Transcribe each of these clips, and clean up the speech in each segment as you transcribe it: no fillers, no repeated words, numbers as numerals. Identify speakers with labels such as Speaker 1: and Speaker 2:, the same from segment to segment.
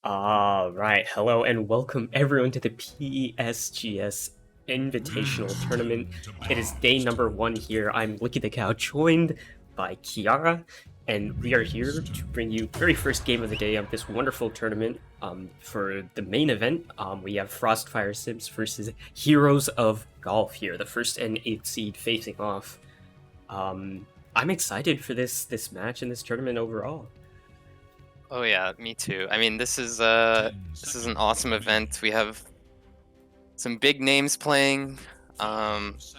Speaker 1: All right, hello and welcome everyone to the PSGS Invitational Tournament. It is day number 1 here. I'm Licky the Cow, joined by Kiara, and we are here to bring you very first game of the day of this wonderful tournament. For the main event, we have FrostFire Simps versus Heroes of Golf here, the first and 8th seed facing off. I'm excited for this match and this tournament overall.
Speaker 2: Oh yeah, me too. I mean, this is an awesome event. We have some big names playing. Bulljacks,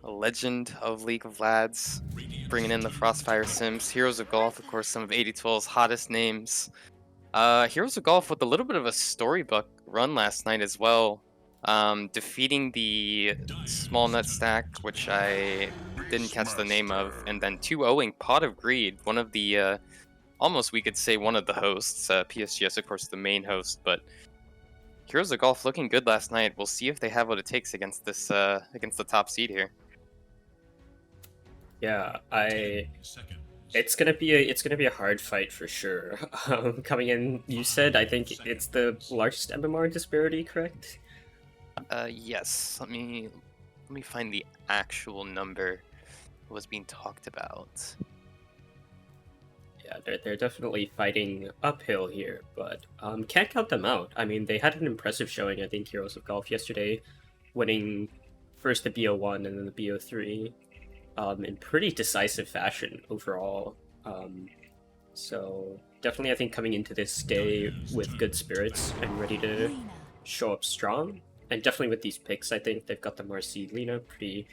Speaker 2: a legend of League of Lads, bringing in the FrostFire Sims. Heroes of Golf, of course, some of 8012's hottest names. Heroes of Golf with a little bit of a storybook run last night as well. Defeating the Small Nut Stack, which I didn't catch the name of, and then 2-0ing Pot of Greed, one of the almost we could say one of the hosts. PSGS, of course, the main host, but Heroes of Golf looking good last night. We'll see if they have what it takes against this against the top seed here.
Speaker 1: Yeah, it's gonna be a hard fight for sure. Coming in, you said I think it's the largest MMR disparity, correct?
Speaker 2: Yes. Let me find the actual number that was being talked about.
Speaker 1: Yeah, they're definitely fighting uphill here, but can't count them out. I mean, they had an impressive showing. I think Heroes of Golf yesterday, winning first the BO1 and then the BO3, in pretty decisive fashion overall. So definitely, I think coming into this day with good spirits and ready to show up strong. And definitely with these picks, I think they've got the Marcy Lena, pretty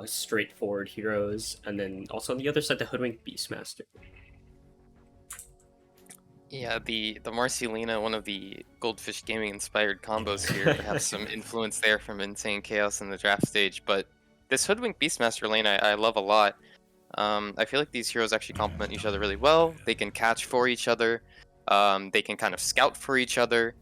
Speaker 1: straightforward heroes, and then also on the other side, the Hoodwink Beastmaster.
Speaker 2: Yeah, the Marcelina, one of the Goldfish Gaming inspired combos here, perhaps some influence there from Insane Chaos in the draft stage. But this Hoodwink Beastmaster lane I love a lot. I feel like these heroes actually complement each other really well. They can catch for each other. They can kind of scout for each other.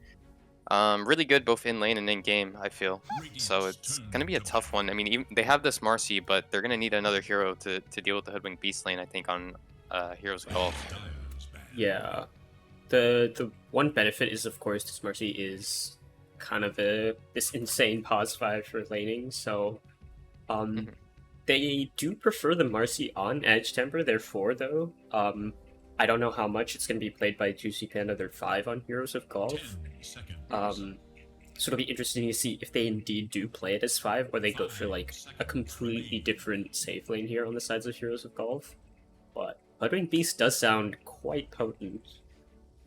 Speaker 2: Really good both in lane and in game, I feel. So it's going to be a tough one. I mean, even, they have this Marcy, but they're going to need another hero to deal with the Hoodwink Beast lane, I think, on Heroes of Golf.
Speaker 1: Yeah. The one benefit is, of course, this Marcy is kind of this insane pause 5 for laning, so
Speaker 2: Mhm.
Speaker 1: they do prefer the Marcy on Edge Temper, their 4, though. I don't know how much it's going to be played by Juicy Panda, their 5 on Heroes of Golf. So it'll be interesting to see if they indeed do play it as 5, or they go for like a completely different safe lane here on the sides of Heroes of Golf. But Hoodwink Beast does sound quite potent.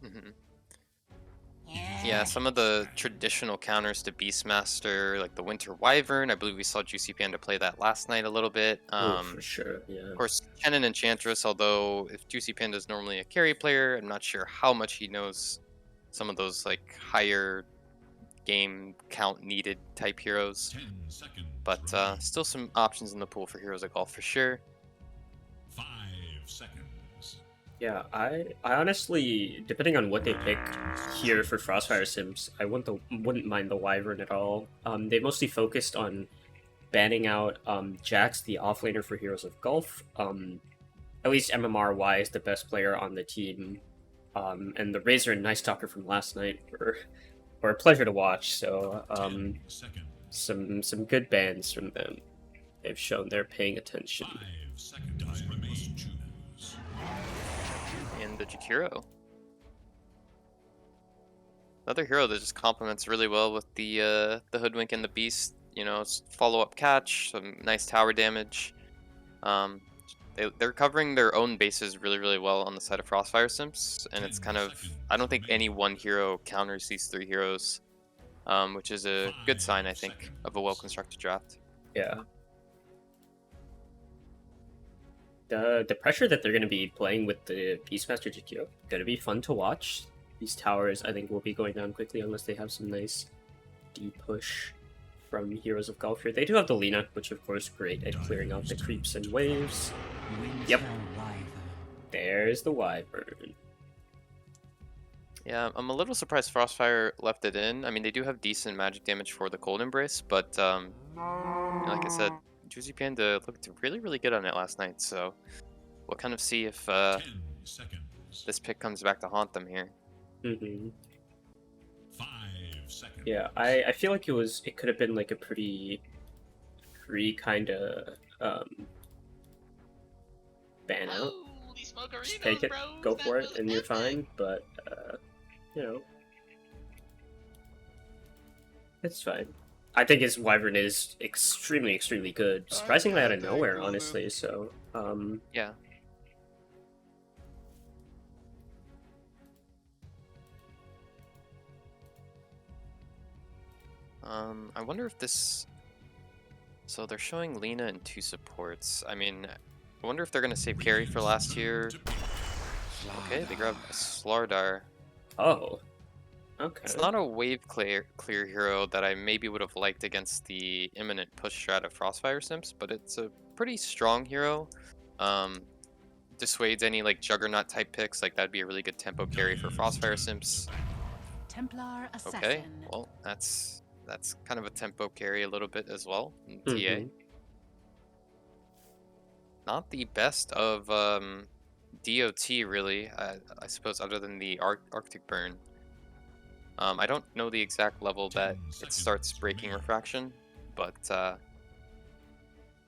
Speaker 2: Mhm. Yeah, some of the traditional counters to Beastmaster, like the Winter Wyvern, I believe we saw Juicy Panda play that last night a little bit.
Speaker 1: Oh, for sure, yeah.
Speaker 2: Of course, Kennen Enchantress, although if Juicy Panda is normally a carry player, I'm not sure how much he knows some of those like higher game count needed type heroes. But still some options in the pool for Heroes of Golf for sure.
Speaker 3: 5 seconds.
Speaker 1: Yeah, I honestly, depending on what they pick here for Frostfire Sims, I wouldn't mind the Wyvern at all. They mostly focused on banning out Jax, the offlaner for Heroes of Golf. At least MMR wise, the best player on the team. And the Razor and Nice Talker from last night were a pleasure to watch. So some good bans from them. They've shown they're paying attention.
Speaker 3: 5 seconds remain.
Speaker 2: And the Jakiro. Another hero that just complements really well with the Hoodwink and the Beast. You know, follow-up catch, some nice tower damage. They're covering their own bases really, really well on the side of Frostfire Simps, and it's kind of, I don't think any one hero counters these 3 heroes, which is a good sign, I think, of a well-constructed draft.
Speaker 1: Yeah. The pressure that they're going to be playing with the Beastmaster Jakiro going to be fun to watch. These towers, I think, will be going down quickly unless they have some nice deep push from Heroes of Golf here. They do have the Lena, which of course great at clearing out the creeps and waves. Yep. There's the Wyvern.
Speaker 2: Yeah, I'm a little surprised Frostfire left it in. I mean, they do have decent magic damage for the Cold Embrace, but like I said, Juicy Panda looked really, really good on it last night, so we'll kind of see if this pick comes back to haunt them here.
Speaker 1: Mm-hmm.
Speaker 3: 5 seconds.
Speaker 1: Yeah, I feel like it could have been like a pretty free kind of ban out. Just take it, go for it, and you're fine. But you know, it's fine. I think his Wyvern is extremely, extremely good. Surprisingly out of nowhere, honestly. So
Speaker 2: Yeah. I wonder if this... So they're showing Lena and 2 supports. I mean, I wonder if they're going to save carry for last year. Okay, they grab a Slardar.
Speaker 1: oh, okay.
Speaker 2: It's not a wave clear hero that I maybe would have liked against the imminent push strat of FrostFire Simps, but it's a pretty strong hero. Dissuades any like Juggernaut type picks, like that'd be a really good tempo carry for FrostFire Simps.
Speaker 4: Templar Assassin.
Speaker 2: Okay, well that's kind of a tempo carry a little bit as well in TA.
Speaker 1: Mhm.
Speaker 2: Not the best of DOT really, I suppose, other than the Arctic Burn. I don't know the exact level that it starts breaking refraction, but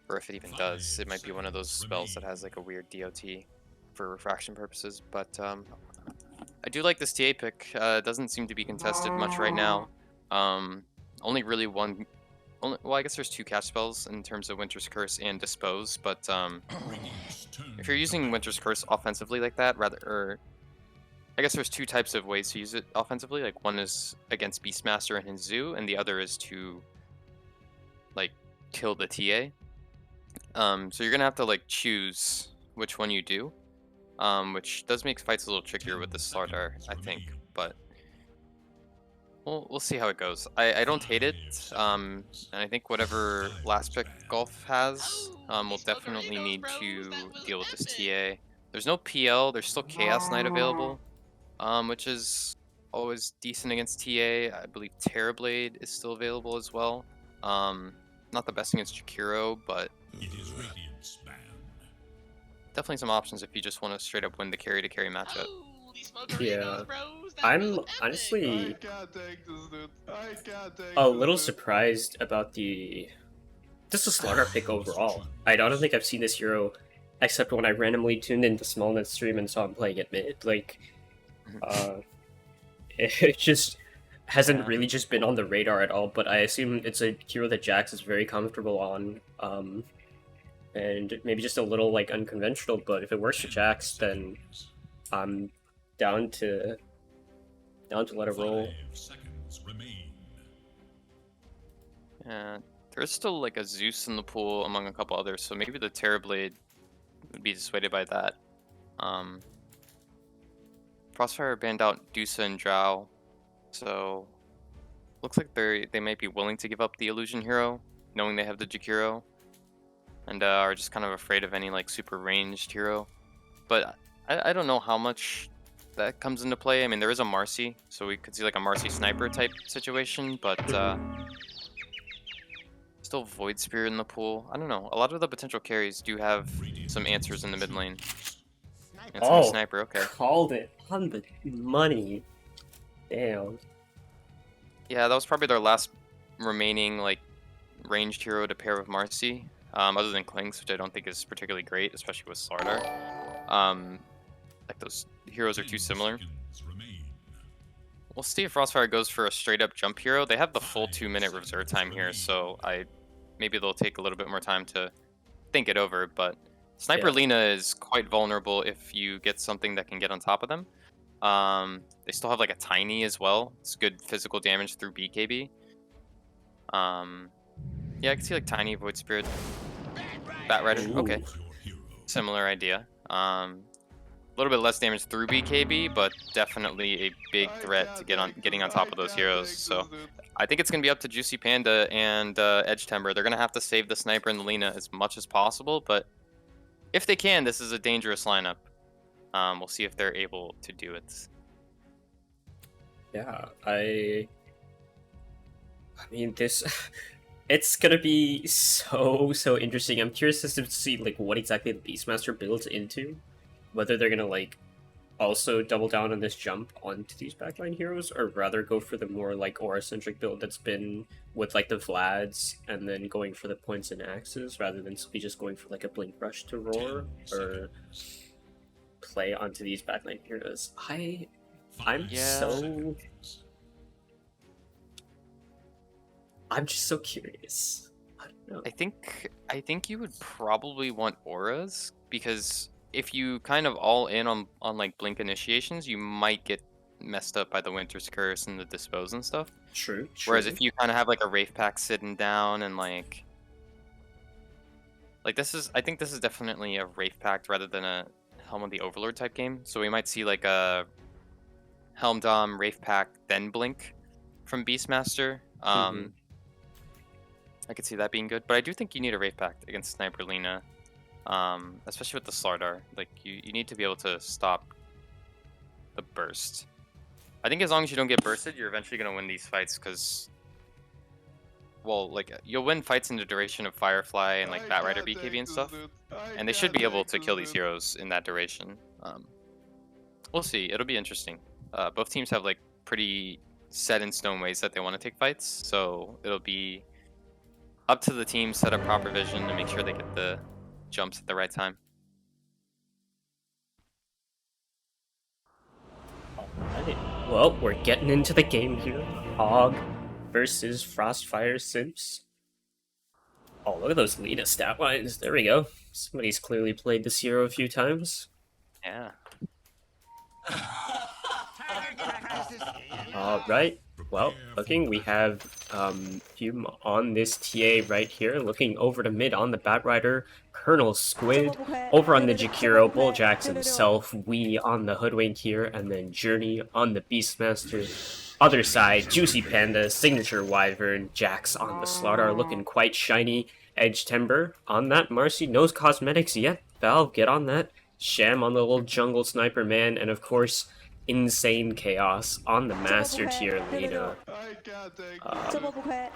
Speaker 2: or if it even does, it might be one of those spells that has like a weird DOT for refraction purposes. But I do like this TA pick. It doesn't seem to be contested much right now. Only really one. Well, I guess there's 2 catch spells in terms of Winter's Curse and Dispose, but if you're using Winter's Curse offensively like that, I guess there's 2 types of ways to use it offensively. Like one is against Beastmaster and his zoo, and the other is to like kill the TA. So you're gonna have to like choose which one you do, which does make fights a little trickier with the Slardar, I think. But we'll see how it goes. I don't hate it, and I think whatever last pick Golf has, will definitely need to deal with this TA. There's no PL. There's still Chaos Knight available, which is always decent against TA. I believe Terrorblade is still available as well. Not the best against Jakiro, but definitely some options if you just want to straight up win the carry to carry matchup.
Speaker 1: Yeah, I'm honestly
Speaker 5: I can't take this, dude. I can't take
Speaker 1: a
Speaker 5: this,
Speaker 1: little
Speaker 5: dude.
Speaker 1: surprised about just the Slaughter pick overall. I don't think I've seen this hero except when I randomly tuned into Smallnet's stream and saw him playing at mid. Like, it just hasn't really just been on the radar at all. But I assume it's a hero that Jax is very comfortable on, and maybe just a little like unconventional. But if it works for Jax, then I'm down to let it roll.
Speaker 3: 5 seconds remain.
Speaker 2: Yeah, there's still like a Zeus in the pool among a couple others, so maybe the Terrorblade would be dissuaded by that. FrostFire banned out Dusa and Drow, so looks like they might be willing to give up the Illusion Hero, knowing they have the Jakiro, and are just kind of afraid of any like super ranged hero. But I don't know how much that comes into play. I mean, there is a Marcy, so we could see like a Marcy sniper type situation, but still Void Spear in the pool. I don't know. A lot of the potential carries do have some answers in the mid lane. And
Speaker 1: Oh,
Speaker 2: sniper, okay.
Speaker 1: Called it on the money. Damn.
Speaker 2: Yeah, that was probably their last remaining like ranged hero to pair with Marcy, other than Klings, which I don't think is particularly great, especially with Slardar. Like those heroes are too similar. We'll see if FrostFire goes for a straight up jump hero. They have the full 2-minute reserve time here, so maybe they'll take a little bit more time to think it over. But Sniper
Speaker 1: Yeah.
Speaker 2: Lina is quite vulnerable if you get something that can get on top of them. They still have like a Tiny as well. It's good physical damage through BKB. Yeah, I can see like Tiny, Void Spirit, Bat Rider. Okay, similar idea. A little bit less damage through BKB, but definitely a big threat to getting on top of those heroes. So I think it's going to be up to Juicy Panda and Edge Timber. They're going to have to save the Sniper and the Lina as much as possible, but if they can, this is a dangerous lineup. We'll see if they're able to do it.
Speaker 1: Yeah, I mean, this it's gonna be so interesting. I'm curious to see like what exactly the Beastmaster builds into, whether they're gonna like also double down on this jump onto these backline heroes, or rather go for the more like aura-centric build that's been with like the Vlads and then going for the points and axes rather than simply just going for like a blink rush to roar or play onto these backline heroes? I'm just so curious. I don't know.
Speaker 2: I think you would probably want auras, because if you kind of all in on like blink initiations, you might get messed up by the Winter's Curse and the dispose and stuff.
Speaker 1: True.
Speaker 2: Whereas if you kind of have like a Wraith Pack sitting down and like I think this is definitely a Wraith Pact rather than a Helm of the Overlord type game. So we might see like a Helm Dom, Wraith Pact, then Blink from Beastmaster. I could see that being good, but I do think you need a Wraith Pact against Sniper Lina, especially with the Slardar. Like you need to be able to stop the burst. I think as long as you don't get bursted, you're eventually gonna win these fights because, well, like you'll win fights in the duration of Firefly and like Batrider BKB and stuff, and they should be able to kill these heroes in that duration. We'll see. It'll be interesting. Both teams have like pretty set in stone ways that they want to take fights, so it'll be up to the team set up proper vision to make sure they get the jumps at the right time.
Speaker 1: Alright, well, we're getting into the game here. Hog versus FrostFire Simps. Oh, look at those Lina stat lines. There we go. Somebody's clearly played this hero a few times.
Speaker 2: Yeah.
Speaker 1: Alright, well, we have Fume on this TA right here, looking over to mid on the Batrider, Colonel Squid, over on the Jakiro, Bulljax himself, Wee on the Hoodwink here, and then Journey on the Beastmaster. Other side, Juicy Panda, Signature Wyvern, Jax on the Slardar, looking quite shiny. Edge Timber on that Marcy, Nose Cosmetics, yep, Valve, get on that. Sham on the little Jungle Sniper Man, and of course, Insane Chaos on the Master Tier Lina.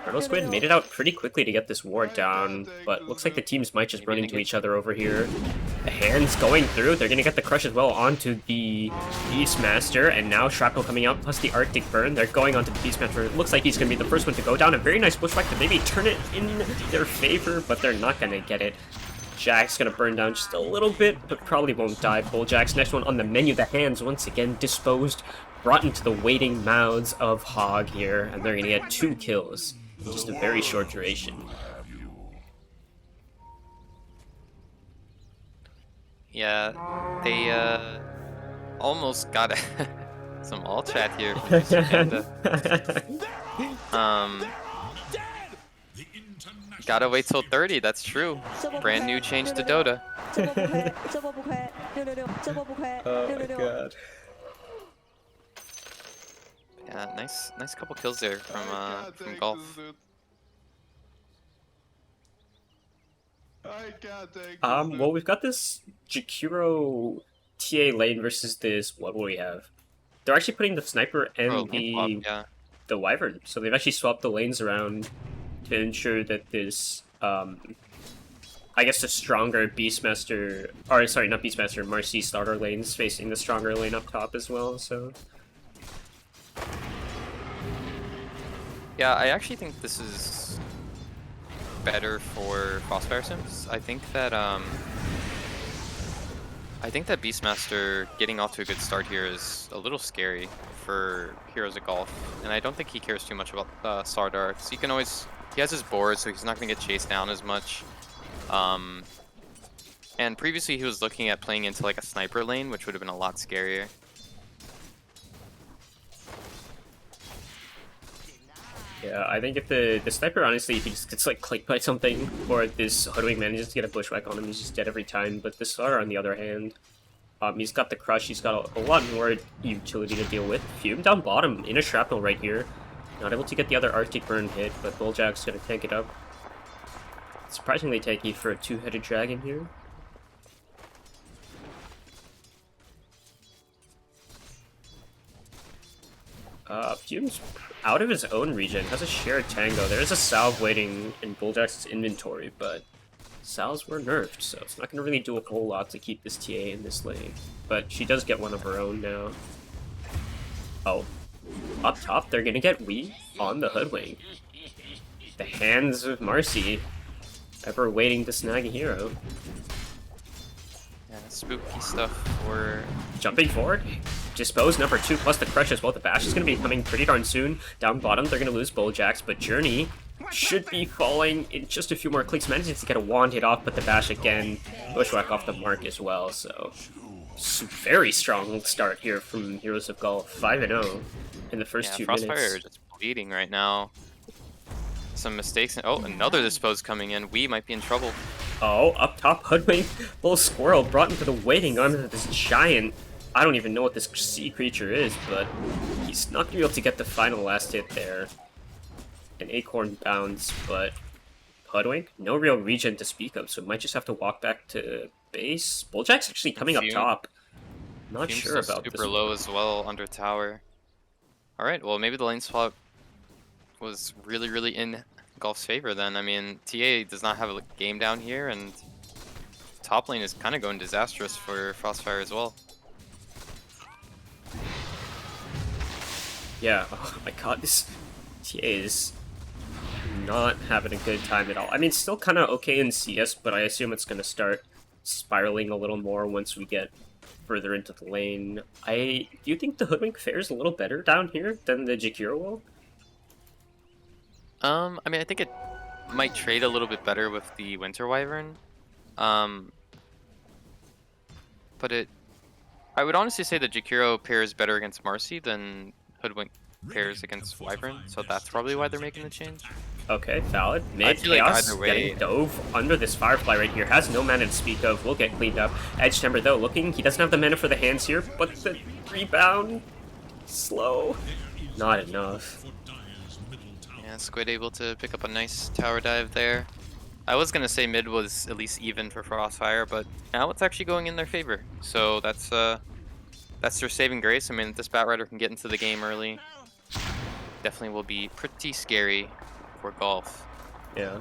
Speaker 1: Colonel Squid made it out pretty quickly to get this ward down, but looks like the teams might just run into each other over here. The hands going through, they're gonna get the crush as well onto the Beastmaster, and now Shrapnel coming out, plus the Arctic Burn. They're going onto the Beastmaster. It looks like he's gonna be the first one to go down. A very nice pushback to maybe turn it in their favor, but they're not gonna get it. Jack's gonna burn down just a little bit, but probably won't die. Bulljack's next one on the menu. The hands once again disposed, brought into the waiting mouths of Hog here, and they're gonna get 2 kills in just a very short duration.
Speaker 2: Yeah, they almost got some all chat here from Mr. Panda. Gotta wait till 30, that's true. Brand new change to Dota.
Speaker 1: Oh my god.
Speaker 2: Yeah, nice couple kills there from Golf.
Speaker 1: Well, we've got this Jakiro TA lane versus this, what will we have? They're actually putting the Sniper and the Wyvern, so they've actually swapped the lanes around to ensure that this, I guess the stronger Beastmaster, or sorry, not Beastmaster, Marcy starter lane's facing the stronger lane up top as well, so.
Speaker 2: Yeah, I actually think this is better for FrostFire Simps. I think that Beastmaster getting off to a good start here is a little scary for Heroes of Golf, and I don't think he cares too much about Slardar. So he has his board, so he's not going to get chased down as much. And previously he was looking at playing into like a sniper lane, which would have been a lot scarier.
Speaker 1: Yeah, I think if the sniper, honestly, if he just gets like clicked by something, or this Hoodwink manages to get a bushwhack on him, he's just dead every time. But this Slardar, on the other hand, he's got the crush, he's got a lot more utility to deal with. Fume down bottom in a shrapnel right here. Not able to get the other Arctic Burn hit, but Bulljack's gonna tank it up. Surprisingly tanky for a 2-headed dragon here. Fume's out of his own region, has a shared tango. There is a salve waiting in Bulljack's inventory, but Sal's were nerfed, so it's not going to really do a whole lot to keep this TA in this lane. But she does get one of her own now. Oh. Up top, they're going to get Wii on the Hoodwink. The hands of Marcy, ever waiting to snag a hero.
Speaker 2: Yeah, spooky stuff for...
Speaker 1: Jumping forward, dispose number 2 plus the crush as well. The bash is going to be coming pretty darn soon. Down bottom, they're going to lose Bulljacks, but Journey should be falling in just a few more clicks. Manages to get a wand hit off, but the bash again, Bushwhack off the mark as well. So, very strong start here from Heroes of Golf. 5-0 in the first 2 minutes.
Speaker 2: FrostFire just bleeding right now. Some mistakes. Oh, another dispose coming in. We might be in trouble.
Speaker 1: Oh, up top, Hoodwink, little squirrel brought into the waiting arms of this giant. I don't even know what this sea creature is, but he's not gonna be able to get the final last hit there. An acorn bounce, but Hoodwink, no real regen to speak of, so might just have to walk back to base. Bulljack's actually coming up top. Not sure about this.
Speaker 2: Super low as well under tower. All right, well maybe the lane swap was really in Golf's favor then. I mean, TA does not have a game down here, and top lane is kind of going disastrous for FrostFire as well.
Speaker 1: Yeah, oh my god, this TA is not having a good time at all. I mean, still kind of okay in CS, but I assume it's going to start spiraling a little more once we get further into the lane. Do you think the Hoodwink fares a little better down here than the Jakiro will?
Speaker 2: I mean, I think it might trade a little bit better with the Winter Wyvern. But I would honestly say that Jakiro pairs better against Marcy than Hoodwink pairs against Wyvern, so that's probably why they're making the change.
Speaker 1: Okay, valid.
Speaker 2: I
Speaker 1: Mid
Speaker 2: feel like
Speaker 1: Chaos
Speaker 2: either way-
Speaker 1: getting dove under this Firefly right here. Has no mana to speak of. Will get cleaned up. Edge Timber though looking. He doesn't have the mana for the hands here, but the rebound slow. Not enough.
Speaker 2: Yeah, Squid able to pick up a nice tower dive there. I was gonna say mid was at least even for FrostFire, but now it's actually going in their favor. So that's their saving grace. I mean, if this Batrider can get into the game early, definitely will be pretty scary for Golf.
Speaker 1: Yeah.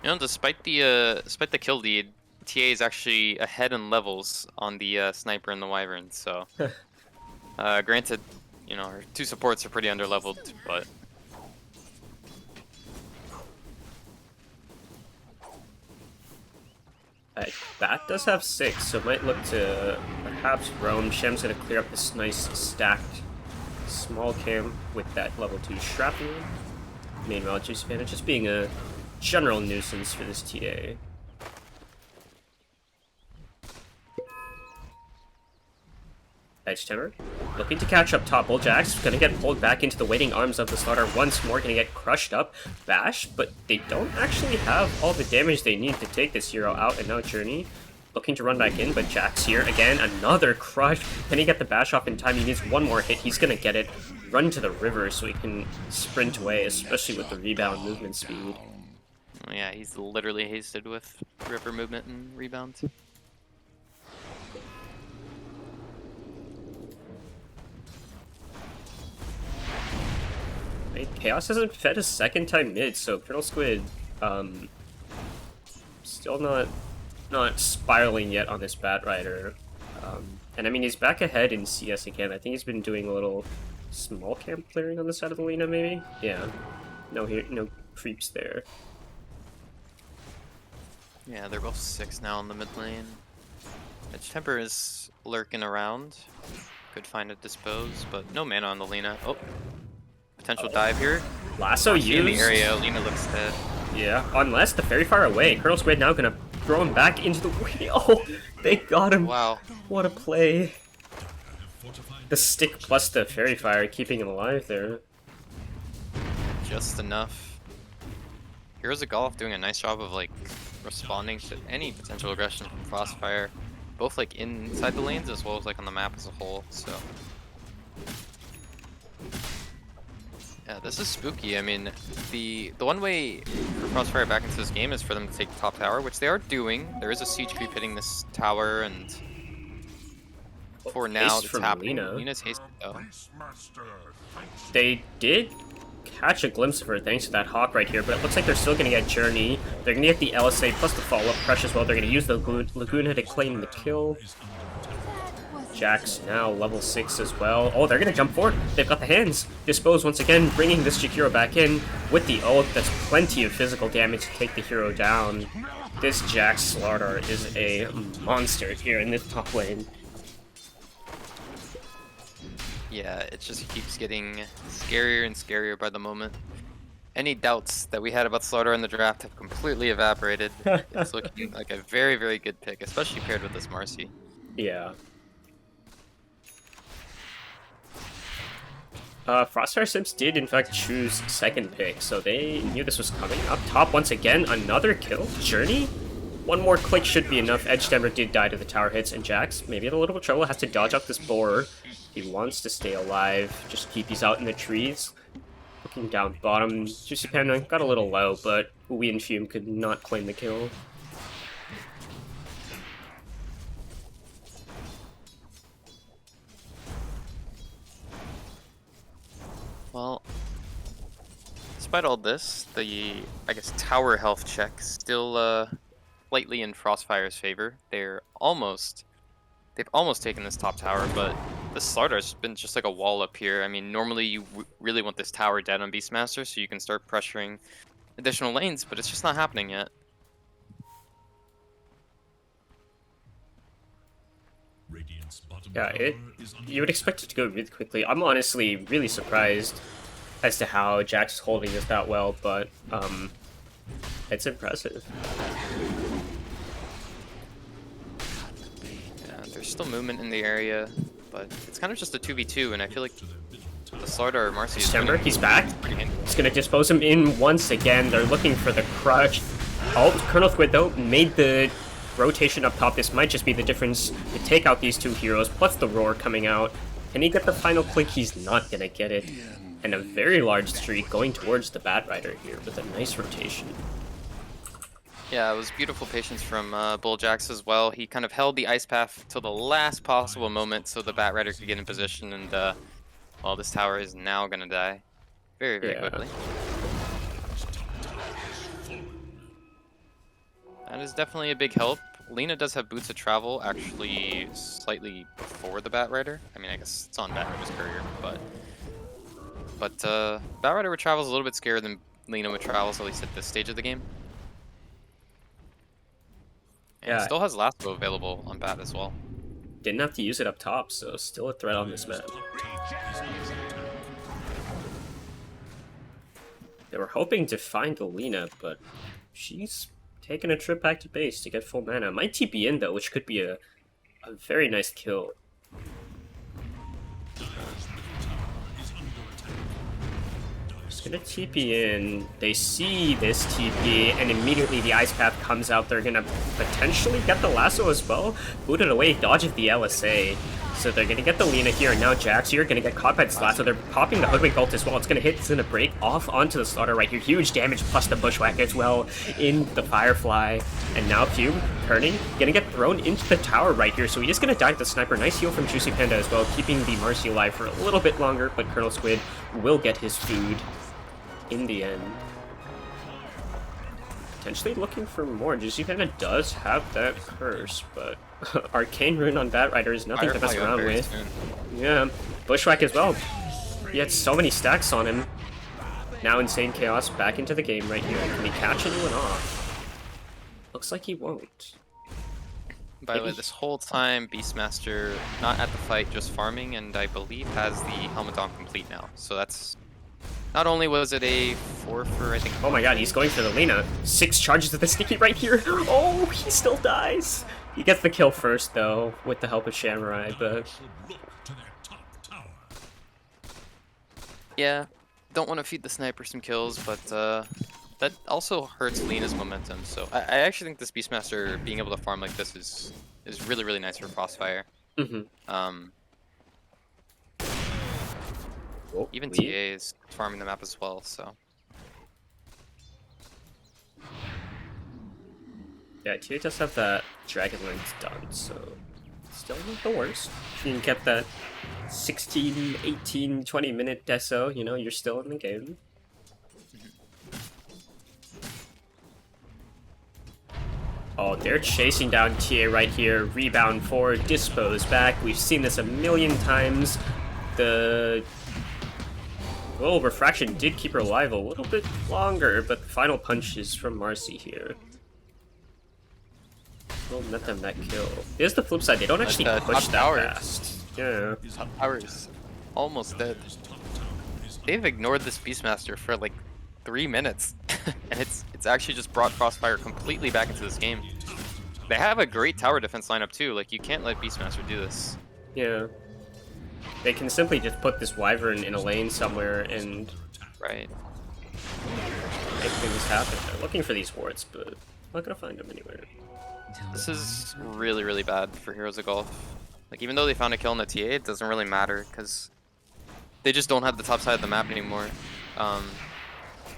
Speaker 2: You know, despite the kill lead, TA is actually ahead in levels on the sniper and the Wyvern. So, granted, you know, our 2 supports are pretty underleveled, but
Speaker 1: Bat does have 6, so might look to perhaps roam. Shem's gonna clear up this nice stacked small cam with that level 2 shrapnel. Meanwhile, Juice Panda just being a general nuisance for this TA. Edge Timber looking to catch up top. Bulljack's gonna get pulled back into the waiting arms of the Slaughter once more, gonna get crushed up. Bash, but they don't actually have all the damage they need to take this hero out, and now Journey looking to run back in, but Jack's here again. Another crush. Can he get the bash off in time? He needs one more hit. He's gonna get it. Run to the river so he can sprint away, especially with the rebound movement speed.
Speaker 2: yeah, he's literally hasted with river movement and rebound.
Speaker 1: Chaos hasn't fed a second time mid, so Colonel Squid still not spiraling yet on this Batrider. And I mean, he's back ahead in CS again. I think he's been doing a little small camp clearing on the side of the Lena, maybe? Yeah. No creeps there.
Speaker 2: Yeah, they're both 6 now in the mid lane. Edge Temper is lurking around. Could find a dispose, but no mana on the Lena. Oh, potential dive here.
Speaker 1: Lasso
Speaker 2: In the
Speaker 1: used.
Speaker 2: area, Lena looks dead.
Speaker 1: Yeah, unless the Fairy Fire away. Colonel Squid now gonna throw him back into the way. Oh, they got him.
Speaker 2: Wow.
Speaker 1: What a play. The stick plus the Fairy Fire keeping him alive there.
Speaker 2: Just enough. Heroes of Golf doing a nice job of like responding to any potential aggression from FrostFire, both like inside the lanes as well as like on the map as a whole. So yeah, this is spooky. I mean, the one way for FrostFire back into this game is for them to take the top tower, which they are doing. There is a siege creep hitting this tower, and for now
Speaker 1: Haste
Speaker 2: it's
Speaker 1: from
Speaker 2: happening.
Speaker 1: Lena.
Speaker 2: Lena's hasted though.
Speaker 1: They did catch a glimpse of her thanks to that Hawk right here, but it looks like they're still going to get Journey. They're going to get the LSA plus the follow-up crush as well. They're going to use the Laguna to claim the kill. Jax now level 6 as well. Oh, they're going to jump forward. They've got the hands. Dispose once again, bringing this Jakiro back in with the ult. That's plenty of physical damage to take the hero down. This Jax Slardar is a monster here in this top lane.
Speaker 2: Yeah, it just keeps getting scarier and scarier by the moment. Any doubts that we had about Slardar in the draft have completely evaporated. It's looking like a very, very good pick, especially paired with this Marcy.
Speaker 1: Yeah. FrostFire Simps did in fact choose second pick, so they knew this was coming. Up top once again, another kill. Journey? One more click should be enough. Edge Stemmer did die to the tower hits, and Jax, maybe in a little bit of trouble, has to dodge out this boar. He wants to stay alive, just keep these out in the trees. Looking down bottom, Juicy Panda got a little low, but Uwe and Fume could not claim the kill.
Speaker 2: Well, despite all this, the, I guess, tower health check still slightly in FrostFire's favor. They've almost taken this top tower, but the Slardar's been just like a wall up here. I mean, normally you really want this tower dead on Beastmaster so you can start pressuring additional lanes, but it's just not happening yet.
Speaker 1: Yeah, you would expect it to go really quickly. I'm honestly really surprised as to how Jax is holding this that well, but it's impressive.
Speaker 2: Yeah, there's still movement in the area, but it's kind of just a 2v2, and I feel like the Slardar Marcy is
Speaker 1: December, he's back.
Speaker 2: pretty
Speaker 1: He's gonna dispose him in once again. They're looking for the crush. Oh, Colonel Squid though made the rotation up top. This might just be the difference to take out these two heroes, plus the roar coming out. Can he get the final click? He's not gonna get it. And a very large streak going towards the Bat Rider here with a nice rotation.
Speaker 2: Yeah, it was beautiful patience from Bull Jax as well. He kind of held the ice path till the last possible moment so the Bat Rider could get in position, and well, this tower is now gonna die very, very quickly. That is definitely a big help. Lina does have boots of travel, actually slightly before the Bat Rider. I mean, I guess it's on Bat Rider's courier, but Bat Rider with travel is a little bit scarier than Lina with travels, at least at this stage of the game. And
Speaker 1: Yeah.
Speaker 2: it still has Lasso available on Bat as well.
Speaker 1: Didn't have to use it up top, so still a threat on this map. They were hoping to find the Lina, but she's taking a trip back to base to get full mana. Might TP in though, which could be a very nice kill. Just gonna TP in. They see this TP, and immediately the ice path comes out. They're gonna potentially get the lasso as well. Boot it away, dodges the LSA. So they're gonna get the Lina here, and now Jax, you're gonna get caught by this lasso. They're popping the Hoodwink ult as well. It's gonna break off onto the Slaughter right here. Huge damage plus the Bushwhack as well in the Firefly. And now Fume turning, gonna get thrown into the tower right here. So he is gonna die to the sniper. Nice heal from Juicy Panda as well, keeping the Marcy alive for a little bit longer, but Colonel Squid will get his food in the end. Potentially looking for more. Juicy Panda does have that curse, but Arcane Rune on Bat Rider is nothing to mess around with. Yeah, Bushwhack as well. He had so many stacks on him. Now Insane Chaos back into the game right here. Can he catch anyone off? Looks like he won't.
Speaker 2: By the way, this whole time, Beastmaster not at the fight, just farming, and I believe has the helmet on complete now. So that's... Not only was it a 4 for, I think...
Speaker 1: Oh my god, he's going for the Lina. 6 charges of the Sticky right here. Oh, he still dies. He gets the kill first, though, with the help of Samurai, but...
Speaker 2: Yeah, don't want to feed the sniper some kills, but that also hurts Lina's momentum. So I actually think this Beastmaster being able to farm like this is really, really nice for FrostFire. Even TA is farming the map as well, so...
Speaker 1: Yeah, TA does have that Dragon Lance done, so still not the worst. If you can get that 16, 18, 20 minute deso, you know, you're still in the game. Oh, they're chasing down TA right here. Rebound forward, dispose back. We've seen this a million times. The refraction did keep her alive a little bit longer, but the final punch is from Marcy here. Will net them that kill. Here's the flip side, they don't actually push that fast. Yeah.
Speaker 2: Top tower is almost dead. They've ignored this Beastmaster for like 3 minutes, and it's actually just brought FrostFire completely back into this game. They have a great tower defense lineup too. Like, you can't let Beastmaster do this.
Speaker 1: Yeah. They can simply just put this Wyvern in a lane somewhere and
Speaker 2: Right.
Speaker 1: make things happen. They're looking for these wards, but not gonna find them anywhere.
Speaker 2: This is really, really bad for Heroes of Golf. Like, even though they found a kill in the TA, it doesn't really matter because they just don't have the top side of the map anymore.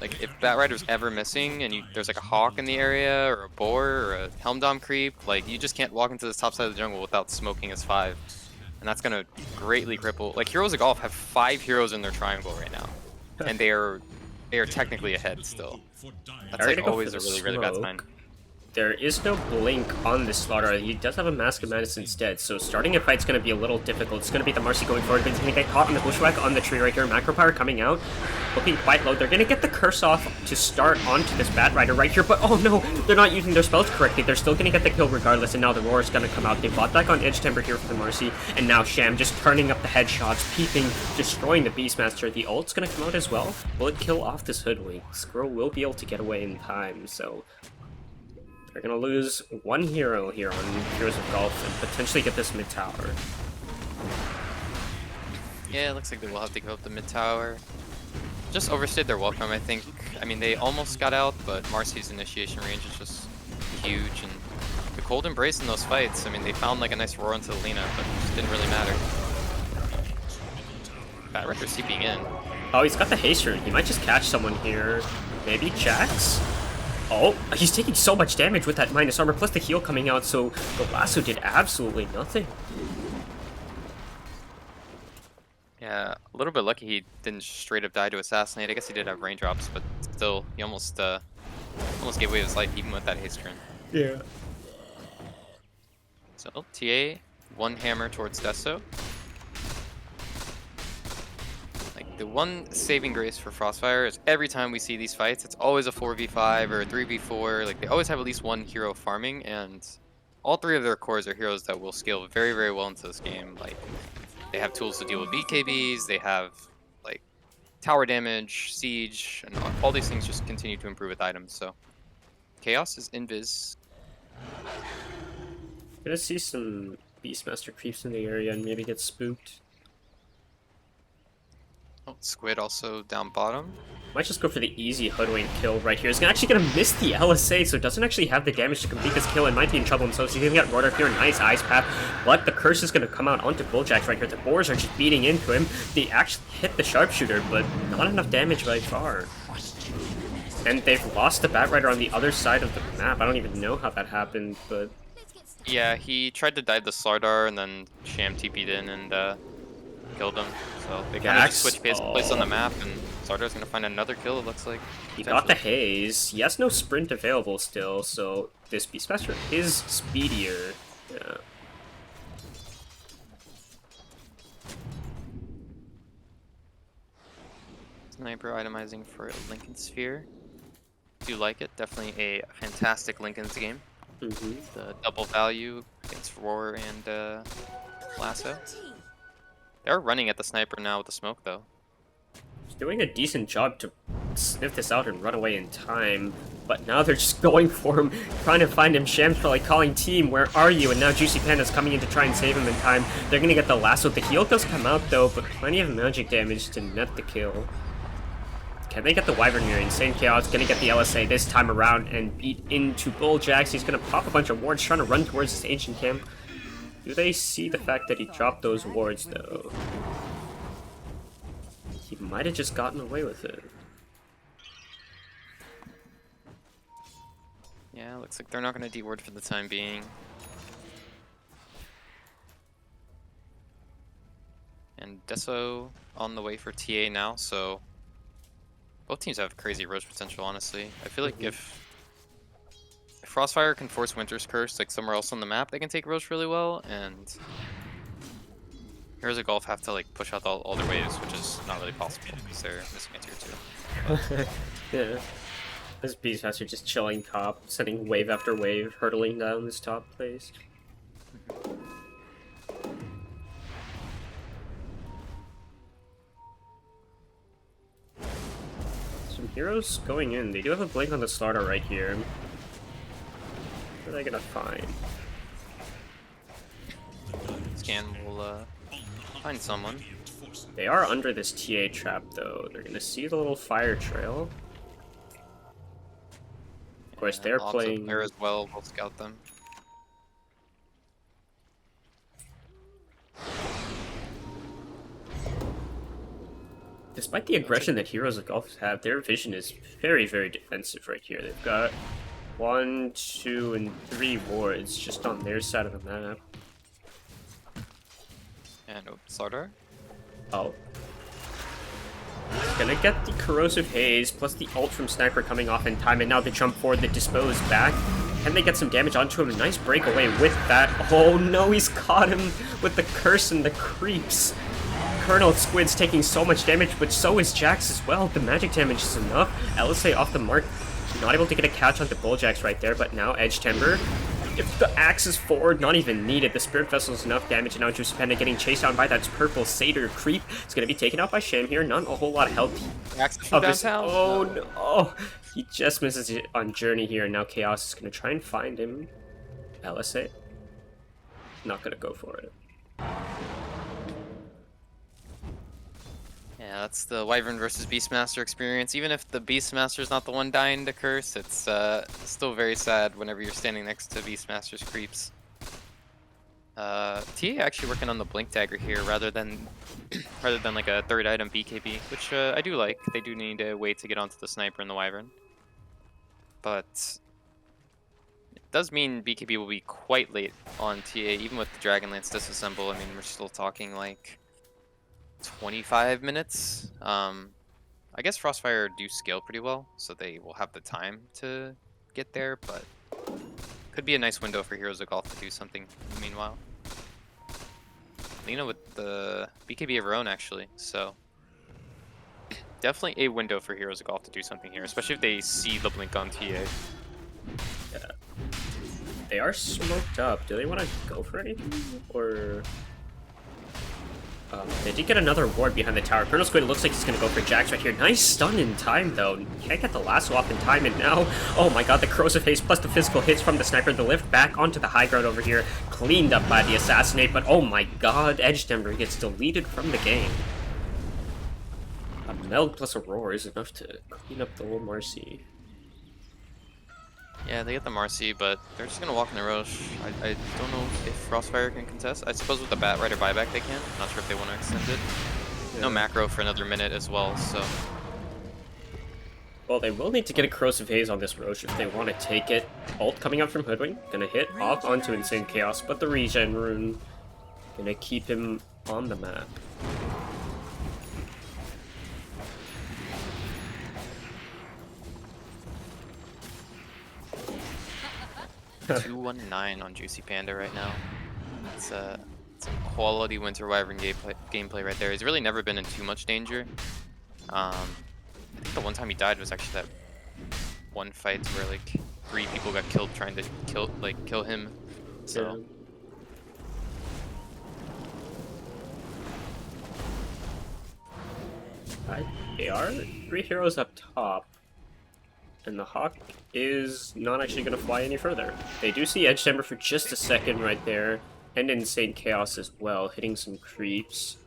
Speaker 2: Like, if Batrider's ever missing and there's like a Hawk in the area or a Boar or a Helmdom creep, like, you just can't walk into this top side of the jungle without smoking his 5. And that's gonna greatly cripple. Like, Heroes of Golf have 5 heroes in their triangle right now, and they are technically ahead still. That's like always a really, really bad sign.
Speaker 1: There is no blink on this Slaughter. He does have a Mask of Madness instead, so starting a fight's going to be a little difficult. It's going to be the Marcy going forward, but he's going to get caught on the bushwhack on the tree right here. Macro Power coming out, looking quite low. They're going to get the curse off to start onto this Batrider right here, but oh no, they're not using their spells correctly. They're still going to get the kill regardless, and now the Roar is going to come out. They bought back on Edge Temper here for the Marcy, and now Sham just turning up the headshots, peeping, destroying the Beastmaster. The ult's going to come out as well. Will it kill off this Hoodwink? Skrull will be able to get away in time, so they're gonna lose one hero here on Heroes of Golf and potentially get this mid tower.
Speaker 2: Yeah, it looks like they will have to give up the mid tower. Just overstayed their welcome, I think. I mean, they almost got out, but Marcy's initiation range is just huge, and the Cold Embrace in those fights, I mean, they found like a nice roar into the Lina, but it just didn't really matter. Batrider's TPing in.
Speaker 1: Oh, he's got the haste rune. He might just catch someone here. Maybe Jax? Oh, he's taking so much damage with that minus armor, plus the heal coming out, so the lasso did absolutely nothing.
Speaker 2: Yeah, a little bit lucky he didn't straight up die to assassinate. I guess he did have raindrops, but still, he almost gave away his life even with that haste rune.
Speaker 1: Yeah.
Speaker 2: So, TA, one hammer towards Deso. The one saving grace for FrostFire is every time we see these fights, it's always a 4v5 or a 3v4. Like, they always have at least one hero farming, and all 3 of their cores are heroes that will scale very, very well into this game. Like, they have tools to deal with BKBs, they have, like, tower damage, siege, and all these things just continue to improve with items, so. Chaos is invis.
Speaker 1: Gonna see some Beastmaster creeps in the area and maybe get spooked.
Speaker 2: Oh, Squid also down bottom.
Speaker 1: Might just go for the easy Hoodwink kill right here. He's actually gonna miss the LSA, so doesn't actually have the damage to complete this kill and might be in trouble himself. So he's gonna get roared up here. Nice Ice Path, but the curse is gonna come out onto Bulljax right here. The boars are just beating into him. They actually hit the sharpshooter, but not enough damage by far. And they've lost the Batrider on the other side of the map. I don't even know how that happened, but
Speaker 2: Yeah, he tried to dive the Slardar and then Sham TP'd in and killed him. So they kind of just switched place on the map, and Sardar's gonna find another kill, it looks like.
Speaker 1: He got the haze. He has no sprint available still, so this Beastmaster is speedier. Yeah.
Speaker 2: Sniper itemizing for a Lincoln Sphere. Do like it. Definitely a fantastic Lincoln's game. The double value against Roar and Lasso. They're running at the sniper now with the smoke, though.
Speaker 1: He's doing a decent job to sniff this out and run away in time, but now they're just going for him, trying to find him. Sham's probably calling team, where are you? And now Juicy Panda's coming in to try and save him in time. They're gonna get the lasso. The heal does come out, though, but plenty of magic damage to net the kill. Can they get the Wyvern here? Insane Chaos gonna get the LSA this time around and beat into Bulljax. He's gonna pop a bunch of wards, trying to run towards this ancient camp. Do they see the fact that he dropped those wards, though? He might have just gotten away with it.
Speaker 2: Yeah, looks like they're not going to de-ward for the time being. And Deso on the way for TA now, so both teams have crazy Roche potential, honestly. I feel like if FrostFire can force Winter's Curse like somewhere else on the map, they can take Roche really well, and Heroes of Golf have to like push out all their waves, which is not really possible because they're missing a tier 2.
Speaker 1: Yeah. This Beastmaster just chilling top, sending wave after wave, hurtling down this top phase. Some heroes going in. They do have a blink on the starter right here. What are they gonna find?
Speaker 2: Scan will find someone.
Speaker 1: They are under this TA trap though. They're gonna see the little fire trail. Of course, they're
Speaker 2: Logs up
Speaker 1: playing.
Speaker 2: there as well. We'll scout them.
Speaker 1: Despite the aggression that Heroes of Golf have, their vision is very, very defensive right here. They've got 1, 2, and 3 wards just on their side of the map.
Speaker 2: And Slardar.
Speaker 1: Oh. Gonna get the Corrosive Haze, plus the ult from Sniper coming off in time, and now the jump forward, the Dispose back. Can they get some damage onto him? A nice breakaway with that. Oh no, he's caught him with the Curse and the Creeps. Colonel Squid's taking so much damage, but so is Jax as well. The magic damage is enough. LSA off the mark. Not able to get a catch onto Bulljax right there, but now Edge Timber. If the axe is forward, not even needed. The Spirit Vessel is enough damage, and now Juicy Panda getting chased down by that purple Satyr creep. It's going to be taken out by Sham here. Not a whole lot of health.
Speaker 2: Axe from downtown.
Speaker 1: Oh no. Oh, he just misses it on Journey here, and now Chaos is going to try and find him. LSA. Not going to go for it.
Speaker 2: Yeah, that's the Wyvern versus Beastmaster experience. Even if the Beastmaster's not the one dying to curse, it's still very sad whenever you're standing next to Beastmaster's creeps. TA actually working on the Blink Dagger here rather than like a third item BKB, which I do like. They do need a way to get onto the Sniper and the Wyvern. But it does mean BKB will be quite late on TA, even with the Dragonlance disassemble. I mean, we're still talking like 25 minutes. I guess FrostFire do scale pretty well, so they will have the time to get there, but could be a nice window for Heroes of Golf to do something meanwhile. Lena with the BKB of her own, actually, so definitely a window for Heroes of Golf to do something here, especially if they see the blink on TA.
Speaker 1: Yeah. They are smoked up. Do they want to go for anything? Or... they did get another ward behind the tower. Colonel Squid looks like he's going to go for Jax right here. Nice stun in time, though. Can't get the lasso off in time, and now... Oh my god, the Corrosive Haze plus the physical hits from the Sniper. The lift back onto the high ground over here. Cleaned up by the Assassinate, but oh my god, Edge Timber gets deleted from the game. A Meld plus a Roar is enough to clean up the whole Marcy.
Speaker 2: Yeah, they get the Marcy, but they're just gonna walk in the Roche. I don't know if FrostFire can contest. I suppose with the Bat Rider buyback they can. Not sure if they want to extend it. Yeah. No macro for another minute as well, so...
Speaker 1: Well, they will need to get a Corrosive Haze on this Roche if they want to take it. Ult coming out from Hoodwink. Gonna hit off onto Insane Chaos, but the Regen Rune gonna keep him on the map.
Speaker 2: 219 on Juicy Panda right now. It's a quality Winter Wyvern gameplay right there. He's really never been in too much danger. I think the one time he died was actually that one fight where like 3 people got killed trying to kill him. So
Speaker 1: they are 3 heroes up top. And the Hawk is not actually going to fly any further. They do see Edge Timber for just a second right there, and Insane Chaos as well, hitting some creeps.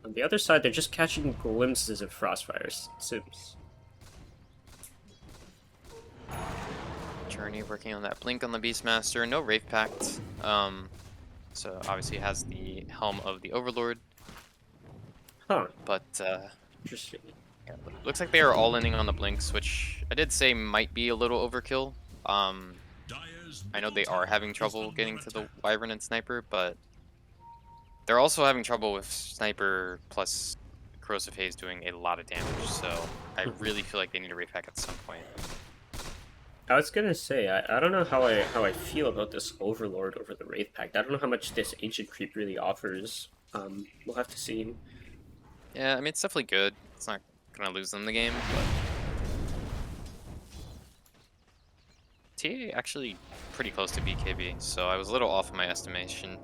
Speaker 1: On the other side, they're just catching glimpses of FrostFire Simps.
Speaker 2: Journey working on that blink on the Beastmaster. No Wraith Pact. So obviously has the Helm of the Overlord.
Speaker 1: Huh.
Speaker 2: But
Speaker 1: Interesting.
Speaker 2: yeah, looks like they are all inning on the blinks, which I did say might be a little overkill. I know they are having trouble getting to the Wyvern and Sniper, but they're also having trouble with Sniper plus Corrosive Haze doing a lot of damage, so I really feel like they need a Wraith Pack at some point.
Speaker 1: I was gonna say, I don't know how I feel about this Overlord over the Wraith Pact. I don't know how much this Ancient Creep really offers. We'll have to see.
Speaker 2: Yeah, I mean, it's definitely good. It's not gonna lose them the game, but TA actually pretty close to BKB, so I was a little off in my estimation.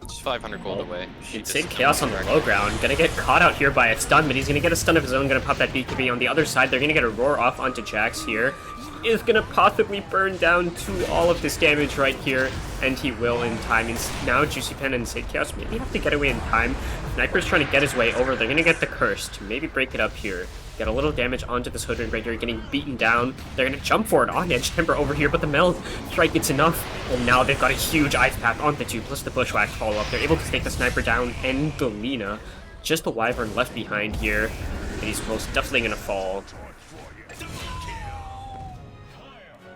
Speaker 2: Just 500 gold away.
Speaker 1: Insane Chaos on the low ground. Gonna get caught out here by a stun, but he's gonna get a stun of his own. Gonna pop that BKB on the other side. They're gonna get a roar off onto Jax here. He is gonna possibly burn down to all of this damage right here, and he will in time. And now Juicy Pen and Insane Chaos maybe have to get away in time. Sniper's trying to get his way over. They're gonna get the curse to maybe break it up here. Get a little damage onto this Hood right here, getting beaten down. They're gonna jump for it on Edge Timber over here, but the Meld Strike gets enough. And now they've got a huge Ice Path on the two, plus the Bushwhack follow-up. They're able to take the Sniper down and the Lina. Just the Wyvern left behind here. And he's most definitely gonna fall.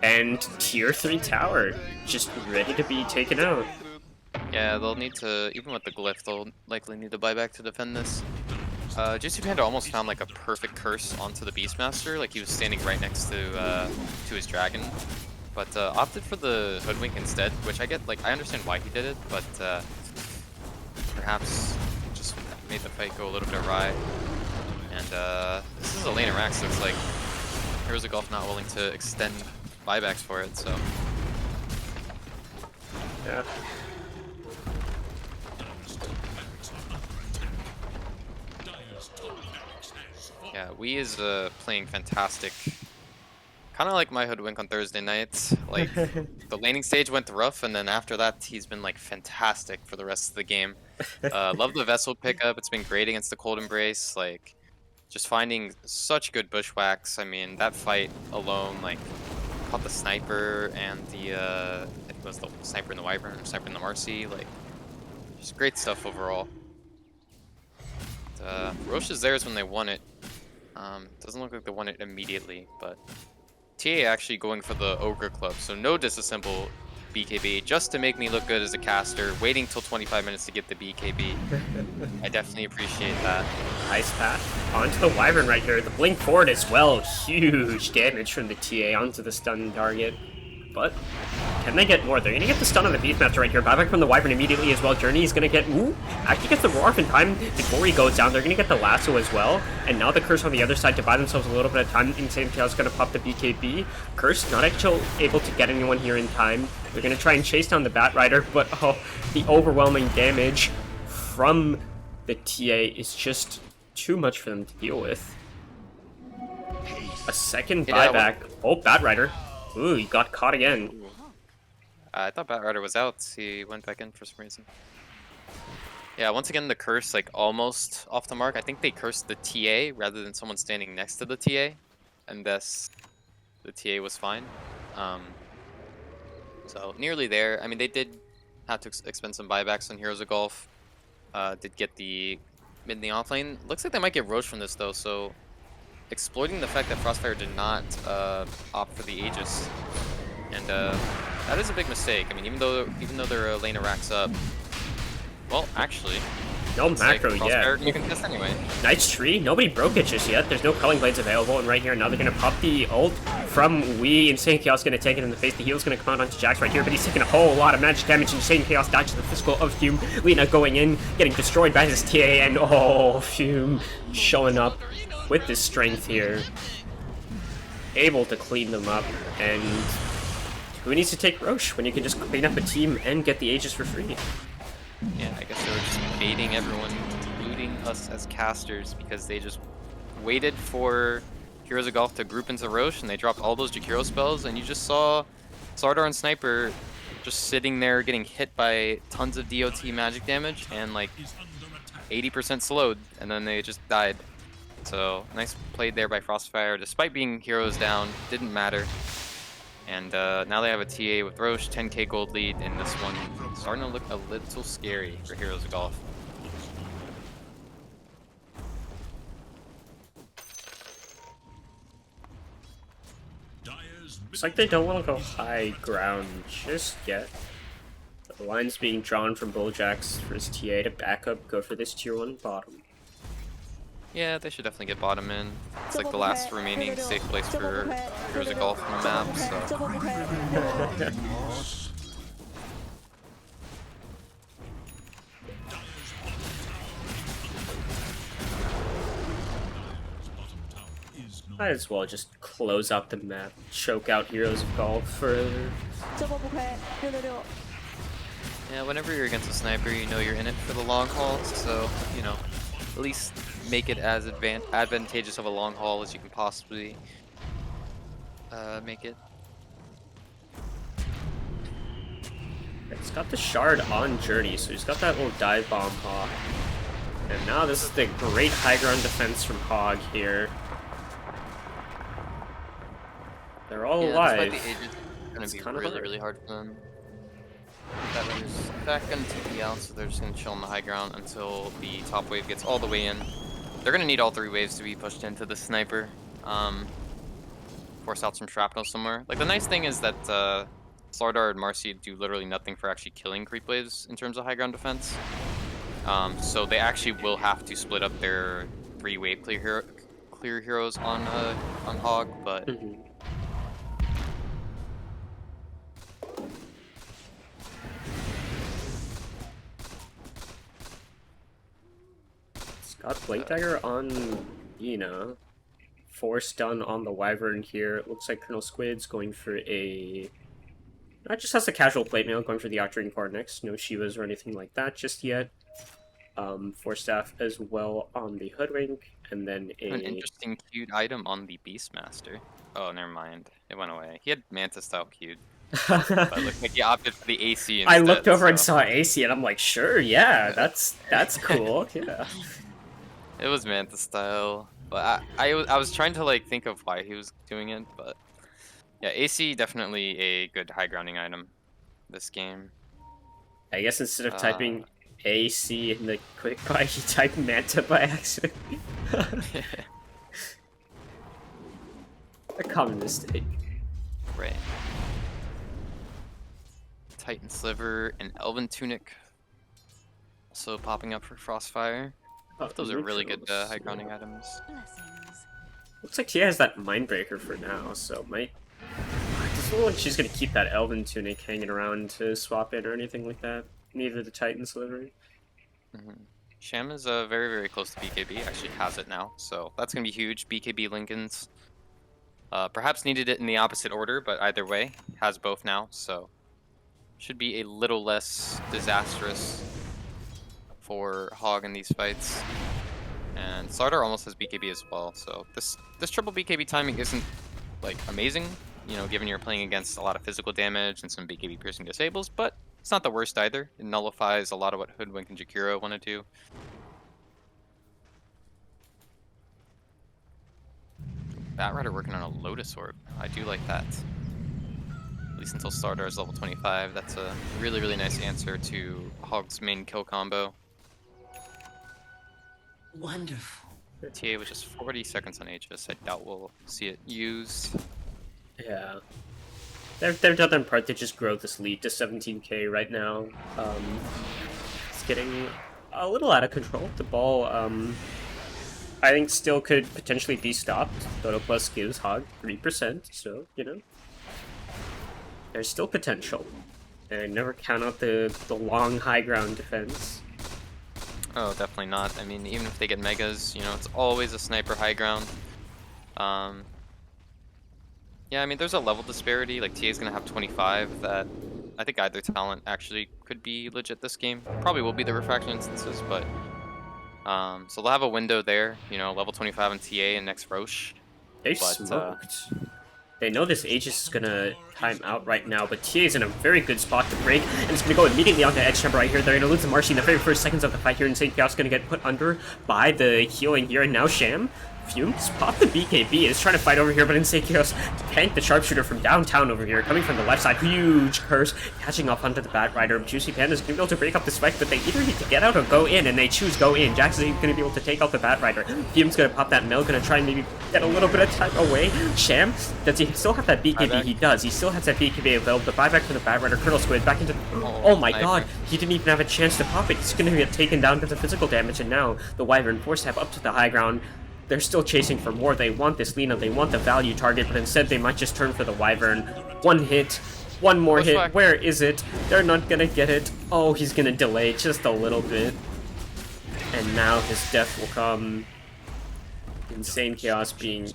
Speaker 1: And Tier 3 tower, just ready to be taken out.
Speaker 2: Yeah, they'll need to, even with the glyph, they'll likely need to buy back to defend this. JC Panda almost found like a perfect curse onto the Beastmaster, like he was standing right next to his dragon, but opted for the Hoodwink instead, which I get, like, I understand why he did it, but perhaps just made the fight go a little bit awry. And this is a lane of Rax, looks like Heroes of Golf not willing to extend buybacks for it, so.
Speaker 1: Yeah.
Speaker 2: Yeah, Wee is playing fantastic. Kind of like my Hoodwink on Thursday nights. Like, the laning stage went rough, and then after that, he's been, like, fantastic for the rest of the game. Love the Vessel pickup. It's been great against the Cold Embrace. Like, just finding such good bushwhacks. I mean, that fight alone, like, caught the Sniper and the, I think it was the Sniper and the Wyvern, or Sniper and the Marcy. Like, just great stuff overall. Roche's theirs when they won it. Doesn't look like they won it immediately, but TA actually going for the Ogre Club, so no disassemble BKB, just to make me look good as a caster, waiting till 25 minutes to get the BKB. I definitely appreciate that.
Speaker 1: Ice Path onto the Wyvern right here. The Blink forward as well. Huge damage from the TA onto the stun target. But can they get more? They're going to get the stun on the Beastmaster right here. Buyback from the Wyvern immediately as well. Journey is going to get... Ooh, actually gets the Roar off in time before he goes down. They're going to get the Lasso as well. And now the Curse on the other side to buy themselves a little bit of time. Insane Chaos is going to pop the BKB. Curse not actually able to get anyone here in time. They're going to try and chase down the Bat Rider. But oh, the overwhelming damage from the TA is just too much for them to deal with. A second buyback. Oh, Bat Rider. Ooh, he got caught again.
Speaker 2: I thought Bat Rider was out. He went back in for some reason. Yeah, once again, the curse, like, almost off the mark. I think they cursed the TA rather than someone standing next to the TA. And thus, the TA was fine. So, nearly there. I mean, they did have to expend some buybacks on Heroes of Golf. Did get the mid and the off lane. Looks like they might get Roche from this, though, so... exploiting the fact that FrostFire did not opt for the Aegis, and that is a big mistake. I mean, even though they're a lane of racks up, well, actually,
Speaker 1: no macro yet.
Speaker 2: You can test anyway.
Speaker 1: Knight's Tree, nobody broke it just yet. There's no Culling Blades available, and right here now they're gonna pop the ult from Wee. Insane Chaos gonna take it in the face. The heal's gonna come out onto Jax right here, but he's taking a whole lot of magic damage. Insane Chaos dodges the physical of Fume. Lina going in, getting destroyed by his TA, and oh, Fume showing up with this strength here, able to clean them up. And who needs to take Roche when you can just clean up a team and get the Aegis for free?
Speaker 2: Yeah, I guess they were just baiting everyone, including us as casters, because they just waited for Heroes of Golf to group into Roche, and they dropped all those Jakiro spells, and you just saw Sardar and Sniper just sitting there getting hit by tons of DOT magic damage and like 80% slowed, and then they just died. So, nice play there by FrostFire. Despite being heroes down, didn't matter. And now they have a TA with Roche, 10k gold lead, and this one starting to look a little scary for Heroes of Golf.
Speaker 1: Looks like they don't want to go high ground just yet. The line's being drawn from Bulljax for his TA to back up, go for this tier 1 bottom.
Speaker 2: Yeah, they should definitely get bottom in. It's like the last remaining safe place for Heroes of Golf on the map, so...
Speaker 1: Might as well just close out the map, choke out Heroes of Golf further.
Speaker 2: Yeah, whenever you're against a sniper, you know you're in it for the long haul, so, you know, at least make it as advantageous of a long haul as you can possibly make it.
Speaker 1: He's got the shard on Journey, so he's got that little dive bomb Hog. And now this is the great high ground defense from Hog here. They're all alive.
Speaker 2: Despite the ages, it's gonna be really hard for them. That runner's back gonna TP out, so they're just gonna chill on the high ground until the top wave gets all the way in. They're gonna need all 3 waves to be pushed into the sniper. Force out some shrapnel somewhere. Like, the nice thing is that Slardar and Marcy do literally nothing for actually killing creep waves in terms of high ground defense. So they actually will have to split up their 3 wave clear heroes on Hog, but.
Speaker 1: Got Blade Dagger on Yina. Force done on the Wyvern here. It looks like Colonel Squid's going for a... Not just has a casual plate mail, going for the Octarine Core next. No Shivas or anything like that just yet. Force Staff as well on the Hoodwink, and then
Speaker 2: an interesting cute item on the Beastmaster. Oh, never mind. It went away. He had Manta style cute. But it looked like he opted for the AC instead.
Speaker 1: I looked over and saw AC, and I'm like, sure, yeah, that's cool, yeah.
Speaker 2: It was Manta style, but I was trying to like think of why he was doing it, but yeah, AC definitely a good high grounding item this game.
Speaker 1: I guess instead of typing AC in the quick buy, he typed Manta by accident. A common mistake.
Speaker 2: Right. Titan Sliver and Elven Tunic also popping up for FrostFire. Those are really good high grounding items.
Speaker 1: Looks like she has that Mindbreaker for now, so might... It doesn't look like she's gonna keep that Elven Tunic hanging around to swap in or anything like that. Neither the Titan Sliver.
Speaker 2: Sham is very, very close to BKB, actually has it now, so that's gonna be huge. BKB Lincolns. Perhaps needed it in the opposite order, but either way, has both now, so should be a little less disastrous for Hog in these fights. And Slardar almost has BKB as well, so this triple BKB timing isn't like amazing, you know, given you're playing against a lot of physical damage and some BKB piercing disables, but it's not the worst either. It nullifies a lot of what Hoodwink and Jakiro want to do. Batrider working on a Lotus Orb. I do like that. At least until Slardar is level 25. That's a really, really nice answer to Hog's main kill combo.
Speaker 6: Wonderful.
Speaker 2: TA with just 40 seconds on Aegis. I doubt we'll see it used.
Speaker 1: Yeah. They've done their part to just grow this lead to 17k right now. It's getting a little out of control. The ball, I think still could potentially be stopped. Dodo Plus gives Hog 3%, so, you know. There's still potential. And never count out the long high ground defense.
Speaker 2: Oh, definitely not. I mean, even if they get megas, you know, it's always a sniper high ground. Yeah, I mean, there's a level disparity. Like, TA's gonna have 25 that I think either talent actually could be legit this game. Probably will be the refraction instances, but... so they'll have a window there, you know, level 25 on TA and next Roche.
Speaker 1: They smoked. They know this Aegis is gonna time out right now, but TA is in a very good spot to break, and it's gonna go immediately onto Edge Chamber right here. They're gonna lose to Marcy in the very first seconds of the fight here, and St. Chaos gonna get put under by the healing here, and now Sham Fumes pop the BKB, is trying to fight over here, but insane Chaos tanked the sharpshooter from downtown over here, coming from the left side. Huge curse, catching up onto the Bat Rider. Juicy Panda's gonna be able to break up this fight, but they either need to get out or go in, and they choose go in. Jax is gonna be able to take out the Bat Rider. Fume's gonna pop that mill, gonna try and maybe get a little bit of time away. Sham, does he still have that BKB? He does. He still has that BKB available. The buyback from the Bat Rider. Colonel Squid back into. Oh my god, he didn't even have a chance to pop it. He's gonna get taken down because of physical damage, and now the Wyvern force tap up to the high ground. They're still chasing for more. They want this Lina, they want the value target, but instead they might just turn for the Wyvern. One hit, one more hit. Where is it? They're not gonna get it. Oh, he's gonna delay just a little bit. And now his death will come. Insane Chaos being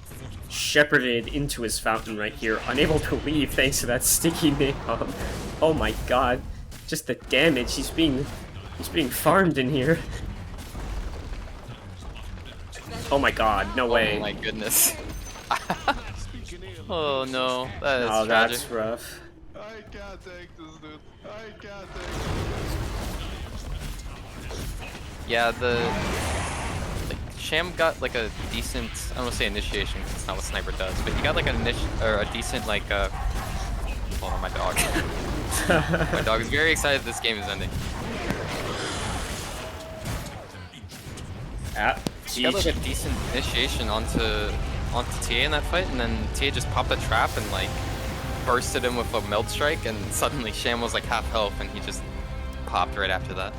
Speaker 1: shepherded into his fountain right here, unable to leave thanks to that sticky napalm. Oh my god, just the damage. He's being farmed in here. Oh my god, no way.
Speaker 2: Oh my goodness. Oh no, that is tragic.
Speaker 1: That's rough.
Speaker 5: I can't take this, dude. I can't take this.
Speaker 2: Yeah, Sham got like a decent, I don't want to say initiation because it's not what Sniper does, but he got like a decent like hold on, my dog. My dog is very excited this game is ending. He got like a decent initiation onto TA in that fight, and then TA just popped a trap and like bursted him with a meld strike, and suddenly Sham was like half health, and he just popped right after that.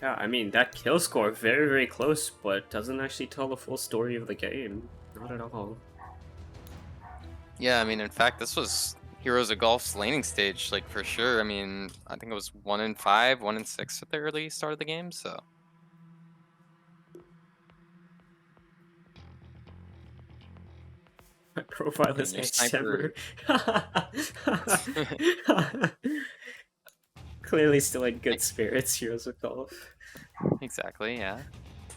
Speaker 1: Yeah, I mean, that kill score, very, very close, but doesn't actually tell the full story of the game. Not at all.
Speaker 2: Yeah, I mean, in fact, this was Heroes of Golf's laning stage, like, for sure. I mean, I think it was 1-5, 1-6 at the early start of the game, so...
Speaker 1: My profile is Sniper. Clearly still in good spirits, Heroes of Golf.
Speaker 2: Exactly, yeah.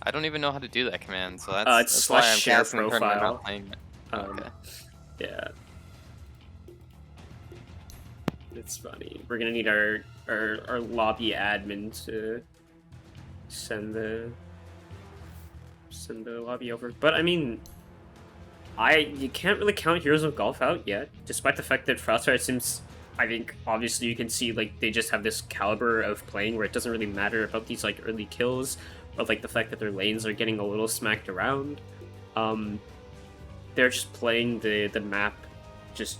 Speaker 2: I don't even know how to do that command, so that's why I'm
Speaker 1: share
Speaker 2: casting the tournament
Speaker 1: profile.
Speaker 2: not playing it. Okay.
Speaker 1: Yeah. It's funny. We're gonna need our lobby admin to send the lobby over. But I mean, you can't really count Heroes of Golf out yet, despite the fact that FrostFire Simps, I think obviously you can see like they just have this caliber of playing where it doesn't really matter about these like early kills, but like the fact that their lanes are getting a little smacked around. They're just playing the map just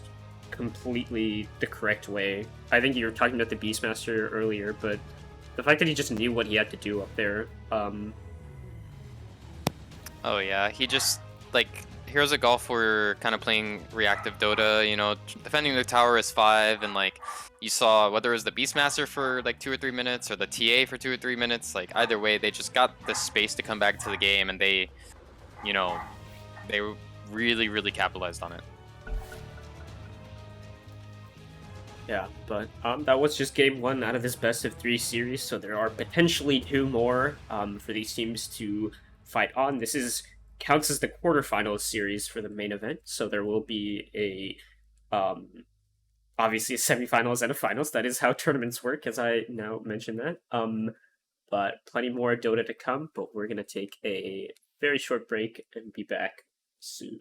Speaker 1: completely the correct way. I think you were talking about the Beastmaster earlier, but the fact that he just knew what he had to do up there.
Speaker 2: Oh yeah, he just, like, Heroes of Golf were kind of playing reactive Dota, you know, defending the tower is 5, and like, you saw whether it was the Beastmaster for like 2 or 3 minutes, or the TA for 2 or 3 minutes, like, either way, they just got the space to come back to the game, and they, you know, they really, really capitalized on it.
Speaker 1: Yeah, but that was just game 1 out of this best of 3 series, so there are potentially 2 more for these teams to fight on. This counts as the quarterfinals series for the main event, so there will be a obviously a semifinals and a finals. That is how tournaments work, as I now mentioned that. But plenty more Dota to come, but we're gonna take a very short break and be back soon.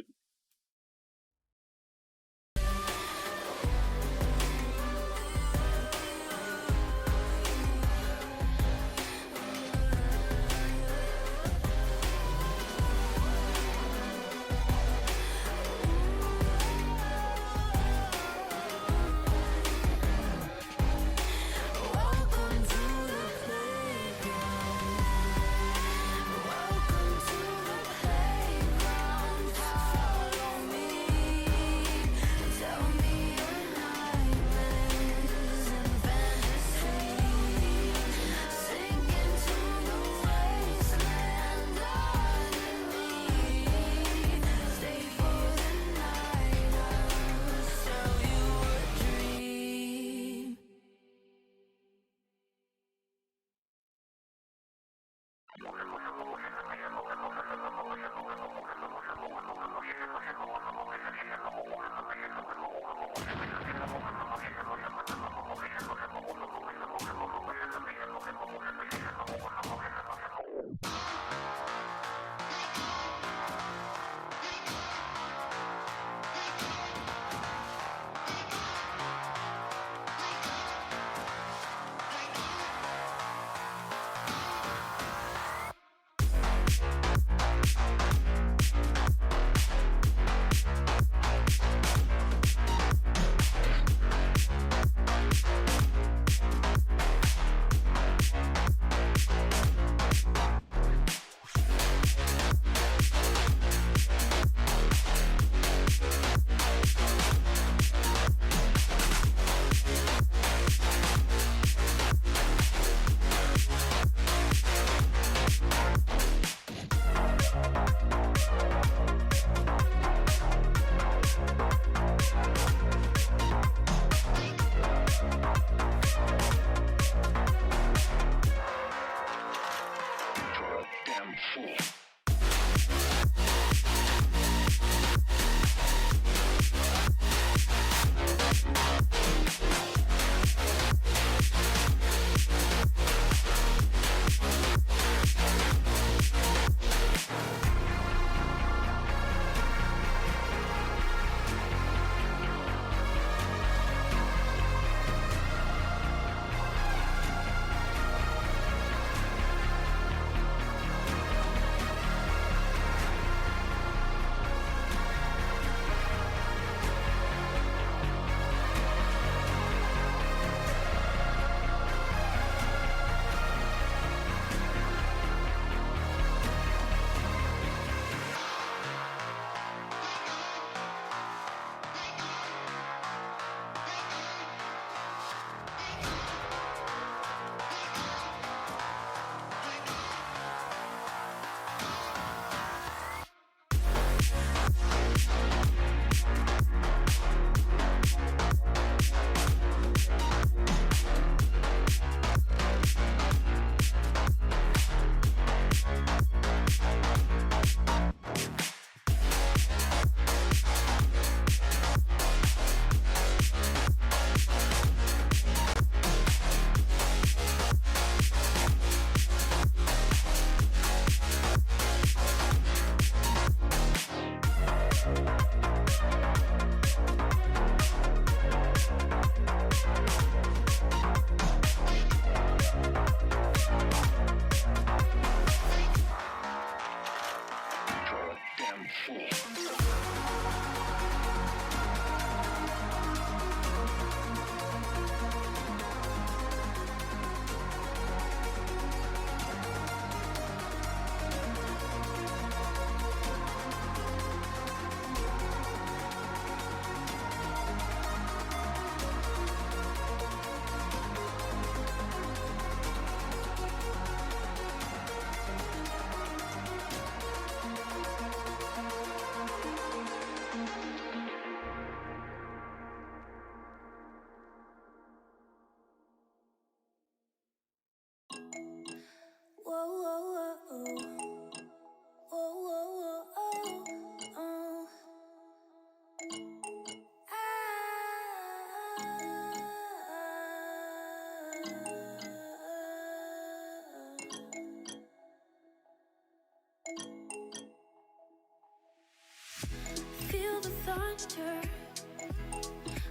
Speaker 6: Feel the thunder,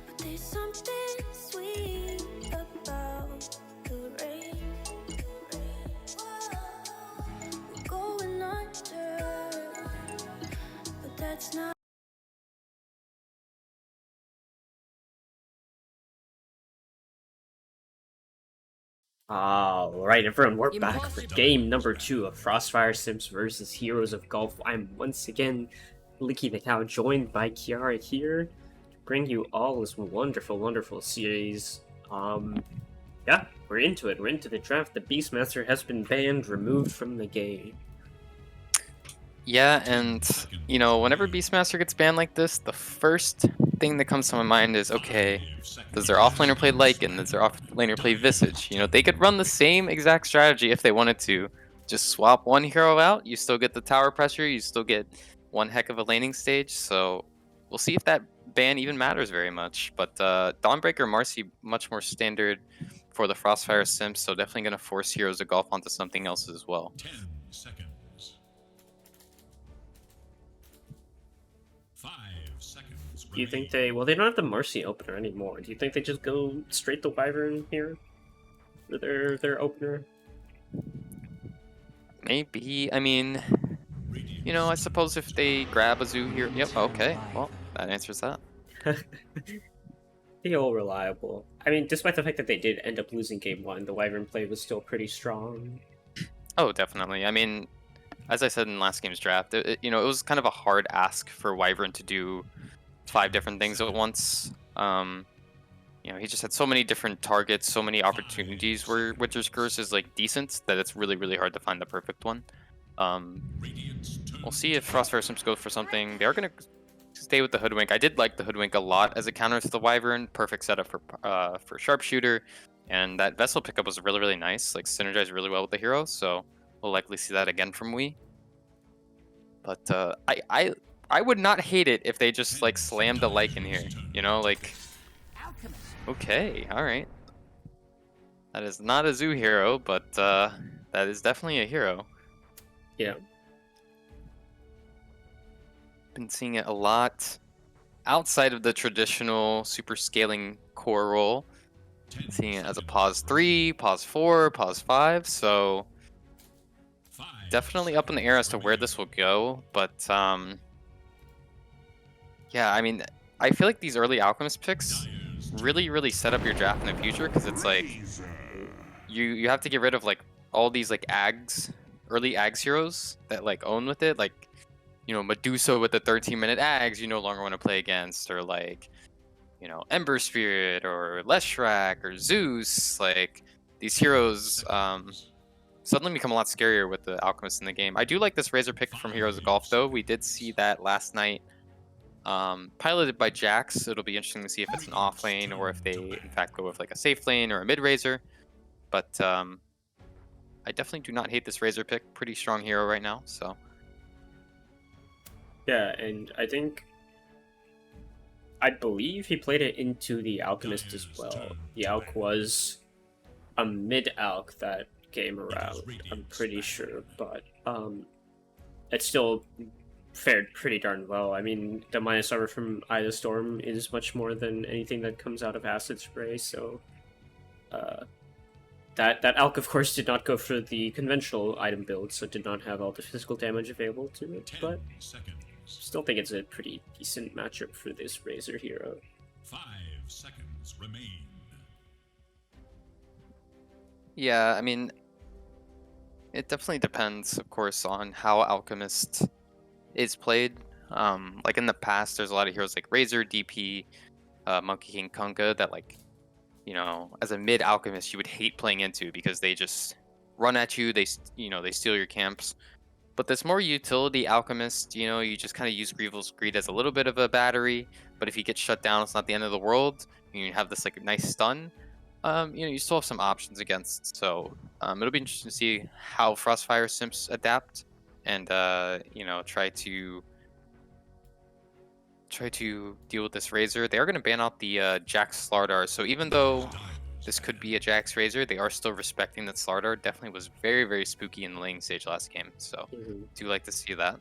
Speaker 6: but there's something sweet about the rain. We're going under, but that's not.
Speaker 1: Alright, everyone, we're back for game number 2 of FrostFire Simps versus Heroes of Golf. I'm once again Licky the Cow, joined by Kiara here to bring you all this wonderful, wonderful series. Yeah, we're into it. We're into the draft. The Beastmaster has been banned, removed from the game.
Speaker 2: Yeah, and you know, whenever Beastmaster gets banned like this, the first thing that comes to my mind is, okay, does their offlaner play Lycan? Does their offlaner play Visage? You know, they could run the same exact strategy if they wanted to. Just swap one hero out, you still get the tower pressure, you still get one heck of a laning stage, so we'll see if that ban even matters very much. But Dawnbreaker Marcy, much more standard for the Frostfire Simps, so definitely going to force Heroes of Golf onto something else as well.
Speaker 3: 10 seconds. 5 seconds.
Speaker 1: Do you think they... Well, they don't have the Marcy opener anymore. Do you think they just go straight to Wyvern here for their opener?
Speaker 2: Maybe. I mean, you know, I suppose if they grab a zoo here... Yep, okay. Well, that answers that.
Speaker 1: The old reliable. I mean, despite the fact that they did end up losing game 1, the Wyvern play was still pretty strong.
Speaker 2: Oh, definitely. I mean, as I said in last game's draft, you know, it was kind of a hard ask for Wyvern to do 5 different things at once. You know, he just had so many different targets, so many opportunities where Witcher's Curse is like decent that it's really, really hard to find the perfect one. We'll see if Frostfire Simps go for something. They are going to stay with the Hoodwink. I did like the Hoodwink a lot as a counter to the Wyvern. Perfect setup for Sharpshooter. And that Vessel pickup was really, really nice. Like, synergized really well with the hero. So we'll likely see that again from Wii. But I would not hate it if they just, like, slammed a Lycan here. You know, like,
Speaker 4: Alchemist.
Speaker 2: Okay, alright. That is not a zoo hero, but that is definitely a hero.
Speaker 1: Yeah.
Speaker 2: Been seeing it a lot outside of the traditional super scaling core role.
Speaker 3: 10
Speaker 2: Seeing it as a
Speaker 3: seconds
Speaker 2: pause 3, pause 4, pause 5, so
Speaker 3: 5
Speaker 2: definitely up in the air as to where
Speaker 3: remaining.
Speaker 2: this will go, but yeah, I mean, I feel like these early Alchemist picks
Speaker 3: Dyer's
Speaker 2: really set up your draft in the future, because it's like you have to get rid of like all these like early Ags heroes that like own with it, like, you know, Medusa with the 13-minute Ags you no longer want to play against, or like, you know, Ember Spirit or Leshrac or Zeus. Like, these heroes suddenly become a lot scarier with the Alchemist in the game. I do like this Razor pick from Heroes of Golf though. We did see that last night. Piloted by Jax, it'll be interesting to see if it's an off lane or if they in fact go with like a safe lane or a mid Razor. But I definitely do not hate this Razor pick. Pretty strong hero right now, so.
Speaker 1: Yeah, and I believe he played it into the Alchemist as well. The Alch was a mid-Alch that game around, I'm pretty sure, but it still fared pretty darn well. I mean, the minus armor from Eye of Storm is much more than anything that comes out of Acid Spray, so that Alch, of course, did not go for the conventional item build, so did not have all the physical damage available to it,
Speaker 3: 10
Speaker 1: but
Speaker 3: seconds.
Speaker 1: still think it's a pretty decent matchup for this Razor hero.
Speaker 3: 5 seconds remain.
Speaker 2: Yeah, I mean, it definitely depends, of course, on how Alchemist is played. Like in the past, there's a lot of heroes like Razor, DP, Monkey King, Kunkka that, like, you know, as a mid Alchemist, you would hate playing into because they just run at you. They steal your camps. But this more utility Alchemist, you know, you just kind of use Grievel's Greed as a little bit of a battery. But if you get shut down, it's not the end of the world. You have this like nice stun. You know, you still have some options against. So it'll be interesting to see how FrostFire Simps adapt and you know, try to deal with this Razor. They are going to ban out the Jax Slardar. So even though this could be a Jax Razor, they are still respecting that Slardar definitely was very spooky in the laning stage last game. So do like to see that.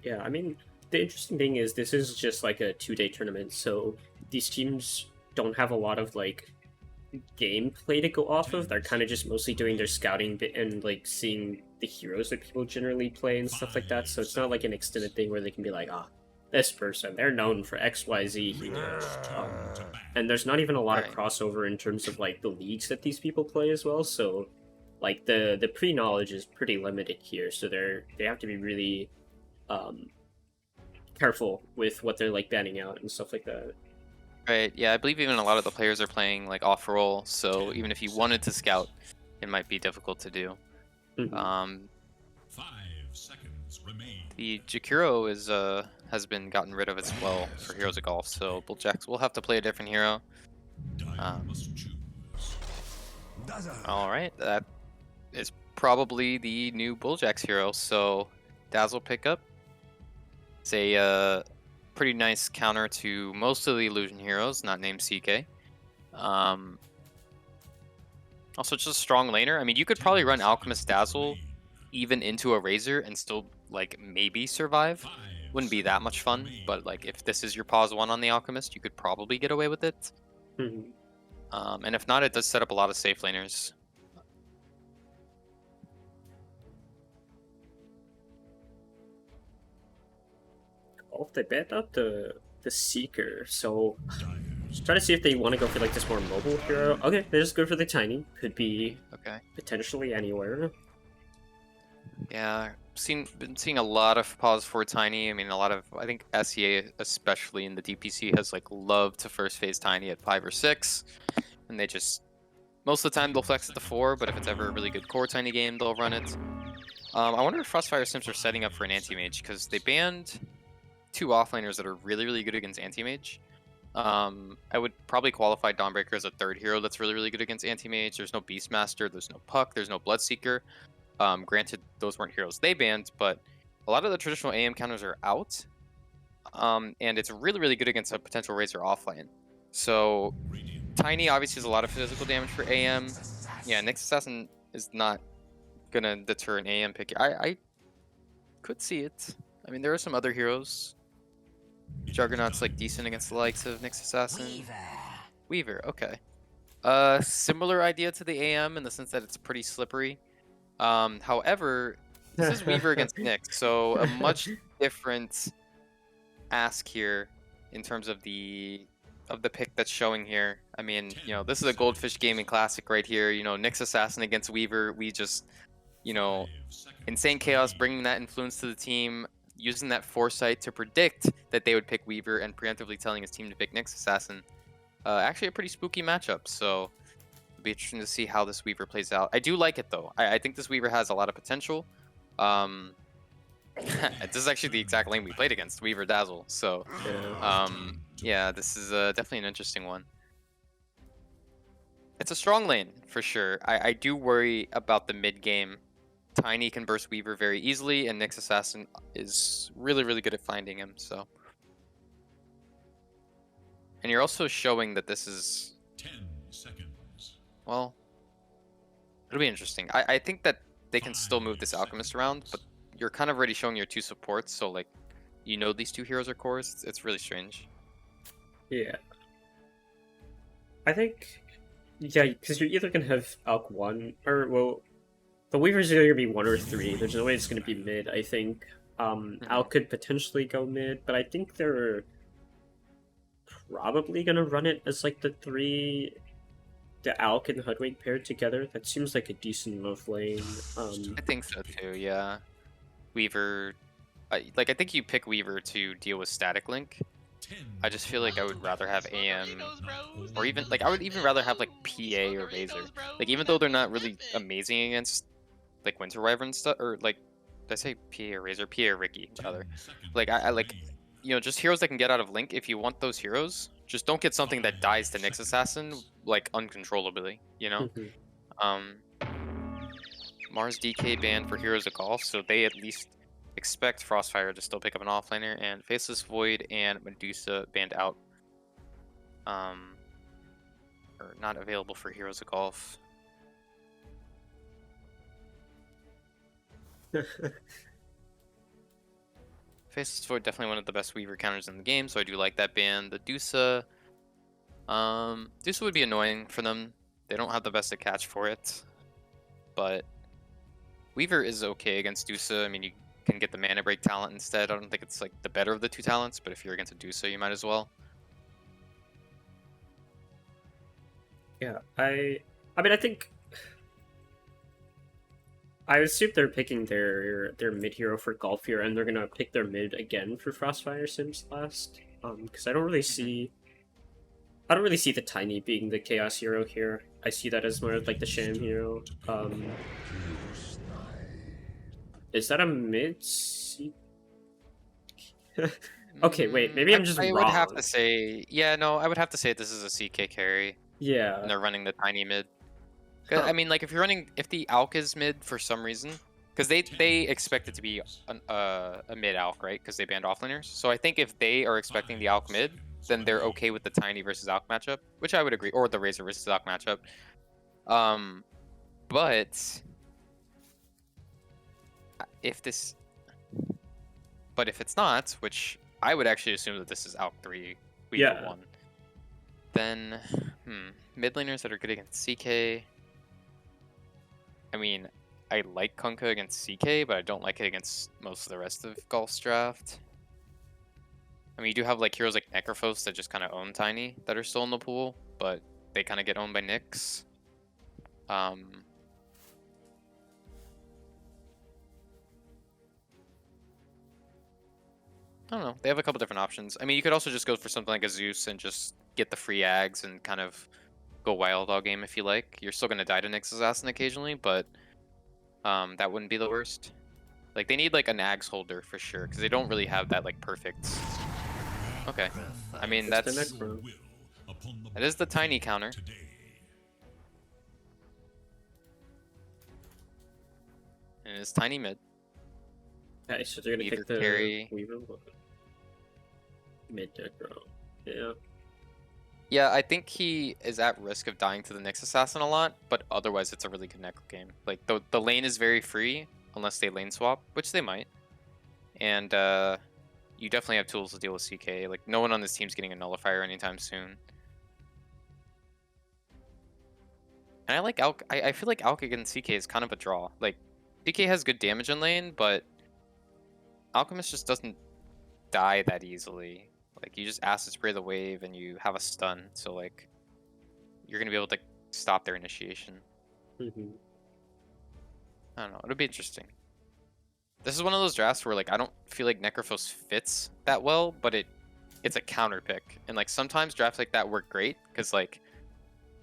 Speaker 1: Yeah, I mean, the interesting thing is this is just like a 2-day tournament, so these teams don't have a lot of like gameplay to go off of. They're kind of just mostly doing their scouting bit and like seeing the heroes that people generally play and stuff like that. So it's not like an extended thing where they can be like, this person, they're known for XYZ hero. And there's not even a lot of crossover in terms of like the leagues that these people play as well. So like the pre-knowledge is pretty limited here. So they have to be really careful with what they're like banning out and stuff like that.
Speaker 2: Right, yeah, I believe even a lot of the players are playing like off roll, so even if you wanted to scout, it might be difficult to do.
Speaker 3: 5 seconds remain.
Speaker 2: The Jakiro is has been gotten rid of as well for Heroes of Golf, so Bulljax will have to play a different hero.
Speaker 3: Dyer must choose.
Speaker 2: Alright, that is probably the new Bulljax hero, so Dazzle pickup. It's a pretty nice counter to most of the illusion heroes not named CK. Also just a strong laner. I mean, you could probably run Alchemist Dazzle even into a Razor and still like maybe survive. Wouldn't be that much fun, but like if this is your pause 1 on the Alchemist, you could probably get away with it. And if not, it does set up a lot of safe laners.
Speaker 1: Oh, they banned out the Seeker, so try to see if they want to go for like this more mobile hero. Okay, they just go for the Tiny. Could be potentially anywhere.
Speaker 2: Yeah, been seeing a lot of pause for Tiny. I mean, I think SEA especially in the DPC has like loved to first phase Tiny at 5 or 6, and they just most of the time they'll flex it to 4, but if it's ever a really good core Tiny game, they'll run it. I wonder if FrostFire Simps are setting up for an anti-mage, because they banned 2 offlaners that are really good against anti-mage. I would probably qualify Dawnbreaker as a 3rd hero that's really good against anti-mage. There's no Beastmaster, there's no Puck, there's no Bloodseeker. Granted, those weren't heroes they banned, but a lot of the traditional AM counters are out. and it's really, really good against a potential Razor offlane. So Tiny obviously has a lot of physical damage for AM. Yeah, Nyx Assassin is not gonna deter an AM pick. I could see it. I mean, there are some other heroes. Juggernaut's like decent against the likes of Nyx Assassin. Weaver, okay. Similar idea to the AM in the sense that it's pretty slippery. However, this is Weaver against Nyx, so a much different ask here in terms of the pick that's showing here. I mean, you know, this is a Goldfish Gaming Classic right here. You know, Nyx Assassin against Weaver. We just, you know, Insane Chaos bringing that influence to the team, using that foresight to predict that they would pick Weaver and preemptively telling his team to pick Nyx Assassin. Actually a pretty spooky matchup, so it'll be interesting to see how this Weaver plays out. I do like it though. I think this Weaver has a lot of potential. This is actually the exact lane we played against, Weaver Dazzle. So, yeah, this is definitely an interesting one. It's a strong lane for sure. I do worry about the mid game. Tiny can burst Weaver very easily, and Nyx Assassin is really, really good at finding him. So, and you're also showing that this is
Speaker 3: 10 seconds.
Speaker 2: well, it'll be interesting. I think that they can still move this Alchemist around, but you're kind of already showing your two supports, so like, you know, these two heroes are cores. It's really strange.
Speaker 1: Yeah. I think, yeah, because you're either gonna have Alk 1, or, well, the Weaver's either gonna be 1 or 3. There's no way it's gonna be mid, I think. Alk could potentially go mid, but I think they're probably gonna run it as like the 3, the Alk and the Hoodwink paired together. That seems like a decent move lane.
Speaker 2: I think so too, yeah. Weaver, I think you pick Weaver to deal with Static Link. I just feel like I would rather have AM, or even, like, I would even rather have, like, PA or Razor. Like, even though they're not really amazing against, like, Winter Wyvern stuff, or, like, did I say PA or Razor? PA or Ricky, rather. Like, I like, you know, just heroes that can get out of Link. If you want those heroes, just don't get something that dies to Nyx Assassin, like, uncontrollably, you know? Mars DK banned for Heroes of Golf, so they at least expect FrostFire to still pick up an offlaner, and Faceless Void and Medusa banned out. Or not available for Heroes of Golf. Faceless Void definitely one of the best Weaver counters in the game, so I do like that ban. The Dusa, Dusa would be annoying for them. They don't have the best of catch for it, but Weaver is okay against Dusa. I mean, you can get the Mana Break talent instead. I don't think it's like the better of the two talents, but if you're against a Dusa, you might as well.
Speaker 1: Yeah, I mean, I think I assume they're picking their mid hero for Golf here, and they're gonna pick their mid again for FrostFire Sims last. Because I don't really see the Tiny being the Chaos hero here. I see that as more of like the Sham hero. Is that a mid? Okay, wait, maybe I'm just wrong.
Speaker 2: I would have to say, yeah, no, I would have to say this is a CK carry.
Speaker 1: Yeah.
Speaker 2: And they're running the Tiny mid. I mean, like, if the Alk is mid for some reason, because they expect it to be a mid Alk, right? Because they banned offlaners. So I think if they are expecting the Alk mid, then they're okay with the Tiny versus Alk matchup, which I would agree, or the Razor versus Alk matchup. But if it's not, which I would actually assume that this is Alk 3, Weaver 1, then mid laners that are good against CK. I mean, I like Kunkka against CK, but I don't like it against most of the rest of Golf's draft. I mean, you do have like heroes like Necrophos that just kind of own Tiny that are still in the pool, but they kind of get owned by Nyx. I don't know. They have a couple different options. I mean, you could also just go for something like a Zeus and just get the free Ags and kind of go wild all game if you like. You're still going to die to Nyx Assassin occasionally, but that wouldn't be the worst. Like, they need like an Ags holder for sure, because they don't really have that like perfect. Okay. I mean, that is the Tiny counter. And it's Tiny mid.
Speaker 1: Okay, so they're gonna
Speaker 2: Weaver
Speaker 1: pick the
Speaker 2: carry.
Speaker 1: Weaver. mid necro. Yeah.
Speaker 2: Yeah, I think he is at risk of dying to the Nyx Assassin a lot, but otherwise it's a really good necro game. Like, the lane is very free, unless they lane swap, which they might. And you definitely have tools to deal with CK. Like, no one on this team's getting a nullifier anytime soon. And I like Alk. I feel like Alk against CK is kind of a draw. Like, CK has good damage in lane, but Alchemist just doesn't die that easily. Like, you just acid spray the wave and you have a stun, so like you're gonna be able to stop their initiation.
Speaker 1: Mm-hmm.
Speaker 2: I don't know. It'll be interesting. This is one of those drafts where like I don't feel like Necrophos fits that well, but it's a counter pick, and like sometimes drafts like that work great because like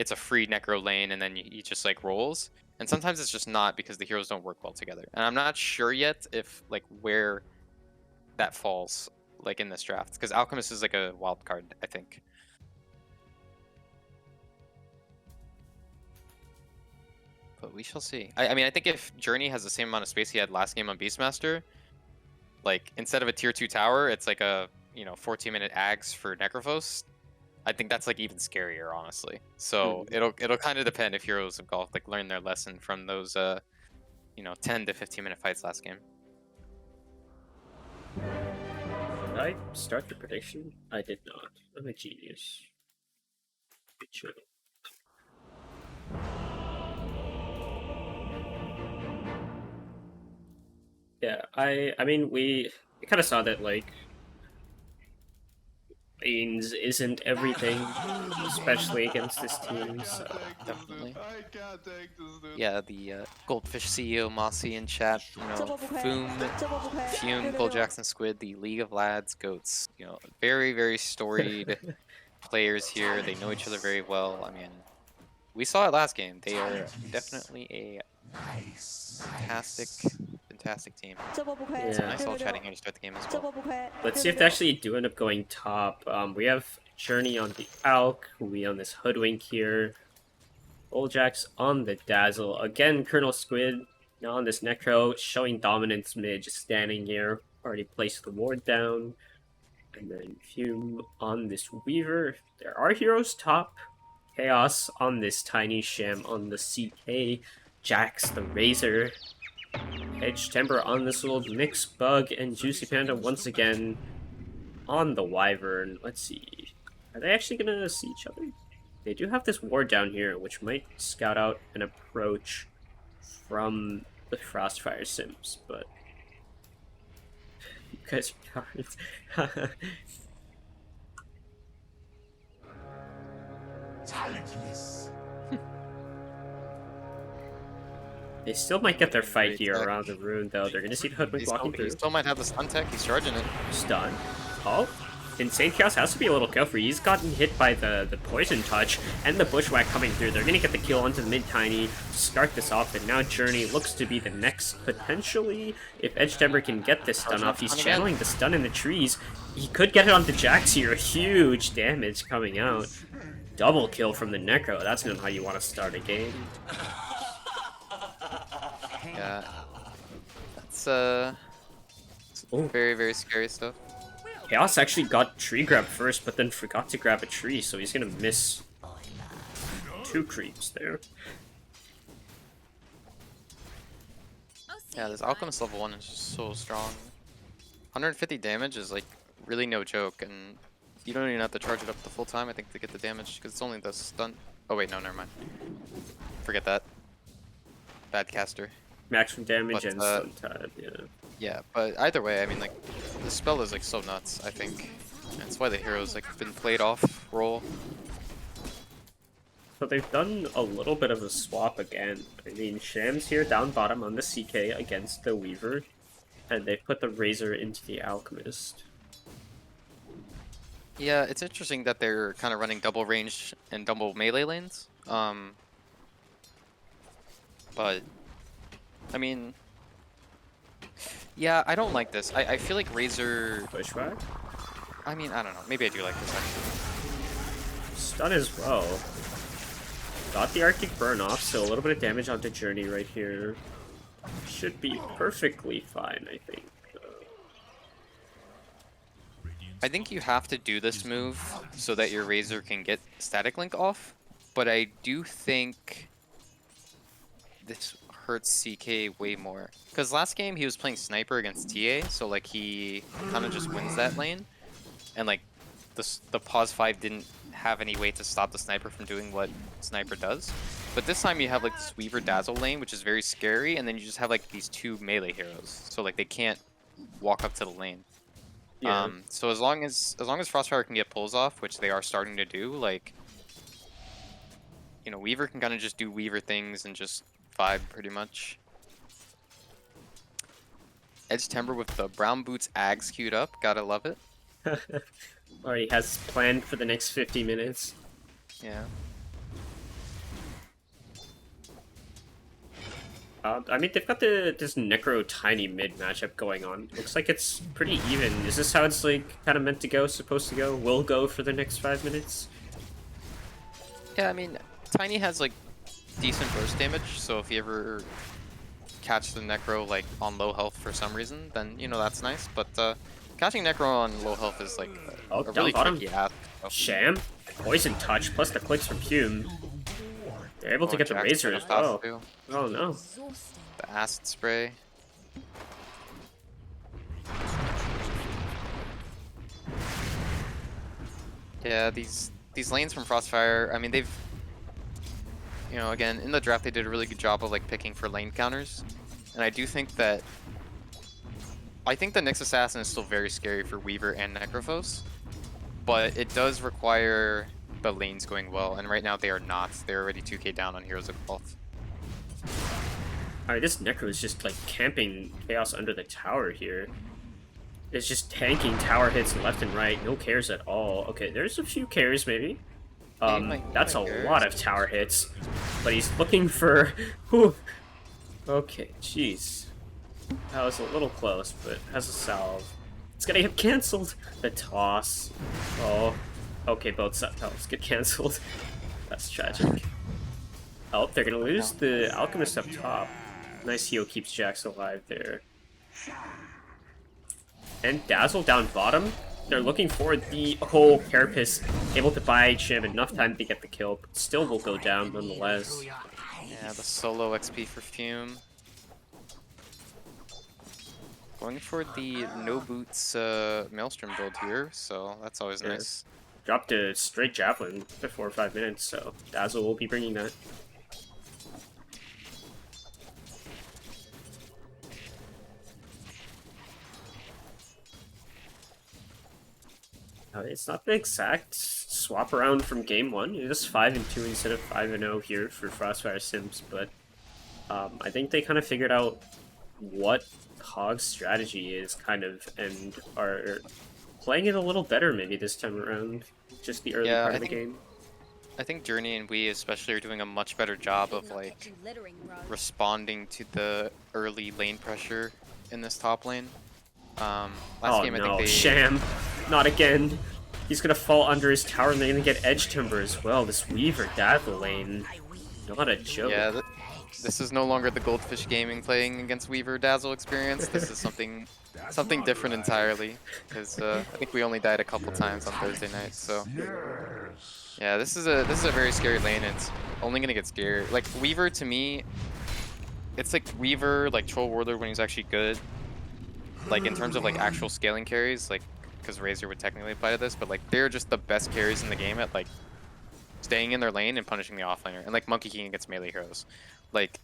Speaker 2: it's a free Necro lane and then you just like rolls, and sometimes it's just not because the heroes don't work well together. And I'm not sure yet if like where that falls like in this draft, because Alchemist is like a wild card, I think. But we shall see. I mean, I think if Journey has the same amount of space he had last game on Beastmaster, like instead of a tier 2 tower, it's like a 14-minute Ags for Necrophos. I think that's like even scarier, honestly. So it'll kind of depend if Heroes of Golf like learn their lesson from those 10 to 15-minute fights last game.
Speaker 1: Did I start the prediction? I did not. I'm a genius. Good show. Yeah, I mean we kind of saw that like lanes isn't everything, especially against this team. So
Speaker 2: Definitely.
Speaker 5: I can't take this, dude.
Speaker 2: Yeah, the Goldfish CEO Mossy in chat, Fume, Gold Jackson Squid, the League of Lads goats. Very, very storied players here. They know each other very well. I mean, we saw it last game. They are definitely a fantastic team.
Speaker 1: yeah.
Speaker 2: Nice all chatting here to start the game as well.
Speaker 1: Let's see if they actually do end up going top. We have Journey on the Alk, we on this Hoodwink here. Oljax on the Dazzle. Again, Colonel Squid now on this Necro, showing dominance mid, just standing here. Already placed the ward down. And then Fume on this Weaver. There are heroes top. Chaos on this Tiny Sham on the CK. Jax the Razor. Edge Temper on this little Mix Bug. And Juicy Panda once again on the Wyvern. Let's see. Are they actually going to see each other? They do have this ward down here, which might scout out an approach from the FrostFire Simps, but you guys are cowards. They still might get their fight here around the rune, though. They're gonna see the Hoodwink walking through.
Speaker 2: He still might have the stun tech. He's charging it.
Speaker 1: Stun. Oh. Insane Chaos has to be a little careful. He's gotten hit by the poison touch and the bushwhack coming through. They're going to get the kill onto the mid Tiny, start this off, and now Journey looks to be the next, potentially, if Edge Temper can get this stun off. He's channeling the stun in the trees. He could get it onto Jax here. Huge damage coming out. Double kill from the Necro. That's not how you want to start a game.
Speaker 2: Yeah. That's very, very scary stuff.
Speaker 1: Chaos actually got tree grab first, but then forgot to grab a tree, so he's gonna miss 2 creeps there.
Speaker 2: Yeah, this Alchemist level 1 is just so strong. 150 damage is like really no joke, and you don't even have to charge it up the full time, I think, to get the damage, because it's only the stun. Oh wait, no, never mind. Forget that. Bad caster.
Speaker 1: Maximum damage
Speaker 2: But,
Speaker 1: and stun time, yeah.
Speaker 2: Yeah, but either way, I mean, like, the spell is like so nuts, I think. And that's why the hero's like been played off role.
Speaker 1: So they've done a little bit of a swap again. I mean, Sham's here down bottom on the CK against the Weaver, and they've put the Razor into the Alchemist.
Speaker 2: Yeah, it's interesting that they're kind of running double range and double melee lanes. But I mean, yeah, I don't like this. I feel like Razor.
Speaker 1: Bushwhack?
Speaker 2: I mean, I don't know. Maybe I do like this actually.
Speaker 1: Stun as well. Got the Arctic Burn off, so a little bit of damage onto Journey right here. Should be perfectly fine, I think.
Speaker 2: I think you have to do this move so that your Razor can get Static Link off, but I do think this hurts CK way more. Because last game he was playing Sniper against TA, so like he kind of just wins that lane, and like the pause 5 didn't have any way to stop the Sniper from doing what Sniper does. But this time you have like this Weaver Dazzle lane, which is very scary, and then you just have like these two melee heroes, so like they can't walk up to the lane.
Speaker 1: Yeah.
Speaker 2: So as long as FrostFire can get pulls off, which they are starting to do, like, you know, Weaver can kind of just do Weaver things and just vibe pretty much. Edge Timber with the brown boots Ags queued up, gotta love it.
Speaker 1: Already has planned for the next 50 minutes.
Speaker 2: Yeah.
Speaker 1: I mean, they've got this Necro Tiny mid matchup going on. Looks like it's pretty even. Is this how it's like kind of meant to go, supposed to go? Will go for the next 5 minutes?
Speaker 2: Yeah, I mean, Tiny has like decent burst damage, so if you ever catch the Necro like on low health for some reason, then you know that's nice. But catching Necro on low health is like a really
Speaker 1: down bottom.
Speaker 2: tricky ask. So.
Speaker 1: Sham, Poison Touch, plus the clicks from Hume. They're able to get the
Speaker 2: Jack's
Speaker 1: Razor
Speaker 2: kinda
Speaker 1: as well.
Speaker 2: fast too.
Speaker 1: Oh no.
Speaker 2: The acid spray. Yeah, these lanes from FrostFire, I mean, they've, you know, again, in the draft they did a really good job of like picking for lane counters. And I do think that the Nyx Assassin is still very scary for Weaver and Necrophos, but it does require the lanes going well, and right now they are not. They're already 2k down on Heroes of Golf.
Speaker 1: Alright, this Necro is just like camping Chaos under the tower here. It's just tanking tower hits left and right, no cares at all. Okay, there's a few cares maybe. That's a lot of tower hits, but he's looking for... Whew. Okay, jeez. That was a little close, but has a salve. It's gonna get cancelled. The toss. Oh. Okay, both salves get cancelled. That's tragic. Oh, they're gonna lose the Alchemist up top. Nice heal keeps Jax alive there. And Dazzle down bottom. They're looking for the whole Carapace, able to buy Sham enough time to get the kill, but still will go down nonetheless.
Speaker 2: Yeah, the solo XP for Fume. Going for the no boots Maelstrom build here, so that's always nice.
Speaker 1: Dropped a straight Javelin before 5 minutes, so Dazzle will be bringing that. It's not the exact swap around from game 1. It is 5-2 instead of 5-0 here for FrostFire Simps, but I think they kind of figured out what Hog's strategy is, kind of, and are playing it a little better maybe this time around. Just the early part of the game.
Speaker 2: I think Journey and we especially are doing a much better job of like responding to the early lane pressure in this top lane. Last game I think they...
Speaker 1: Sham! Not again! He's gonna fall under his tower and they're gonna get Edge Timber as well. This Weaver Dazzle lane. Not a joke.
Speaker 2: Yeah, this is no longer the Goldfish Gaming playing against Weaver Dazzle experience. This is something different entirely. Because I think we only died a couple times on Thursday night, so... Yeah, this is a very scary lane. It's only gonna get scarier. Like, Weaver to me... It's like Weaver, like Troll Warlord when he's actually good. Like, in terms of like actual scaling carries, like, because Razor would technically apply to this, but like, they're just the best carries in the game at like staying in their lane and punishing the offlaner. And like Monkey King against melee heroes. Like,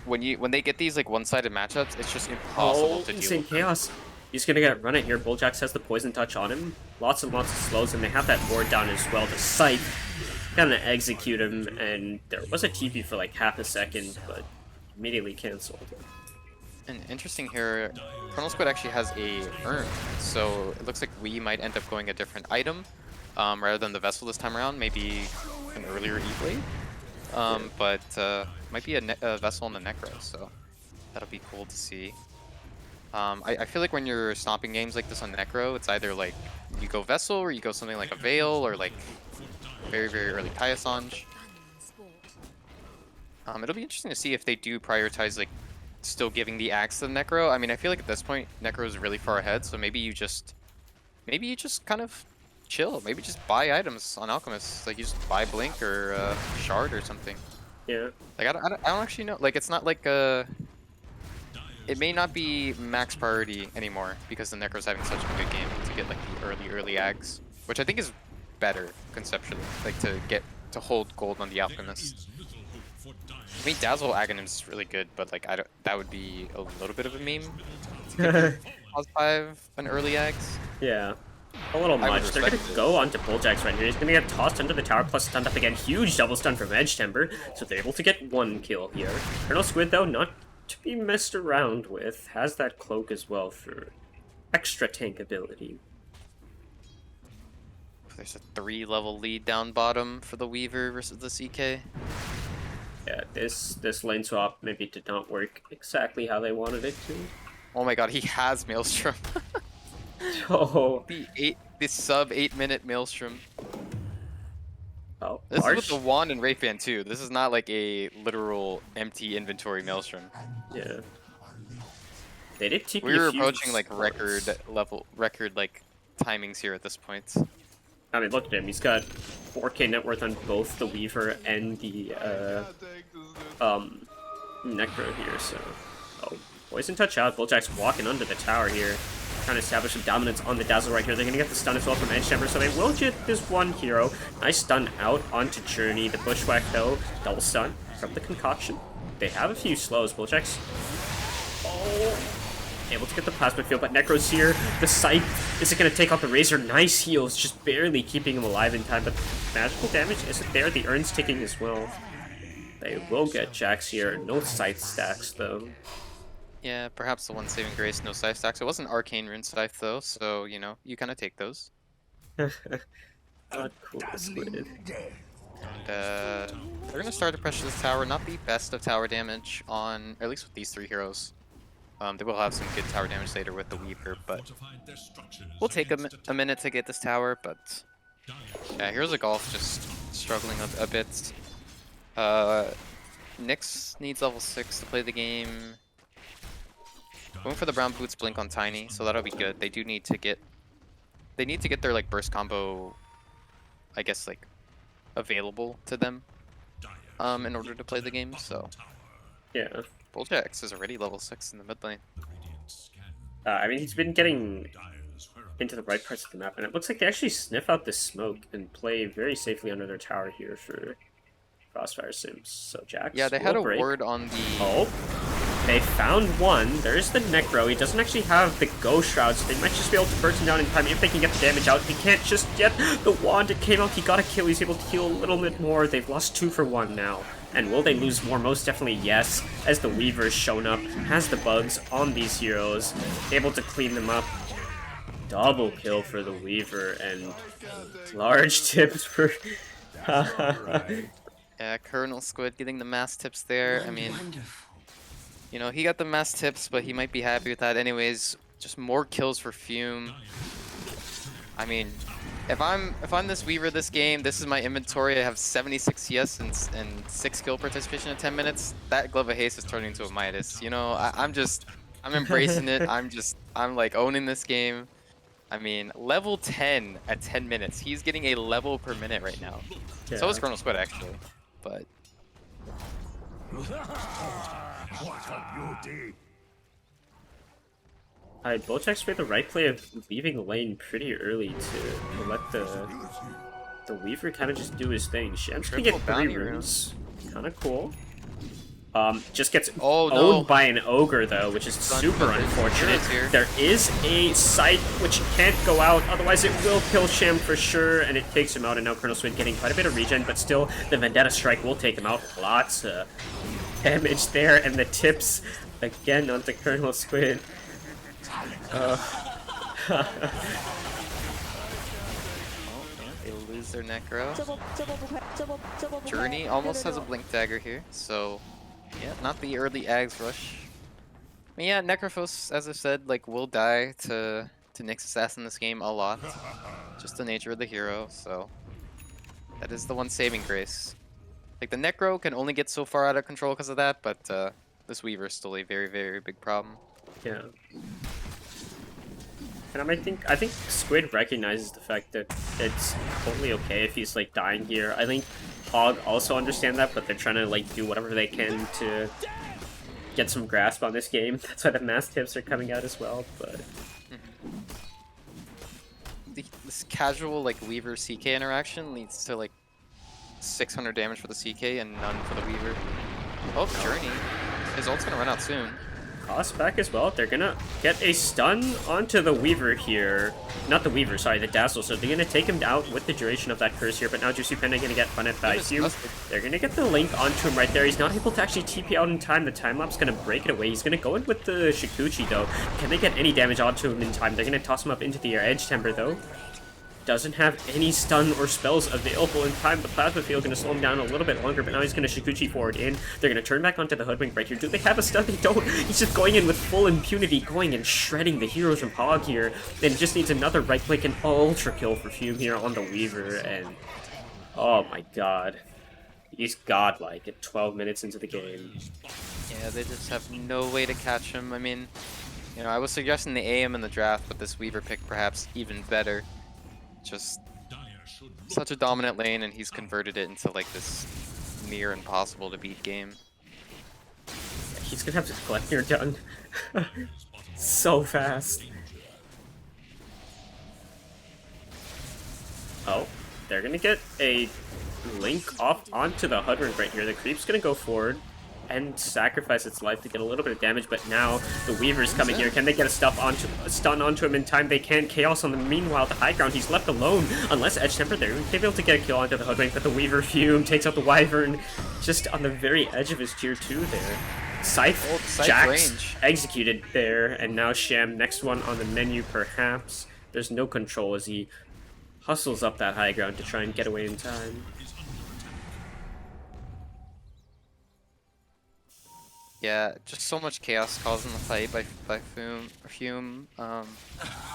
Speaker 2: when they get these like one-sided matchups, it's just impossible to deal
Speaker 1: insane
Speaker 2: with.
Speaker 1: chaos. He's gonna get run it here. Bulljax has the poison touch on him. Lots and lots of slows, and they have that ward down as well to Scythe. Gonna execute him, and there was a TP for like half a second, but immediately cancelled.
Speaker 2: And interesting here, Chrono Squid actually has a urn, so it looks like we might end up going a different item rather than the vessel this time around. Maybe an earlier E-Blade, but might be a vessel and a Necro, so that'll be cool to see. I feel like when you're stomping games like this on Necro, it's either like you go Vessel or you go something like a Veil or like very, very early Kaiasange. It'll be interesting to see if they do prioritize like still giving the axe to the Necro. I mean, I feel like at this point Necro is really far ahead, so maybe you just maybe you just kind of chill. Maybe just buy items on Alchemist. Like you just buy Blink or Shard or something.
Speaker 1: Yeah.
Speaker 2: Like I don't actually know. Like it's not like it may not be max priority anymore because the Necro's having such a good game to get like the early ags, which I think is better conceptually. Like to hold gold on the Alchemist. I mean, Dazzle Aghanim is really good, but like that would be a little bit of a meme. +5 an early ags.
Speaker 1: Yeah. A little
Speaker 2: I would
Speaker 1: much. They're gonna
Speaker 2: respect it.
Speaker 1: go onto Bulljack's right here. He's gonna get tossed under the tower plus stunned up again. Huge double stun from Edge Timber. So they're able to get one kill here. Colonel Squid, though, not to be messed around with. Has that cloak as well for extra tank ability.
Speaker 2: There's a 3-level lead down bottom for the Weaver versus the CK.
Speaker 1: Yeah, this lane swap maybe did not work exactly how they wanted it to.
Speaker 2: Oh my god, he has Maelstrom.
Speaker 1: Oh,
Speaker 2: the sub 8-minute Maelstrom.
Speaker 1: oh,
Speaker 2: This
Speaker 1: Large.
Speaker 2: is with the wand and Wraith Band too. This is not like a literal empty inventory Maelstrom.
Speaker 1: Yeah. They did TP
Speaker 2: We were
Speaker 1: a few
Speaker 2: approaching like
Speaker 1: spots.
Speaker 2: record like timings here at this point.
Speaker 1: I mean, look at him. He's got 4K net worth on both the Weaver and the
Speaker 5: Can't take this, dude.
Speaker 1: Necro here. So, oh, Poison Touch out. Bulljack's walking under the tower here, trying to establish some dominance on the Dazzle right here. They're gonna get the stun as well from Edge Chamber, so they will get this one hero. Nice stun out onto Journey. The Bushwhack though, double stun from the Concoction. They have a few slows. Bulljack's able to get the plasma field, but Necro's here. The Scythe isn't going to take out the Razor. Nice heals, just barely keeping him alive in time, but magical damage isn't there. The Urn's ticking as well. They will get Jax here. No Scythe stacks, though.
Speaker 2: Yeah, perhaps the one saving grace, no scythe stacks. It wasn't arcane rune scythe though, so you know you kind of take those.
Speaker 1: Not cool, Squid.
Speaker 2: And they're gonna start to pressure this tower. Not the best of tower damage on, or at least with these 3 heroes. They will have some good tower damage later with the Weaver, but we'll take a minute to get this tower. But yeah, Heroes of Golf just struggling a bit. Nyx needs level 6 to play the game. Going for the brown boots blink on Tiny, so that'll be good. They do need to get their like burst combo, I guess, like available to them in order to play the game. So
Speaker 1: Yeah.
Speaker 2: Bulljax is already level 6 in the mid lane.
Speaker 1: I mean, he's been getting into the right parts of the map, and it looks like they actually sniff out the smoke and play very safely under their tower here for FrostFire Simps. So Jax
Speaker 2: Yeah, they had
Speaker 1: will
Speaker 2: a
Speaker 1: break.
Speaker 2: ward on the.
Speaker 1: Oh, they found one. There's the Necro. He doesn't actually have the Ghost Shroud, so they might just be able to burst him down in time if they can get the damage out. He can't just get the wand. It came out. He got a kill. He's able to heal a little bit more. They've lost 2 for 1 now. And will they lose more? Most definitely yes, as the Weaver's shown up, has the bugs on these heroes, able to clean them up. Double kill for the Weaver, and large tips for...
Speaker 2: Yeah, Colonel Squid getting the mass tips there. I mean, you know, he got the mass tips, but he might be happy with that anyways. Just more kills for Fume. I mean, if I'm this Weaver this game, this is my inventory. I have 76 CS and 6 kill participation in 10 minutes. That Glove of Haste is turning into a Midas. You know, I'm embracing it. I'm like owning this game. I mean, level 10 at 10 minutes. He's getting a level per minute right now.
Speaker 1: Yeah.
Speaker 2: So is Colonel Squid actually, but.
Speaker 1: Bulljack's made the right play of leaving the lane pretty early to let the Weaver kind of just do his thing. Sham's gonna get
Speaker 2: Triple
Speaker 1: 3
Speaker 2: bounty
Speaker 1: runes. Kind of cool. Just gets
Speaker 2: Oh, no.
Speaker 1: owned by an ogre though, which is super
Speaker 2: There's
Speaker 1: unfortunate.
Speaker 2: units here.
Speaker 1: There is a sight which can't go out, otherwise it will kill Sham for sure, and it takes him out. And now Colonel Squid getting quite a bit of regen, but still the Vendetta Strike will take him out. Lots of damage there, and the tips again onto Colonel Squid.
Speaker 2: They lose their Necro. Journey almost has a Blink Dagger here, so yeah, not the early Ags rush. I mean, yeah, Necrophos, as I said, like will die to Nyx Assassin this game a lot. Just the nature of the hero, so that is the one saving grace. Like the Necro can only get so far out of control because of that, but this Weaver is still a very, very big problem.
Speaker 1: Yeah. And I think Squid recognizes the fact that it's totally okay if he's like dying here. I think Hog also understand that, but they're trying to like do whatever they can to get some grasp on this game. That's why the mass tips are coming out as well. But
Speaker 2: this casual like Weaver CK interaction leads to like 600 damage for the CK and none for the Weaver. Oh, Journey. His ult's gonna run out soon.
Speaker 1: Cost back as well. They're gonna get a stun onto the Weaver here. Not the Weaver, sorry, the Dazzle. So they're gonna take him out with the duration of that curse here, but now Juicy Panda gonna get punished by Hume. They're gonna get the link onto him right there. He's not able to actually TP out in time. The time lapse gonna break it away. He's gonna go in with the Shikuchi though. Can they get any damage onto him in time? They're gonna toss him up into the air. Edge Temper though doesn't have any stun or spells available in time. The Plasma Field going to slow him down a little bit longer, but now he's going to Shikuchi forward in. They're going to turn back onto the Hoodwink right here. Do they have a stun? They don't. He's just going in with full impunity, going and shredding the heroes from Hog here. Then he just needs another right click and ultra kill for Fume here on the Weaver, and oh my god. He's godlike at 12 minutes into the game.
Speaker 2: Yeah, they just have no way to catch him. I mean, you know, I was suggesting the AM in the draft, but this Weaver pick perhaps even better. Just such a dominant lane, and he's converted it into like this near impossible to beat game.
Speaker 1: He's gonna have to collect your done so fast. Oh, they're gonna get a link off onto the Hudward right here. The creep's gonna go forward and sacrifice its life to get a little bit of damage, but now the Weaver's coming here. Can they get a stun onto him in time? They can. Chaos on the meanwhile, the high ground, he's left alone. Unless Edge Temper, they're able to get a kill onto the Hoodwink, but the Weaver Fume takes out the Wyvern just on the very edge of his tier 2 there. Scythe Jax
Speaker 2: range
Speaker 1: executed there, and now Sham, next one on the menu perhaps. There's no control as he hustles up that high ground to try and get away in time.
Speaker 2: Yeah, just so much chaos caused in the fight by Fume.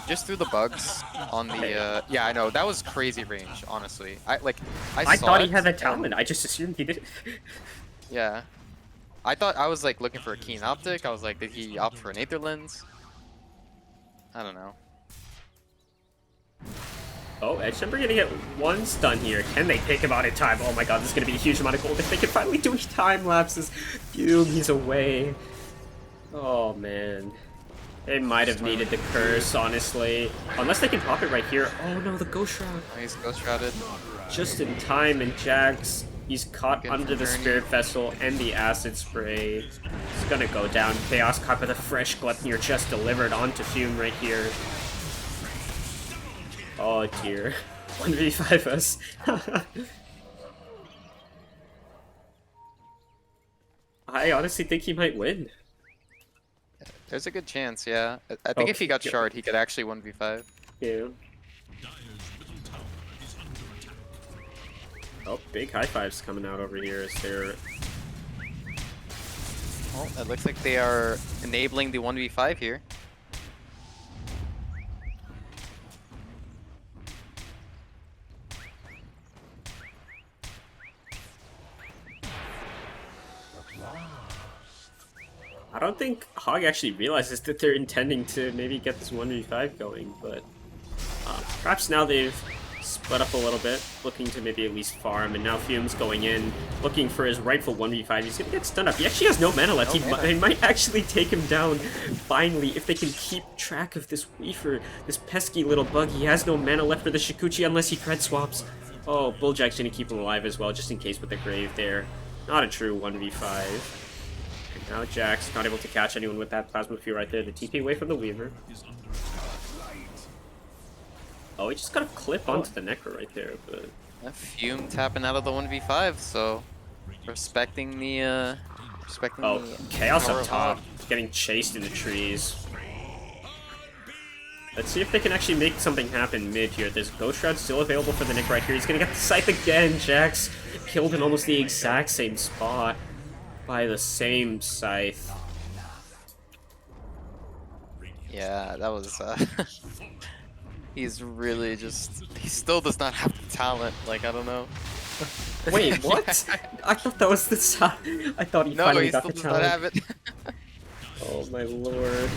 Speaker 2: Just through the bugs on the yeah, I know that was crazy range. Honestly, I
Speaker 1: thought he had a talent. I just assumed he did.
Speaker 2: Yeah, I was like looking for a keen optic. I was like, did he opt for an Aether Lens? I don't know.
Speaker 1: Oh, Edge Temper gonna get one stun here. Can they take him out in time? Oh my god, this is gonna be a huge amount of gold if they can finally do any time lapses. Fume, he's away. Oh man. They might have needed the curse, honestly. Unless they can pop it right here. Oh no, the Ghost Shroud.
Speaker 2: He's Ghost Shrouded.
Speaker 1: Just in time, and Jax, he's caught under the Spirit Vessel and the Acid Spray. He's gonna go down. Chaos caught with a fresh Gluttony just delivered onto Fume right here. Oh dear. 1v5 us. I honestly think he might win.
Speaker 2: There's a good chance, yeah. I think if he got shard, he could actually 1v5.
Speaker 1: Yeah. Oh, big high fives coming out over here as they're...
Speaker 2: Well, it looks like they are enabling the 1v5 here.
Speaker 1: I don't think Hog actually realizes that they're intending to maybe get this 1v5 going, but perhaps now they've split up a little bit, looking to maybe at least farm, and now Fume's going in, looking for his rightful 1v5. He's gonna get stunned up. He actually has no mana left. They might actually take him down, finally, if they can keep track of this Weaver, this pesky little bug. He has no mana left for the Shikuchi unless he cred swaps. Oh, Bulljack's gonna keep him alive as well, just in case with the Grave there. Not a true 1v5. Now Jax not able to catch anyone with that Plasma Field right there. The TP away from the Weaver. Oh, he just got a clip onto the Necro right there, but...
Speaker 2: Fume tapping out of the 1v5, so... Respecting the,
Speaker 1: Chaos up top. Getting chased in the trees. Let's see if they can actually make something happen mid here. There's Ghost Shroud still available for the Nick right here. He's gonna get the Scythe again. Jax killed in almost the exact same spot by the same Scythe.
Speaker 2: Yeah, that was he's really just, he still does not have the talent, like, I don't know.
Speaker 1: Wait, what? I thought that was the side. I thought he finally got the talent.
Speaker 2: No, he still does not have it.
Speaker 1: Oh my lord.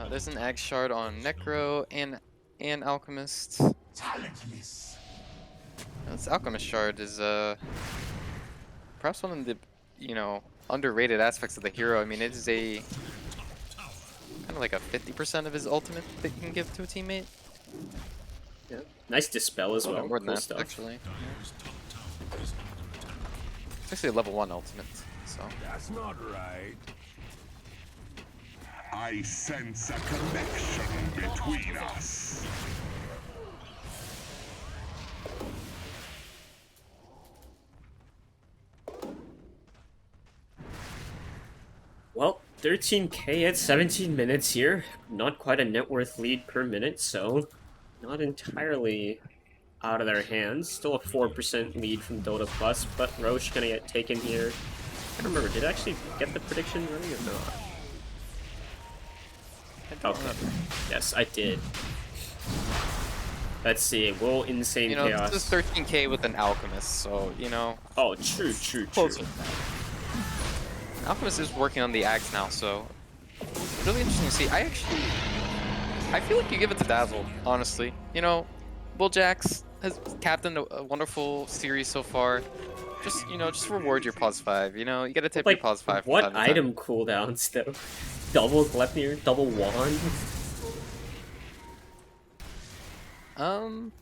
Speaker 2: There's an Ag Shard on Necro and Alchemist. This Alchemist Shard is perhaps one of the underrated aspects of the hero. I mean, it is a kind of like a 50% of his ultimate that you can give to a teammate.
Speaker 1: Yeah. Nice dispel as well.
Speaker 2: More than
Speaker 1: Cool
Speaker 2: that,
Speaker 1: stuff.
Speaker 2: actually. It's actually a level 1 ultimate, so.
Speaker 7: That's not right. I sense a connection between us.
Speaker 1: Well, 13k at 17 minutes here. Not quite a net worth lead per minute, so not entirely out of their hands. Still a 4% lead from Dota Plus, but Roche gonna get taken here. I don't remember, did I actually get the prediction running or not? Okay. Yes, I did. Let's see, will Insane Chaos...
Speaker 2: This is 13k with an Alchemist, so,
Speaker 1: Oh, true.
Speaker 2: Close with that. Alchemist is working on the Axe now, so really interesting to see. I feel like you give it to Dazzle, honestly. Bulljax has captained a wonderful series so far. Just reward your +5. You gotta tip your +5.
Speaker 1: What item cooldowns though? Double Gleipnir, double wand.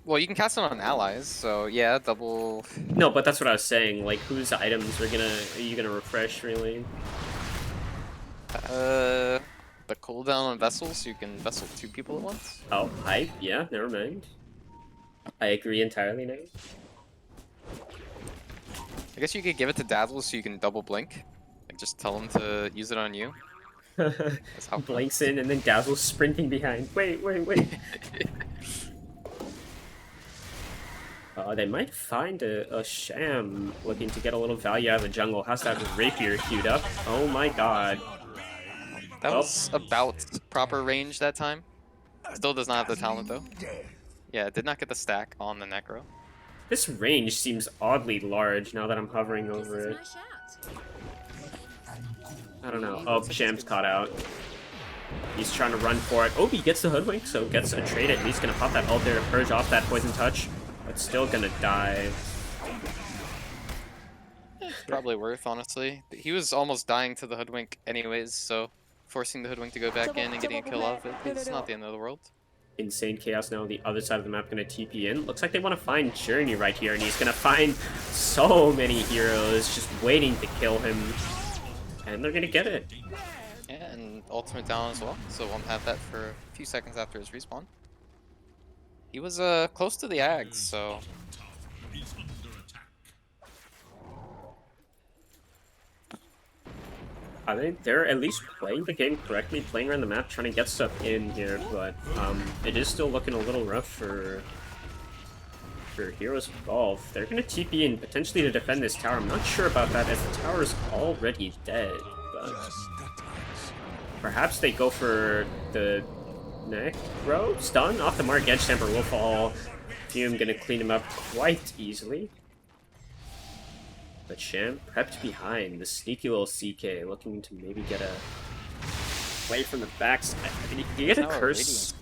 Speaker 2: Well, you can cast it on allies, so yeah, double.
Speaker 1: No, but that's what I was saying. Like, whose items are you gonna refresh really?
Speaker 2: The cooldown on vessels, so you can vessel 2 people at once.
Speaker 1: Oh, yeah, never mind. I agree entirely now.
Speaker 2: I guess you could give it to Dazzle so you can double blink. Like, just tell him to use it on you.
Speaker 1: Blinks in and then Dazzle's sprinting behind. Wait. They might find a Sham looking to get a little value out of the jungle. Has that rapier queued up? Oh my god.
Speaker 2: That was about proper range that time. Still does not have the talent though. Yeah, did not get the stack on the Necro.
Speaker 1: This range seems oddly large now that I'm hovering over it. I don't know. Oh, Sham's caught out. He's trying to run for it. Oh, he gets the hoodwink, so gets a trade at least. Gonna pop that ult there to purge off that poison touch. But still gonna die.
Speaker 2: Probably worth, honestly. He was almost dying to the hoodwink anyways, so forcing the hoodwink to go back in and getting a kill off it is not the end of the world.
Speaker 1: Insane Chaos now on the other side of the map gonna TP in. Looks like they want to find Journey right here, and he's gonna find so many heroes just waiting to kill him. And they're gonna get it.
Speaker 2: Yeah, and ultimate down as well, so won't have that for a few seconds after his respawn. He was close to the Ags, so...
Speaker 1: I think they're at least playing the game correctly, playing around the map, trying to get stuff in here, but it is still looking a little rough for Heroes of Golf. They're going to TP in potentially to defend this tower. I'm not sure about that as the tower is already dead, but perhaps they go for the Necro? Stun off the mark, Edge Stamper will fall. Fume going to clean him up quite easily. But Sham prepped behind, the sneaky little CK, looking to maybe get a play from the backs. You get a curse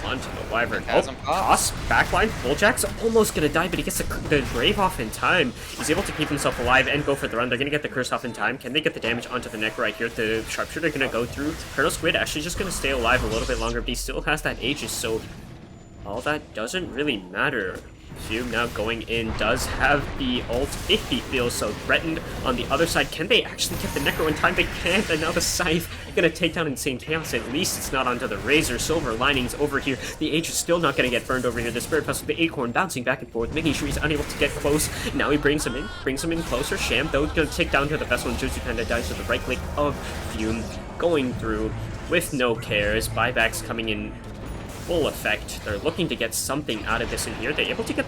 Speaker 1: onto the Wyvern. Oh, toss, backline, Bulljack's almost gonna die, but he gets the Grave off in time. He's able to keep himself alive and go for the run. They're gonna get the curse off in time. Can they get the damage onto the neck right here? The Sharpshooter gonna go through. Colonel Squid actually just gonna stay alive a little bit longer, but he still has that Aegis, so all that doesn't really matter. Fume now going in, does have the ult if he feels so threatened. On the other side, can they actually get the Necro in time? They can't, and now the Scythe gonna take down Insane Chaos. At least it's not onto the Razor. Silver Linings over here. The Age is still not gonna get burned over here. The Spirit Vessel, the Acorn bouncing back and forth, making sure he's unable to get close. Now he brings him in closer. Sham, though, gonna take down to the Vessel, and Jutsu Panda dies to the right click of Fume. Going through with no cares. Buybacks coming in full effect. They're looking to get something out of this in here. They're able to get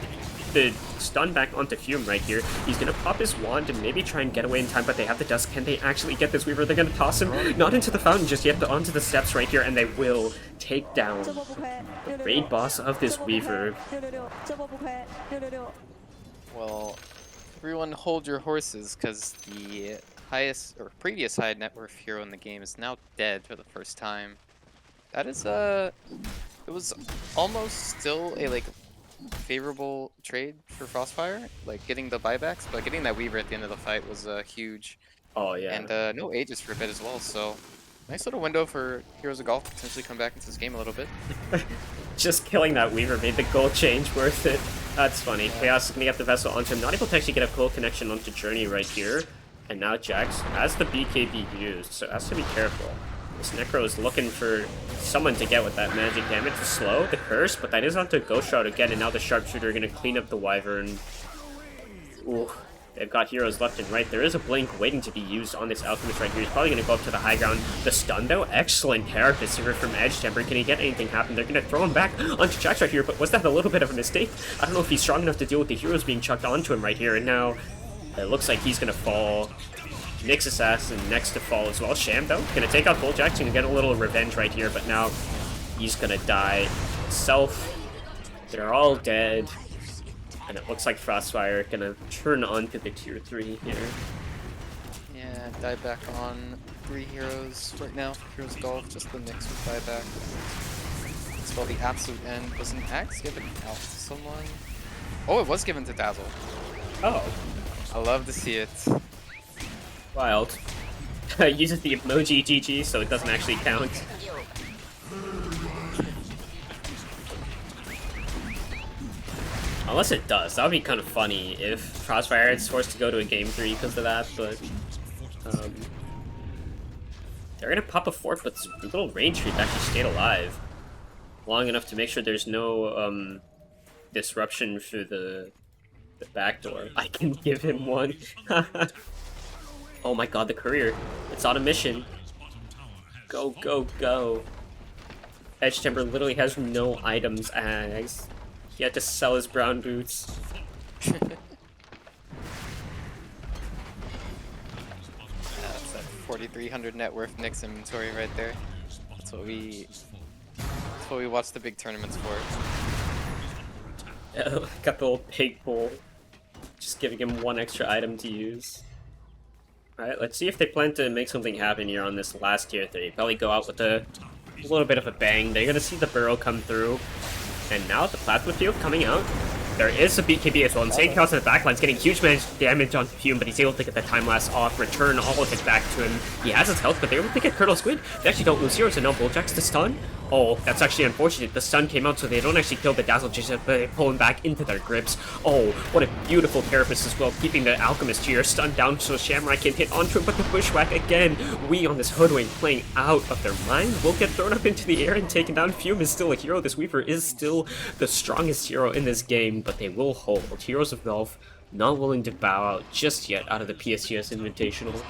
Speaker 1: the stun back onto Fume right here. He's gonna pop his wand and maybe try and get away in time, but they have the dust. Can they actually get this Weaver? They're gonna toss him not into the fountain just yet, but onto the steps right here, and they will take down the raid boss of this Weaver.
Speaker 2: Well, everyone hold your horses, because the highest or previous high net worth hero in the game is now dead for the first time. That is it was almost still a like favorable trade for FrostFire, like getting the buybacks, but getting that Weaver at the end of the fight was huge.
Speaker 1: Oh yeah.
Speaker 2: And no Aegis for a bit as well, so nice little window for Heroes of Golf to potentially come back into this game a little bit.
Speaker 1: Just killing that Weaver made the goal change worth it. That's funny.
Speaker 2: Yeah.
Speaker 1: Chaos is gonna get the vessel onto him, not able to actually get a full connection onto Journey right here. And now Jax has the BKB used, so has to be careful. This Necro is looking for someone to get with that magic damage to slow the curse, but that is onto Ghost Shroud again, and now the Sharpshooter are gonna clean up the Wyvern. Ooh. They've got heroes left and right. There is a blink waiting to be used on this Alchemist right here. He's probably going to go up to the high ground. The stun, though, excellent character here from Edge Temper. Can he get anything happen? They're going to throw him back onto Jax right here, but was that a little bit of a mistake? I don't know if he's strong enough to deal with the heroes being chucked onto him right here, and now it looks like he's going to fall. Nyx Assassin next to fall as well. Sham, though, going to take out Bull Jax and get a little revenge right here, but now he's going to die himself. They're all dead. And it looks like FrostFire gonna turn on to the tier 3 here.
Speaker 2: Yeah, die back on 3 heroes right now for Heroes of Golf, just the Nyx with dieback. As well, the absolute end. Was an axe given out to someone? Oh, it was given to Dazzle.
Speaker 1: Oh.
Speaker 2: I love to see it.
Speaker 1: Wild. Uses the emoji GG so it doesn't actually count. Unless it does. That would be kind of funny if FrostFire is forced to go to a game 3 because of that, but they're gonna pop a fort, but this little range creep actually stayed alive long enough to make sure there's no disruption through the back door. I can give him one. Oh my god, the courier. It's on a mission. Go, go, go. Edge Timber literally has no items as he had to sell his brown boots.
Speaker 2: That's that 4,300 net worth Nyx inventory right there. That's what we watch the big tournaments for.
Speaker 1: Got the little pig bowl. Just giving him one extra item to use. Alright, let's see if they plan to make something happen here on this last tier 3. Probably go out with a little bit of a bang. They're gonna see the burrow come through. And now the plasma field coming out. There is a BKB as well. Insane Chaos in the backline's getting huge damage on Fume, but he's able to get the time lapse off, return all of it back to him. He has his health, but they're able to get Colonel Squid. They actually don't lose heroes, and now Bulljack's to stun. Oh, that's actually unfortunate. The stun came out, so they don't actually kill the Dazzle just but they pull him back into their grips. Oh, what a beautiful Carapace as well, keeping the Alchemist here stunned down so Shamrock can hit onto him, but the Bushwhack again. We on this Hoodwink playing out of their mind will get thrown up into the air and taken down. Fume is still a hero. This Weaver is still the strongest hero in this game, but they will hold. Heroes of Golf not willing to bow out just yet out of the PSGS Invitational.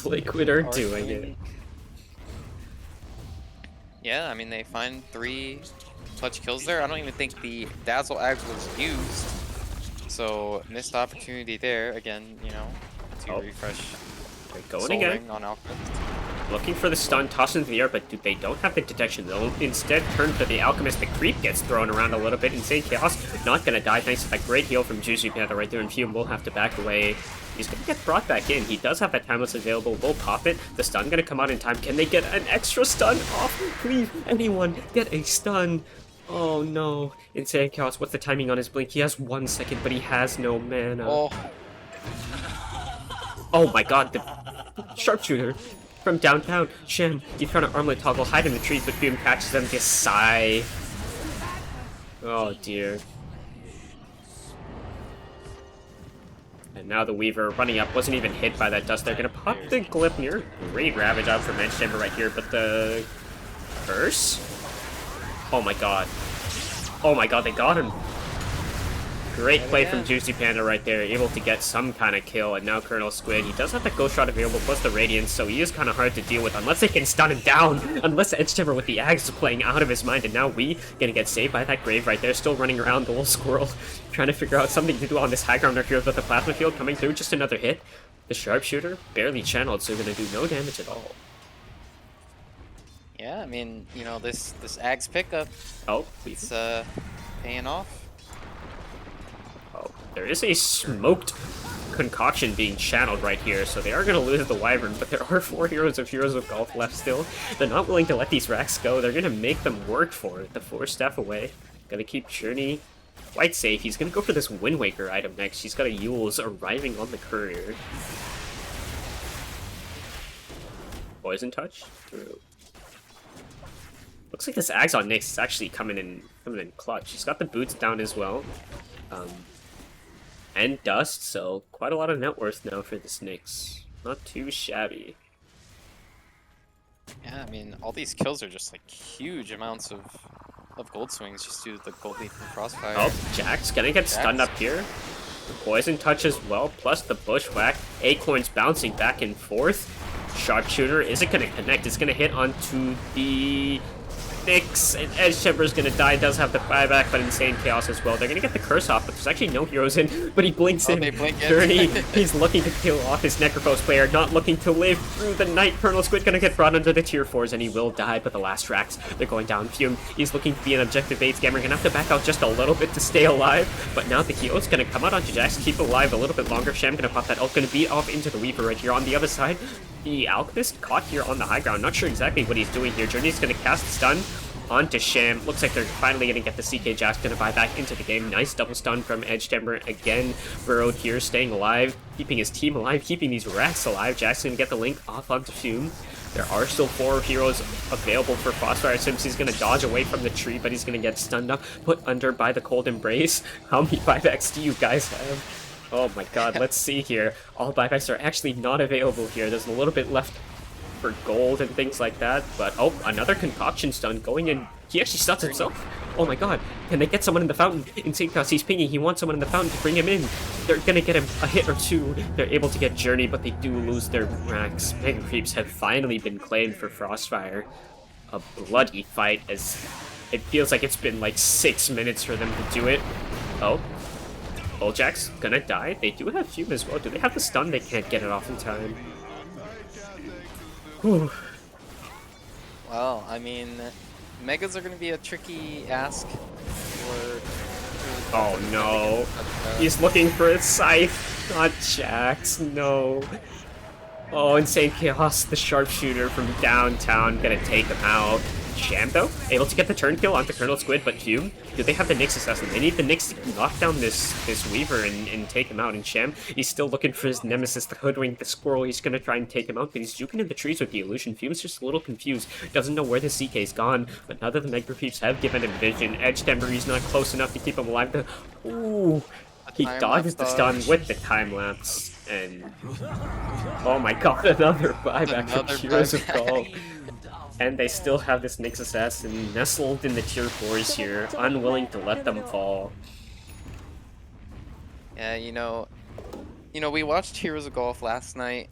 Speaker 1: Liquid are doing it.
Speaker 2: Yeah, I mean, they find 3 clutch kills there. I don't even think the Dazzle Axe was used. So, missed opportunity there. Again, you know, to refresh.
Speaker 1: They're going
Speaker 2: Soul
Speaker 1: again.
Speaker 2: Ring on Alchemist.
Speaker 1: Looking for the stun, toss into the air, but they don't have the detection. They'll instead turn to the Alchemist. The creep gets thrown around a little bit. Insane Chaos not gonna die thanks to that great heal from Juicy Panda right there, and Fume will have to back away. He's gonna get brought back in. He does have that timeless available. We'll pop it. The stun gonna come out in time. Can they get an extra stun off? Please, anyone, get a stun. Oh no. Insane Chaos, what's the timing on his blink? He has 1 second, but he has no mana. Oh my god, the Sharpshooter from downtown. Shem, he's trying to armlet toggle, hide in the trees, but Fume catches them. Just sigh. Oh dear. And now the Weaver running up wasn't even hit by that dust. They're gonna pop the Glypnir. Great Ravage out from Edge Chamber right here, but the curse? Oh my god. Oh my god, they got him. Great play from Juicy Panda right there, able to get some kind of kill, and now Colonel Squid, he does have the Ghost Shot available, plus the Radiance, so he is kind of hard to deal with, unless they can stun him down, unless Edge Timber with the Axe is playing out of his mind, and now we gonna get saved by that Grave right there, still running around the little squirrel, trying to figure out something to do on this high ground right here, but the Plasma Field coming through, just another hit. The Sharpshooter, barely channeled, so gonna do no damage at all.
Speaker 2: Yeah, I mean, you know, this Axe pickup, it's paying off.
Speaker 1: Oh, there is a smoked concoction being channeled right here, so they are going to lose the Wyvern, but there are 4 Heroes of Golf left still. They're not willing to let these racks go. They're going to make them work for it. The 4 staff away. Gonna keep Journey quite safe. He's gonna go for this Wind Waker item next. He's got a Yule's arriving on the courier. Poison Touch through. Looks like this Axe on Nyx is actually coming in clutch. He's got the boots down as well. And Dust, so quite a lot of net worth now for this Nyx. Not too shabby.
Speaker 2: Yeah, I mean, all these kills are just like huge amounts of gold swings just due to the gold leaf from FrostFire.
Speaker 1: Oh, Jack's gonna get stunned up here. The Poison Touch as well, plus the Bushwhack. Acorn's bouncing back and forth. Sharpshooter, is it gonna connect? It's gonna hit onto the Nyx, and Edge Timber's gonna die. Does have the buyback, but Insane Chaos as well. They're gonna get the curse off, but there's actually no heroes in, but he blinks in.
Speaker 2: They blink in.
Speaker 1: Journey, he's looking to kill off his Necrophos player, not looking to live through the night. Colonel Squid gonna get brought under the tier 4s, and he will die, but the last tracks, they're going down. Fume, he's looking to be an objective bait scammer, gonna have to back out just a little bit to stay alive, but now the hero's gonna come out onto Jax, keep alive a little bit longer. Sham gonna pop that ult, gonna beat off into the Weaver right here on the other side. The Alchemist caught here on the high ground, not sure exactly what he's doing here. Journey's gonna cast stun onto Sham. Looks like they're finally gonna get the CK Jax, gonna buy back into the game. Nice double stun from Edge Timber again. Burrowed here, staying alive, keeping his team alive, keeping these racks alive. Jack's gonna get the link off onto Fume. There are still 4 heroes available for FrostFire. Simps, he's gonna dodge away from the tree, but he's gonna get stunned up, put under by the Cold Embrace. How many buybacks do you guys have? Oh my god, let's see here. All buybacks are actually not available here. There's a little bit left for gold and things like that, but oh, another concoction stun going in. He actually stuns himself. Oh my god, can they get someone in the fountain? Insane Chaos, he's pinging, he wants someone in the fountain to bring him in. They're gonna get him a hit or 2. They're able to get Journey, but they do lose their racks. Mega Creeps have finally been claimed for FrostFire. A bloody fight, as it feels like it's been like 6 minutes for them to do it. Oh, Bulljack's gonna die. They do have Fume as well. Do they have the stun? They can't get it off in time. Whew.
Speaker 2: Well, I mean, Megas are going to be a tricky ask for...
Speaker 1: Oh no. He's looking for a Scythe, not Jax. No. Oh, Insane Chaos, the sharpshooter from downtown, gonna take him out. Sham, though, able to get the turn kill onto Colonel Squid, but Fume, do they have the Nyx assassin? They need the Nyx to knock down this Weaver and take him out. And Sham, he's still looking for his nemesis, the Hoodwink, the Squirrel. He's gonna try and take him out, but he's juking in the trees with the illusion. Fume's just a little confused, doesn't know where the CK's gone, but now that the Mega Creeps have given him vision, Edge Timber, he's not close enough to keep him alive. Ooh, he dodges the stun with the time lapse, and oh my god, another buyback from Heroes of Golf. And they still have this Nyx assassin nestled in the tier 4s here, unwilling to let them fall.
Speaker 2: Yeah, you know, we watched Heroes of Golf last night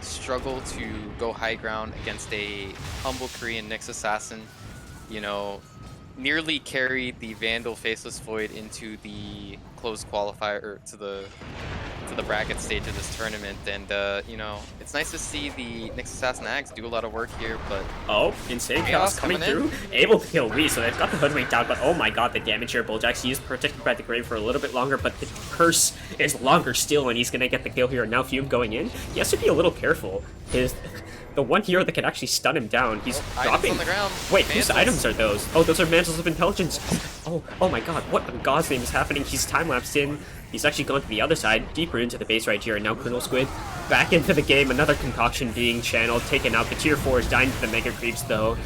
Speaker 2: struggle to go high ground against a humble Korean Nyx assassin. You know, nearly carried the Vandal Faceless Void into the closed qualifier, or to the bracket stage of this tournament, and you know, it's nice to see the Nyx Assassin Axe do a lot of work here, but
Speaker 1: oh, Insane Chaos coming through, able to kill Wee, so they've got the Hoodwink down, but oh my god, the damage here. Bulljax, he is protected by the Grave for a little bit longer, but the curse is longer still, and he's gonna get the kill here. Now Fume going in, he has to be a little careful. The one hero that can actually stun him down, he's dropping.
Speaker 2: On the ground.
Speaker 1: Wait, whose items are those? Oh, those are Mantles of Intelligence. Oh my god, what in God's name is happening? He's time-lapsed in. He's actually gone to the other side, deeper into the base right here, and now Colonel Squid back into the game. Another concoction being channeled, taken out. The tier 4s dying to the Mega Creeps, though.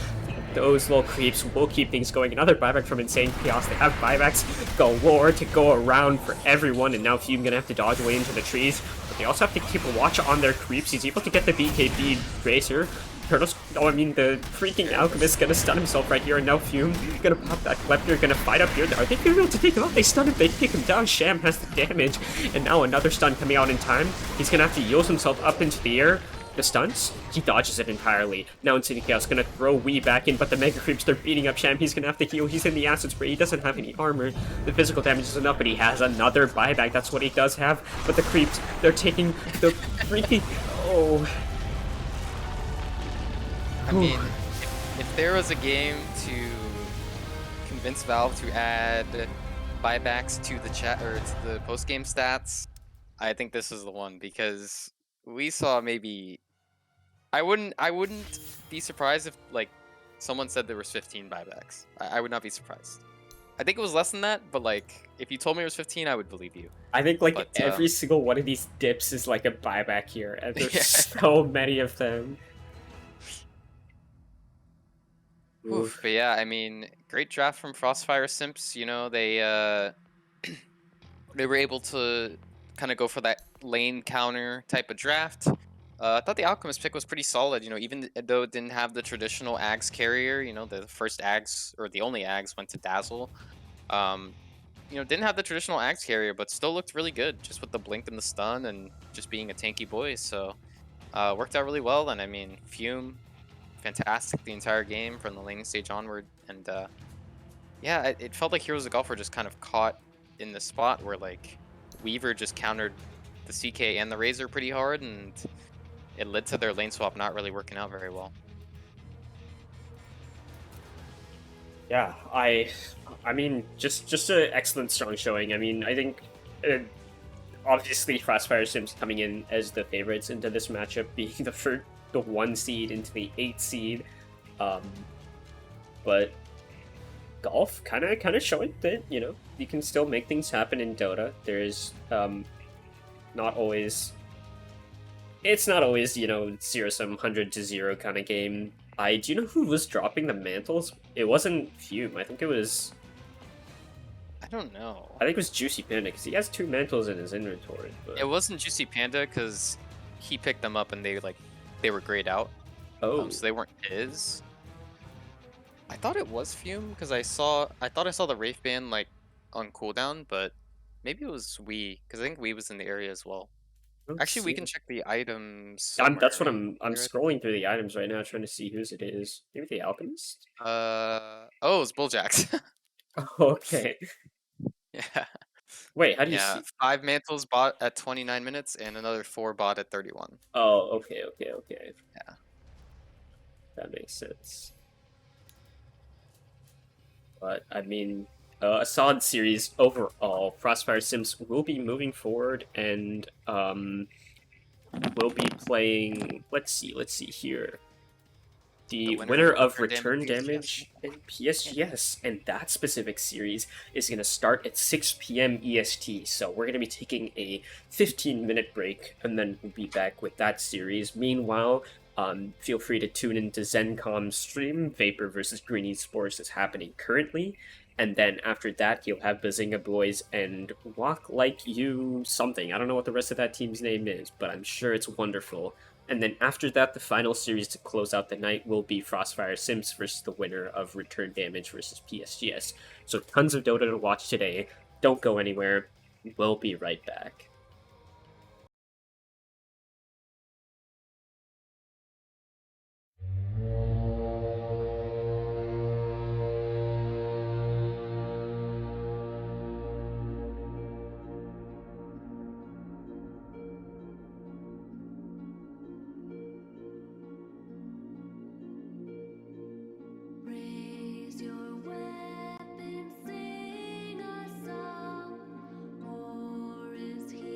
Speaker 1: Those little creeps will keep things going. Another buyback from Insane Chaos. They have buybacks galore to go around for everyone, and now Fume gonna have to dodge away into the trees. But they also have to keep a watch on their creeps. He's able to get the BKB Tracer. The freaking Alchemist gonna stun himself right here, and now Fume gonna pop that Klepter, gonna fight up here. Are they able to take him out? They stun him, they take him down. Sham has the damage, and now another stun coming out in time. He's gonna have to yield himself up into the air. The stunts, he dodges it entirely. Now Insane Chaos gonna throw Wee back in, but the Mega Creeps, they're beating up Sham. He's gonna have to heal. He's in the Acid Spray. He doesn't have any armor. The physical damage is enough, but he has another buyback. That's what he does have. But the Creeps, they're taking the freaking... Oh...
Speaker 2: I mean, if there was a game to convince Valve to add buybacks to the chat or to the post-game stats, I think this is the one because we saw maybe I wouldn't be surprised if like someone said there was 15 buybacks. I would not be surprised. I think it was less than that, but like if you told me it was 15, I would believe you.
Speaker 1: I think like
Speaker 2: But
Speaker 1: every single one of these dips is like a buyback here, and there's
Speaker 2: yeah.
Speaker 1: so many of them.
Speaker 2: Oof, but yeah, I mean, great draft from FrostFire Simps. You know, they were able to kind of go for that lane counter type of draft. I thought the Alchemist pick was pretty solid. You know, even though it didn't have the traditional Ags carrier, you know, the first Ags or the only Ags went to Dazzle. You know, didn't have the traditional Ags carrier, but still looked really good, just with the blink and the stun and just being a tanky boy. So worked out really well. And I mean, Fume, fantastic the entire game from the laning stage onward. And yeah, it felt like Heroes of Golf were just kind of caught in the spot where like Weaver just countered the CK and the Razor pretty hard, and it led to their lane swap not really working out very well.
Speaker 1: Yeah, I mean, just an excellent strong showing. I mean, I think obviously FrostFire Sims coming in as the favorites into this matchup, being the 1 seed into the 8 seed, but Golf kind of showing that you can still make things happen in Dota. There's not always. It's not always 0-sum 100 to 0 kind of game. Do you know who was dropping the mantles? It wasn't Fume. I think it was.
Speaker 2: I don't know.
Speaker 1: I think it was Juicy Panda because he has 2 mantles in his inventory. But...
Speaker 2: It wasn't Juicy Panda because he picked them up and they were grayed out.
Speaker 1: Oh,
Speaker 2: so they weren't his. I thought it was Fume because I thought I saw the Wraith Band like on cooldown, but maybe it was Wee because I think Wee was in the area as well. Actually, we can check the items.
Speaker 1: That's what
Speaker 2: somewhere.
Speaker 1: I'm scrolling through the items right now, trying to see whose it is. Maybe the Alchemist.
Speaker 2: Oh, it's Bulljacks.
Speaker 1: Okay.
Speaker 2: Yeah.
Speaker 1: Wait, how do you see?
Speaker 2: 5 mantles bought at 29 minutes and another 4 bought at 31.
Speaker 1: Oh, okay.
Speaker 2: Yeah.
Speaker 1: That makes sense. But I mean, a solid series overall. FrostFire Sims will be moving forward, and we'll be playing. Let's see here. The winner of Return Damage and PSGS, and that specific series is going to start at 6 p.m. EST. So we're going to be taking a 15-minute break, and then we'll be back with that series. Meanwhile, feel free to tune into Zencom's stream. Vapor versus Green Esports is happening currently. And then after that, you'll have Bazinga Boys and Walk Like You something. I don't know what the rest of that team's name is, but I'm sure it's wonderful. And then after that, the final series to close out the night will be FrostFire Sims versus the winner of Return Damage versus PSGS. So tons of Dota to watch today. Don't go anywhere. We'll be right back.
Speaker 6: Raise your weapon, sing a song. War is here.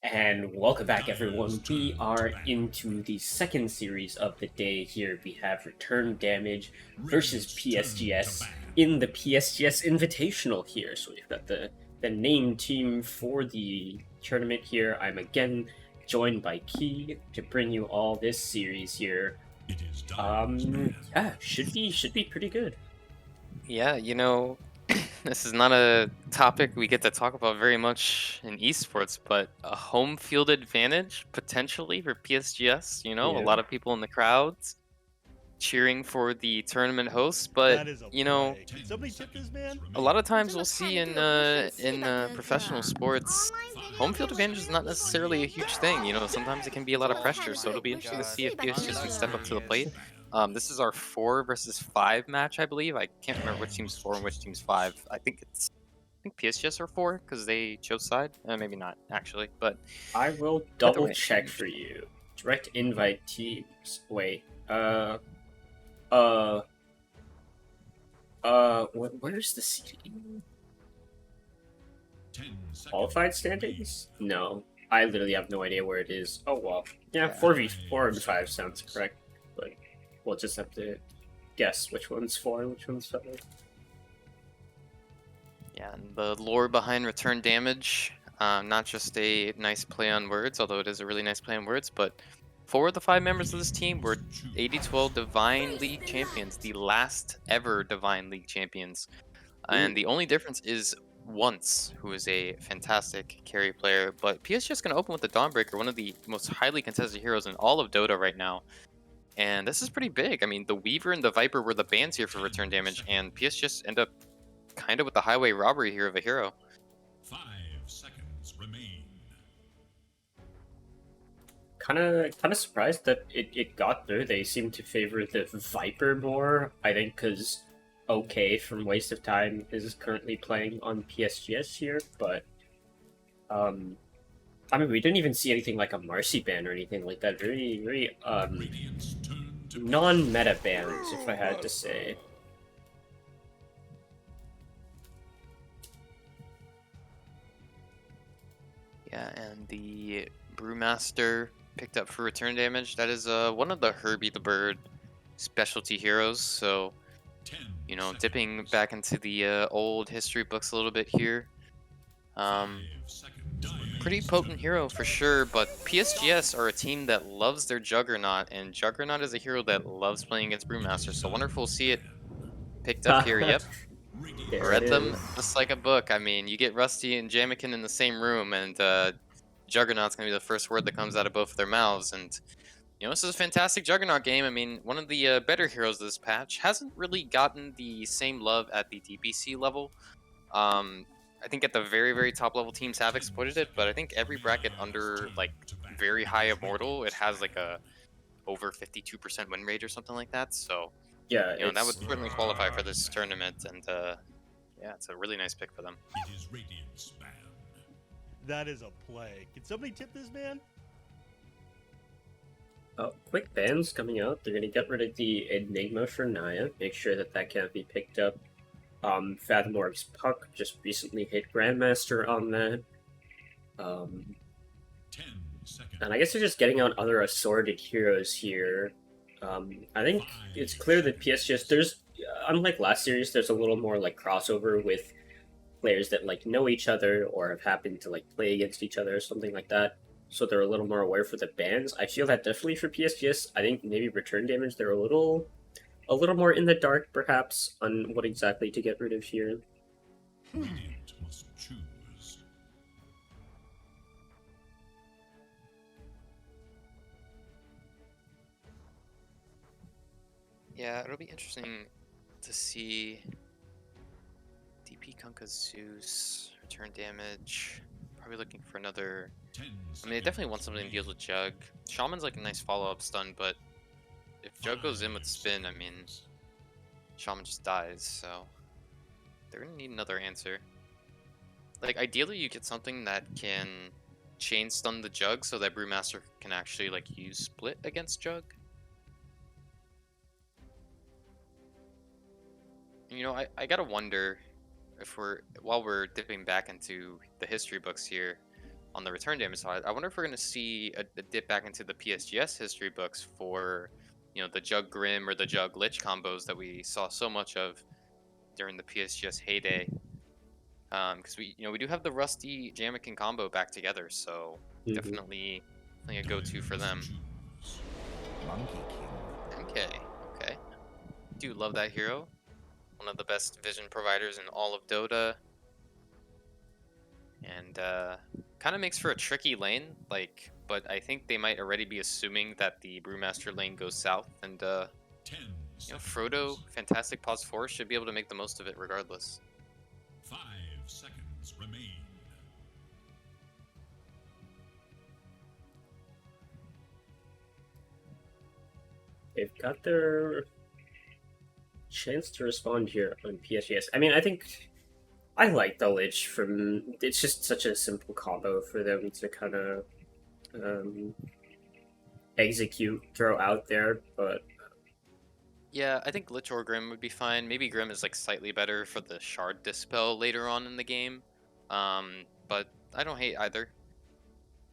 Speaker 1: And welcome back, everyone. We are into the second series of the day here. We have Return Damage versus PSGS in the PSGS Invitational here. So we've got the name team for the tournament here. I'm again joined by Key to bring you all this series here. Yeah, should be pretty good.
Speaker 2: Yeah, this is not a topic we get to talk about very much in esports, but a home field advantage potentially for PSGS. A
Speaker 1: Yeah.
Speaker 2: lot of people in the crowds cheering for the tournament hosts, but
Speaker 8: That is a play. Can somebody tip this man?
Speaker 2: a lot of times we'll see in professional sports, home field advantage is not necessarily a huge thing. Sometimes it can be a lot of pressure, so it'll be interesting to see if PSGS can step up to the plate. This is our 4 versus 5 match, I believe. I can't remember which team's 4 and which team's 5. I think PSGS are 4 because they chose side. Maybe not actually, but
Speaker 1: I will double check for you. Direct invite teams. Wait. Where's the seating? Qualified standings? No. I literally have no idea where it is. Oh well. Yeah, 4v4 and 5 sounds correct. But we'll just have to guess which one's 4 and which one's 5.
Speaker 2: Yeah, and the lore behind Return Damage, not just a nice play on words, although it is a really nice play on words, but 4 of the 5 members of this team were 80-12 Divine League champions, the last ever Divine League champions. And the only difference is Once, who is a fantastic carry player, but PSG is going to open with the Dawnbreaker, one of the most highly contested heroes in all of Dota right now. And this is pretty big. I mean, the Weaver and the Viper were the bans here for Return Damage, and PSG just end up kind of with the highway robbery here of a hero.
Speaker 3: 5 seconds remain.
Speaker 1: Kind of surprised that it got through. They seem to favor the Viper more. I think because OK from Waste of Time is currently playing on PSGS here, but I mean, we didn't even see anything like a Marcy ban or anything like that. Very non-meta bans, if I had to say.
Speaker 2: Yeah, and the Brewmaster picked up for Return Damage. That is one of the Herbie the Bird specialty heroes. So, dipping back into the old history books a little bit here. Pretty potent hero for sure, but PSGS are a team that loves their Juggernaut, and Juggernaut is a hero that loves playing against Brewmaster. So wonderful to see it picked up here. Yep. Read them just like a book. I mean, you get Rusty and Jamikin in the same room, and Juggernaut's going to be the first word that comes out of both of their mouths. And, this is a fantastic Juggernaut game. I mean, one of the better heroes of this patch. Hasn't really gotten the same love at the DBC level. I think at the very, very top level teams have exploited it, but I think every bracket under, like, very high Immortal, it has, like, a over 52% win rate or something like that. So,
Speaker 1: yeah,
Speaker 2: that would certainly qualify for this tournament, and yeah, it's a really nice pick for them.
Speaker 3: It is Radiant's ban.
Speaker 8: That is a play. Can somebody tip this man?
Speaker 1: Quick bans coming out. They're going to get rid of the Enigma for Naya. Make sure that can't be picked up. Fathom Orb's Puck just recently hit Grandmaster on that.
Speaker 3: 10 seconds.
Speaker 1: And I guess they're just getting out other assorted heroes here. I think it's clear that PSGS, there's, unlike last series, there's a little more like crossover with players that like know each other or have happened to like play against each other or something like that. So they're a little more aware for the bans. I feel that definitely for PSGS. I think maybe Return Damage, they're a little more in the dark perhaps on what exactly to get rid of here.
Speaker 3: Radiant must choose.
Speaker 2: Yeah, it'll be interesting to see DP Kunkka Zeus, Return Damage. Probably looking for another. I mean, they definitely want something that deals with Jug. Shaman's like a nice follow-up stun, but if Jug goes in with spin, I mean, Shaman just dies, so they're gonna need another answer. Like, ideally, you get something that can chain stun the Jug so that Brewmaster can actually, like, use Split against Jug. I gotta wonder if while we're dipping back into the history books here, on the return damage side. I wonder if we're going to see a dip back into the PSGS history books for, you know, the Jug Grim or the Jug Lich combos that we saw so much of during the PSGS heyday. Because we do have the Rusty Jamikin combo back together, so definitely a go-to for them.
Speaker 9: Monkey King.
Speaker 2: Okay. Do love that hero. One of the best vision providers in all of Dota. And kind of makes for a tricky lane, like, but I think they might already be assuming that the Brewmaster lane goes south, and Frodo, fantastic pause 4, should be able to make the most of it regardless.
Speaker 3: 5 seconds remain.
Speaker 1: They've got their chance to respond here on PSGS. I mean, I think I like the Lich from... It's just such a simple combo for them to kind of execute, throw out there, but...
Speaker 2: Yeah, I think Lich or Grim would be fine. Maybe Grim is like slightly better for the Shard Dispel later on in the game. But I don't hate either.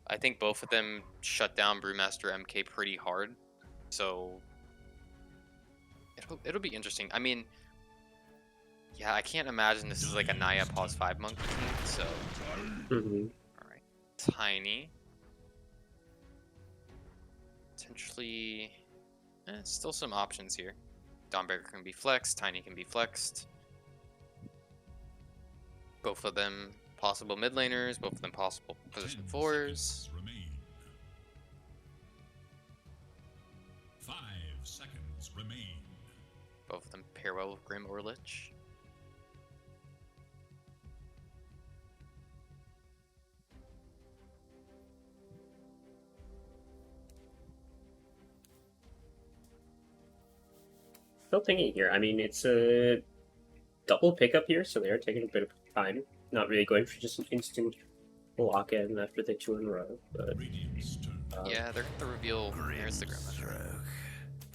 Speaker 2: I think both of them shut down Brewmaster MK pretty hard. So it'll be interesting. I mean, yeah, I can't imagine this is like a Naya pause 5 Monkey King, so alright. Tiny. Potentially still some options here. Dawnbreaker can be flexed, Tiny can be flexed. Both of them possible mid laners, both of them possible position 4s.
Speaker 3: 5 seconds remain.
Speaker 2: Both of them pair well with Grim or Lich.
Speaker 1: Still thinking here. I mean, it's a double pickup here, so they're taking a bit of time. Not really going for just an instant lock-in after the 2 in a row. But,
Speaker 2: yeah, they're going to reveal... There's the Grim.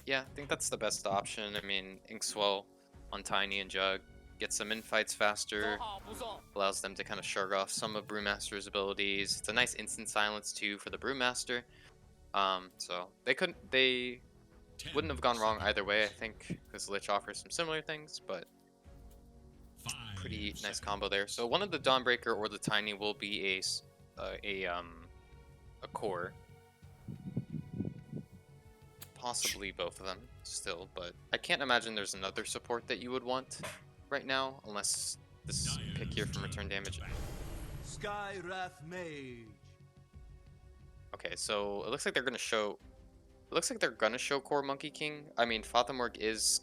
Speaker 2: Yeah, I think that's the best option. I mean, Inkswell on Tiny and Jug gets them in fights faster, allows them to kind of shrug off some of Brewmaster's abilities. It's a nice instant silence too for the Brewmaster. So they wouldn't have gone wrong either way, I think, because Lich offers some similar things, but pretty nice combo there. So one of the Dawnbreaker or the Tiny will be a core. Possibly both of them still, but I can't imagine there's another support that you would want right now, unless this pick here from return damage.
Speaker 9: Sky Wrath Mage.
Speaker 2: Okay, so it looks like they're gonna show. It looks like they're gonna show core Monkey King. I mean, Fathamorg is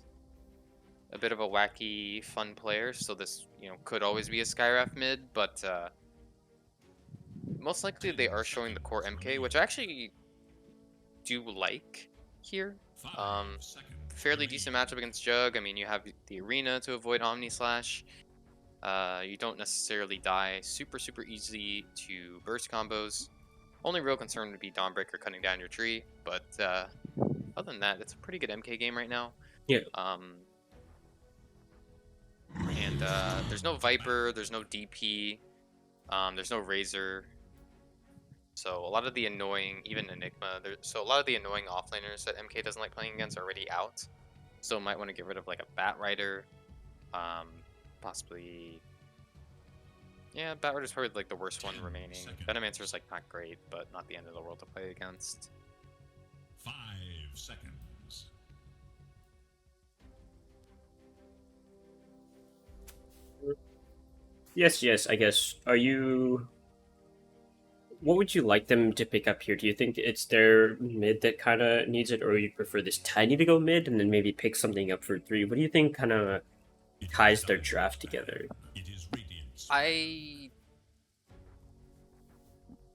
Speaker 2: a bit of a wacky, fun player, so this could always be a Skywrath mid, but most likely they are showing the core MK, which I actually do like here. Fairly decent matchup against Jug. I mean, you have the arena to avoid Omni Slash. You don't necessarily die super easy to burst combos. Only real concern would be Dawnbreaker cutting down your tree, but other than that, it's a pretty good MK game right now.
Speaker 1: Yeah.
Speaker 2: And there's no Viper, there's no DP, there's no Razor. So a lot of the annoying, even Enigma, so a lot of the annoying offlaners that MK doesn't like playing against are already out. So might want to get rid of like a Bat Rider, possibly. Yeah, Bat Rider's probably like the worst one remaining. Venomancer's like not great, but not the end of the world to play against.
Speaker 3: 5 seconds.
Speaker 1: Yes, I guess. What would you like them to pick up here? Do you think it's their mid that kind of needs it, or you prefer this Tiny to go mid and then maybe pick something up for 3? What do you think kind of ties their draft together?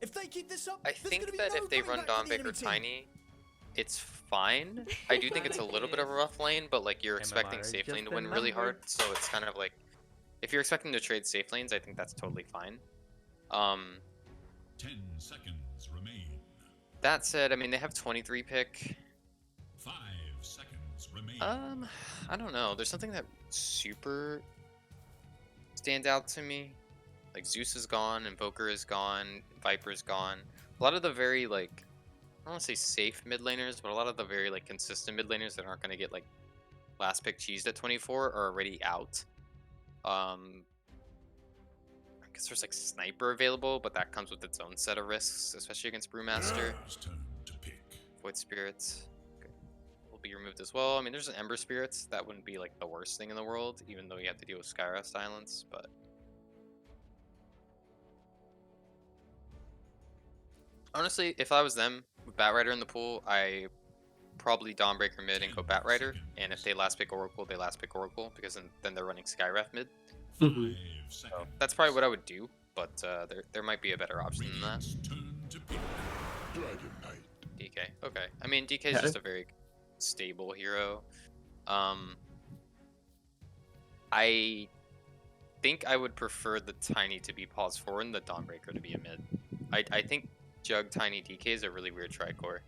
Speaker 9: If they keep this up,
Speaker 2: I think that if they run Dawnbreaker Tiny, it's fine. I do think it's a little bit of a rough lane, but like you're expecting safe lane to win really hard, so it's kind of like if you're expecting to trade safe lanes, I think that's totally fine.
Speaker 3: 10 seconds remain.
Speaker 2: That said, I mean they have 23 pick.
Speaker 3: 5 seconds remain.
Speaker 2: I don't know. There's something that super stands out to me. Like Zeus is gone, Invoker is gone, Viper is gone. A lot of the very like, I don't want to say safe mid laners, but a lot of the very like consistent mid laners that aren't going to get like last pick cheesed at 24 are already out. I guess there's like Sniper available, but that comes with its own set of risks, especially against Brewmaster.
Speaker 3: It's turn to pick.
Speaker 2: Void Spirits will be removed as well. I mean, there's an Ember Spirits. That wouldn't be like the worst thing in the world, even though you have to deal with Skyrest Islands, but... Honestly, if I was them, with Batrider in the pool, I probably Dawnbreaker mid and go Batrider, and if they last pick Oracle, they last pick Oracle, because then they're running Skyref mid. So that's probably what I would do, but there might be a better option than that. DK, okay. I mean, DK is just a very stable hero. I think I would prefer the Tiny to be pause 4 and the Dawnbreaker to be a mid. I think Jug, Tiny, DK is a really weird tricore.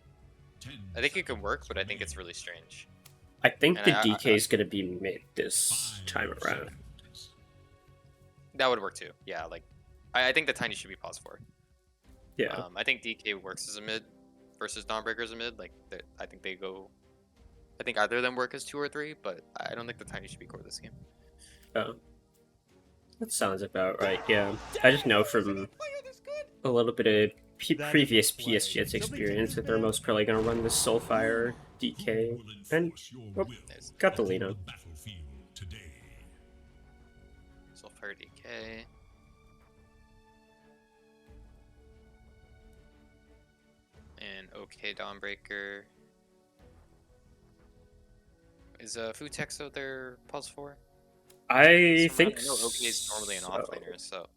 Speaker 2: I think it could work, but I think it's really strange.
Speaker 1: I think the DK is going to be mid this time around.
Speaker 2: That would work too. Yeah, like I think the Tiny should be pause 4.
Speaker 1: Yeah.
Speaker 2: I think DK works as a mid versus Dawnbreaker as a mid. Like I think they go. I think either of them work as 2 or 3, but I don't think the Tiny should be core this game.
Speaker 1: Oh. That sounds about right, yeah. I just know from a little bit of previous PSGS experience that they're most probably going to run the Soulfire DK. And, got the Lina.
Speaker 2: Soulfire DK. And OK Dawnbreaker. Is Futex out there pause 4?
Speaker 1: I think
Speaker 2: I know OK is normally an offlaner, so.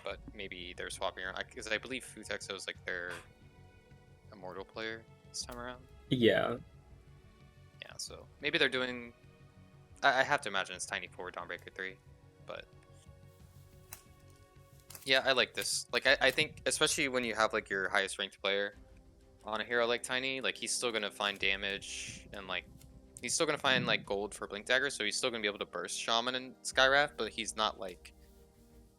Speaker 2: But maybe they're swapping around, because I believe Futexo is like their immortal player this time around.
Speaker 1: Yeah.
Speaker 2: Yeah, so maybe they're doing. I have to imagine it's Tiny 4, Dawnbreaker 3, but yeah, I like this. Like I think, especially when you have like your highest ranked player on a hero like Tiny, like he's still gonna find damage and like he's still gonna find like gold for Blink Dagger, so he's still gonna be able to burst Shaman and Skywrath, but he's not like.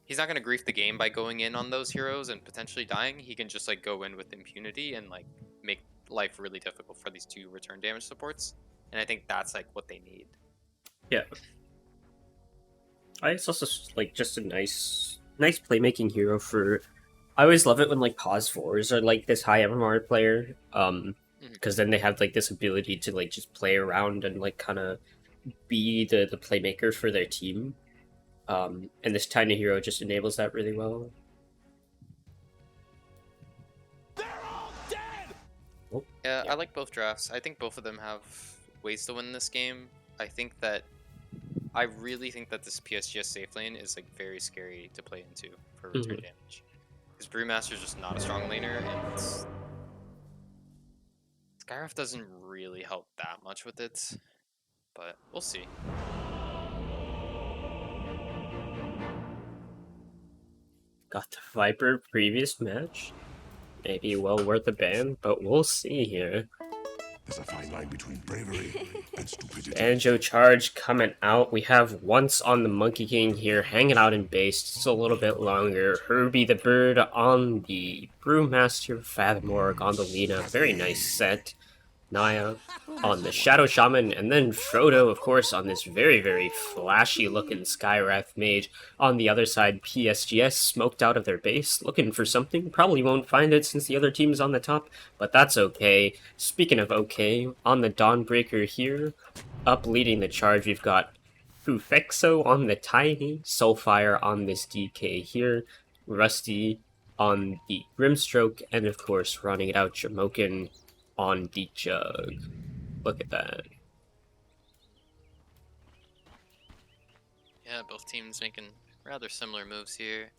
Speaker 2: He's not going to grief the game by going in on those heroes and potentially dying. He can just like go in with impunity and like make life really difficult for these 2 return damage supports. And I think that's like what they need.
Speaker 1: Yeah. It's also like just a nice playmaking hero for. I always love it when like pause 4s are like this high MMR player, because then they have like this ability to like just play around and like kind of be the playmaker for their team. And this Tiny hero just enables that really well.
Speaker 9: They're all dead!
Speaker 2: Oh, yeah, I like both drafts. I think both of them have ways to win this game. I really think that this PSGS safe lane is like very scary to play into for return damage. Because Brewmaster is just not a strong laner, and Skyref doesn't really help that much with it. But we'll see.
Speaker 1: Got the Viper previous match. Maybe well worth a ban, but we'll see here.
Speaker 7: There's a fine line between bravery and stupidity.
Speaker 1: Banjo charge coming out. We have Once on the Monkey King here, hanging out in base just a little bit longer. Herbie the Bird on the Brewmaster, Fathomorg on the Lina. Very nice set. Naya on the Shadow Shaman, and then Frodo, of course, on this very, very flashy-looking Skywrath Mage. On the other side, PSGS smoked out of their base, looking for something. Probably won't find it since the other team's on the top, but that's okay. Speaking of okay, on the Dawnbreaker here, up leading the charge, we've got Fufexo on the Tiny, Soulfire on this DK here, Rusty on the Grimstroke, and of course, running it out, Jamokin on the Jug. Look at that.
Speaker 2: Yeah, both teams making rather similar moves here.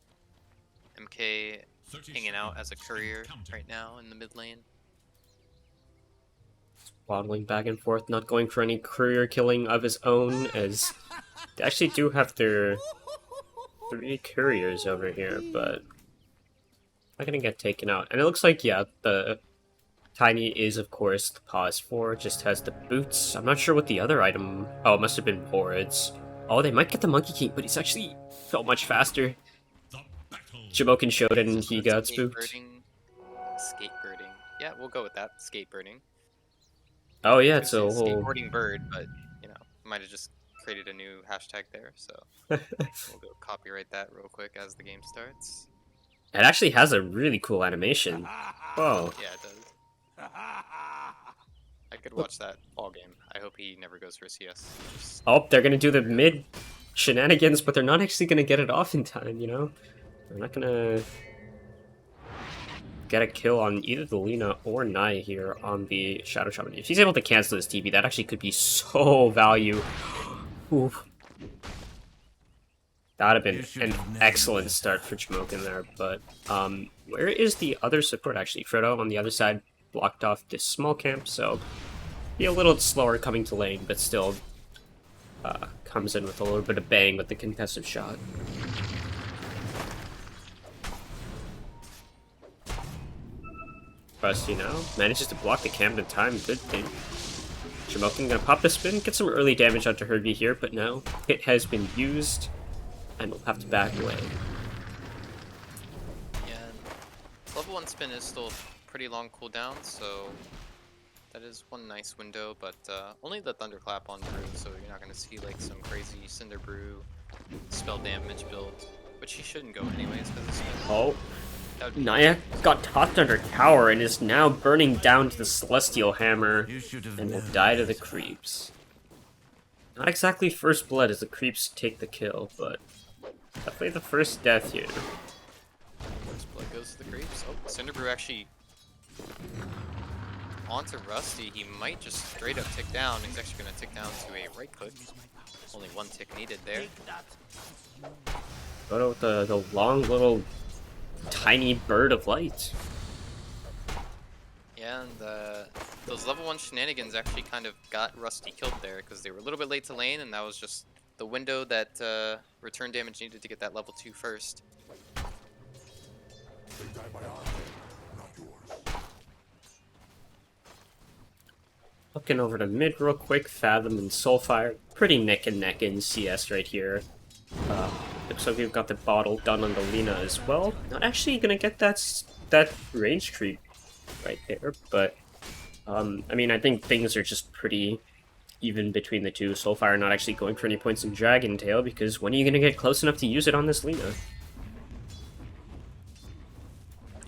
Speaker 2: MK hanging out as a courier right now in the mid lane.
Speaker 1: Waddling back and forth, not going for any courier killing of his own, as they actually do have their 3 couriers over here, but not gonna get taken out. And it looks like, yeah, the Tiny is, of course, the pause 4, just has the boots. I'm not sure what the other item... Oh, it must have been Porrid's. Oh, they might get the Monkey King, but he's actually so much faster.
Speaker 3: The battle.
Speaker 1: Jamoken showed it and he got spooked.
Speaker 2: Skateboarding. Yeah, we'll go with that. Skateboarding.
Speaker 1: Oh yeah,
Speaker 2: I was gonna
Speaker 1: so
Speaker 2: say skateboarding bird, but you know, might have just created a new hashtag there. So we'll go copyright that real quick as the game starts.
Speaker 1: it actually has a really cool animation. Oh,
Speaker 2: Yeah, it does. I could watch that all game. I hope he never goes for a CS. Just...
Speaker 1: oh, they're gonna do the mid shenanigans, but they're not actually gonna get it off in time. You know, they're not gonna get a kill on either the Lina or Naya here on the Shadow Shaman. If he's able to cancel his TP, that actually could be so value. Oof. That would have been an excellent start for Jamoken there, but where is the other support actually? Frodo on the other side blocked off this small camp, so be a little slower coming to lane, but still comes in with a little bit of bang with the contested shot. Frosty now manages to block the camp in time. Good thing. Jamoken gonna pop the spin, get some early damage onto Herbie here, but no. Hit has been used, and we'll have to back away.
Speaker 2: Yeah, level 1 spin is still pretty long cooldown, so that is one nice window, but only the Thunderclap on Brew, so you're not going to see like some crazy Cinder Brew spell damage build, which he shouldn't go anyways because it's
Speaker 1: Oh, Naya got topped under tower and is now burning down to the Celestial Hammer and will die to the creeps. Not exactly first blood as the creeps take the kill, but definitely the first death here.
Speaker 2: First blood goes to the creeps. Oh, Cinder Brew actually onto Rusty. He might just straight up tick down. He's actually going to tick down to a right click. Only one tick needed there.
Speaker 1: Go with the long little tiny bird of light.
Speaker 2: Yeah, and those level 1 shenanigans actually kind of got Rusty killed there because they were a little bit late to lane, and that was just the window that return damage needed to get that level 2 first.
Speaker 1: Looking over to mid real quick, Fathom and Soulfire. Pretty neck and neck in CS right here. Looks like we've got the bottle done on the Lina as well. Not actually gonna get that range creep right there, but I mean, I think things are just pretty even between the two. Soulfire not actually going for any points in Dragon Tail because when are you gonna get close enough to use it on this Lina?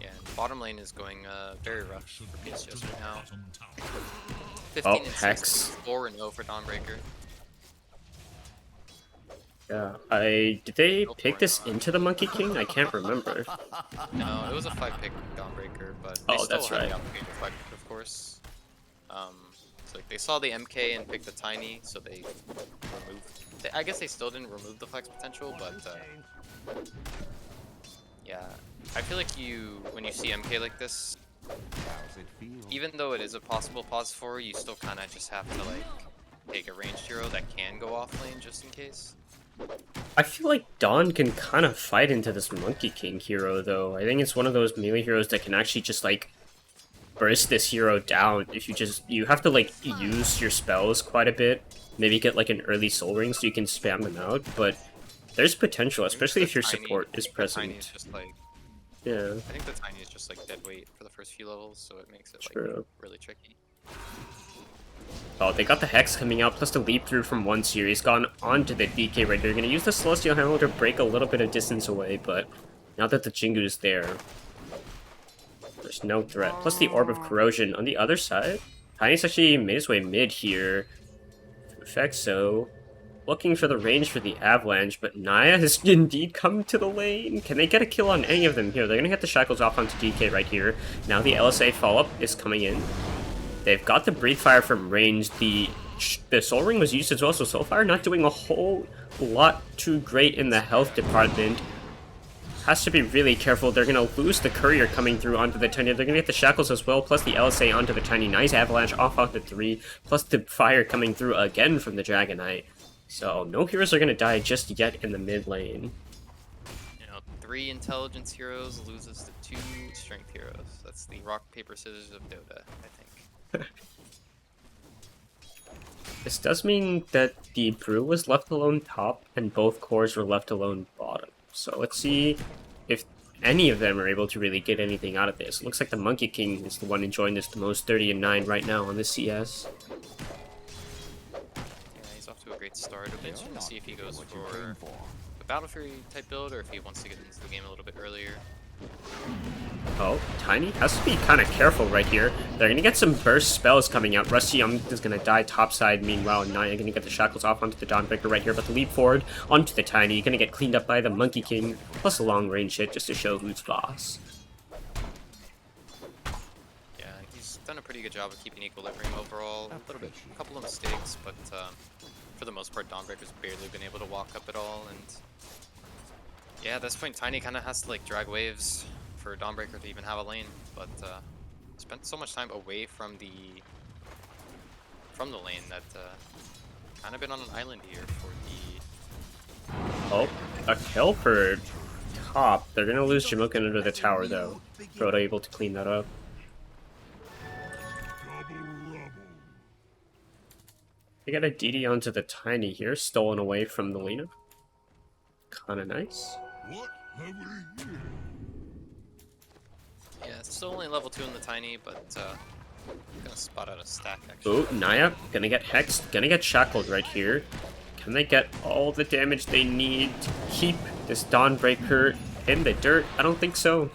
Speaker 2: Yeah, bottom lane is going very rough for PSGS right now. 15
Speaker 1: Oh,
Speaker 2: and 6,
Speaker 1: Hex.
Speaker 2: 4 and 0 for Dawnbreaker.
Speaker 1: Yeah, did they pick this into the Monkey King? I can't remember.
Speaker 2: No, it was a 5-pick Dawnbreaker, but they
Speaker 1: Oh,
Speaker 2: still
Speaker 1: that's
Speaker 2: had
Speaker 1: right.
Speaker 2: the opportunity to fight, of course. So like they saw the MK and picked the Tiny, so they removed. I guess they still didn't remove the flex potential, but yeah, I feel like when you see MK like this, even though it is a possible pause for, you still kind of just have to like take a ranged hero that can go off lane just in case.
Speaker 1: I feel like Dawn can kind of fight into this Monkey King hero, though. I think it's one of those melee heroes that can actually just, like, burst this hero down. If you have to, like, use your spells quite a bit. Maybe get, like, an early Soul Ring so you can spam them out, but there's potential, especially if your support is present.
Speaker 2: Tiny is just like,
Speaker 1: yeah.
Speaker 2: I think the Tiny is just, like, dead weight for the first few levels, so it makes it, like,
Speaker 1: True.
Speaker 2: really tricky.
Speaker 1: Oh, they got the Hex coming out, plus the leap through from one series. Gone onto the DK right there. They're gonna use the Celestial Hammer to break a little bit of distance away, but now that the Jingu's there, there's no threat. Plus the Orb of Corrosion on the other side. Tiny's actually made his way mid here. Effect, so looking for the range for the Avalanche, but Naya has indeed come to the lane. Can they get a kill on any of them here? They're gonna get the Shackles off onto DK right here. Now the LSA follow-up is coming in. They've got the Breathe Fire from range. The Soul Ring was used as well, so Soulfire not doing a whole lot too great in the health department. Has to be really careful. They're going to lose the Courier coming through onto the Tiny. They're going to get the Shackles as well, plus the LSA onto the Tiny. Nice Avalanche off onto 3, plus the Fire coming through again from the Dragon Knight. So no heroes are going to die just yet in the mid lane.
Speaker 2: You know, 3 intelligence heroes loses to 2 strength heroes. That's the rock, paper, scissors of Dota, I think.
Speaker 1: This does mean that the Brew was left alone top, and both cores were left alone bottom. So let's see if any of them are able to really get anything out of this. It looks like the Monkey King is the one enjoying this the most, 30-9 right now on the CS.
Speaker 2: Yeah, he's off to a great start. It'll be interesting to see if he goes for a Battle Fury type build or if he wants to get into the game a little bit earlier.
Speaker 1: Oh, Tiny has to be kind of careful right here. They're going to get some burst spells coming out. Rusty Young is going to die topside. Meanwhile, Naya going to get the shackles off onto the Dawnbreaker right here. But the leap forward onto the Tiny. Going to get cleaned up by the Monkey King. Plus a long range hit just to show who's boss.
Speaker 2: Yeah, he's done a pretty good job of keeping equilibrium overall. A little bit, a couple of mistakes, but for the most part, Dawnbreaker's barely been able to walk up at all. And yeah, at this point, Tiny kind of has to like drag waves for Dawnbreaker to even have a lane, but spent so much time away from the lane that kind of been on an island here for the.
Speaker 1: Oh, a kill for top. They're gonna lose Jamoken under the tower though. Frodo able to clean that up. They got a DD onto the Tiny here, stolen away from the Lena. Kinda nice.
Speaker 7: What have we here?
Speaker 2: Yeah, it's still only level 2 in the Tiny, but gonna spot out a stack actually.
Speaker 1: Ooh, Naya gonna get hexed, gonna get shackled right here. Can they get all the damage they need to keep this Dawnbreaker in the dirt? I don't think so.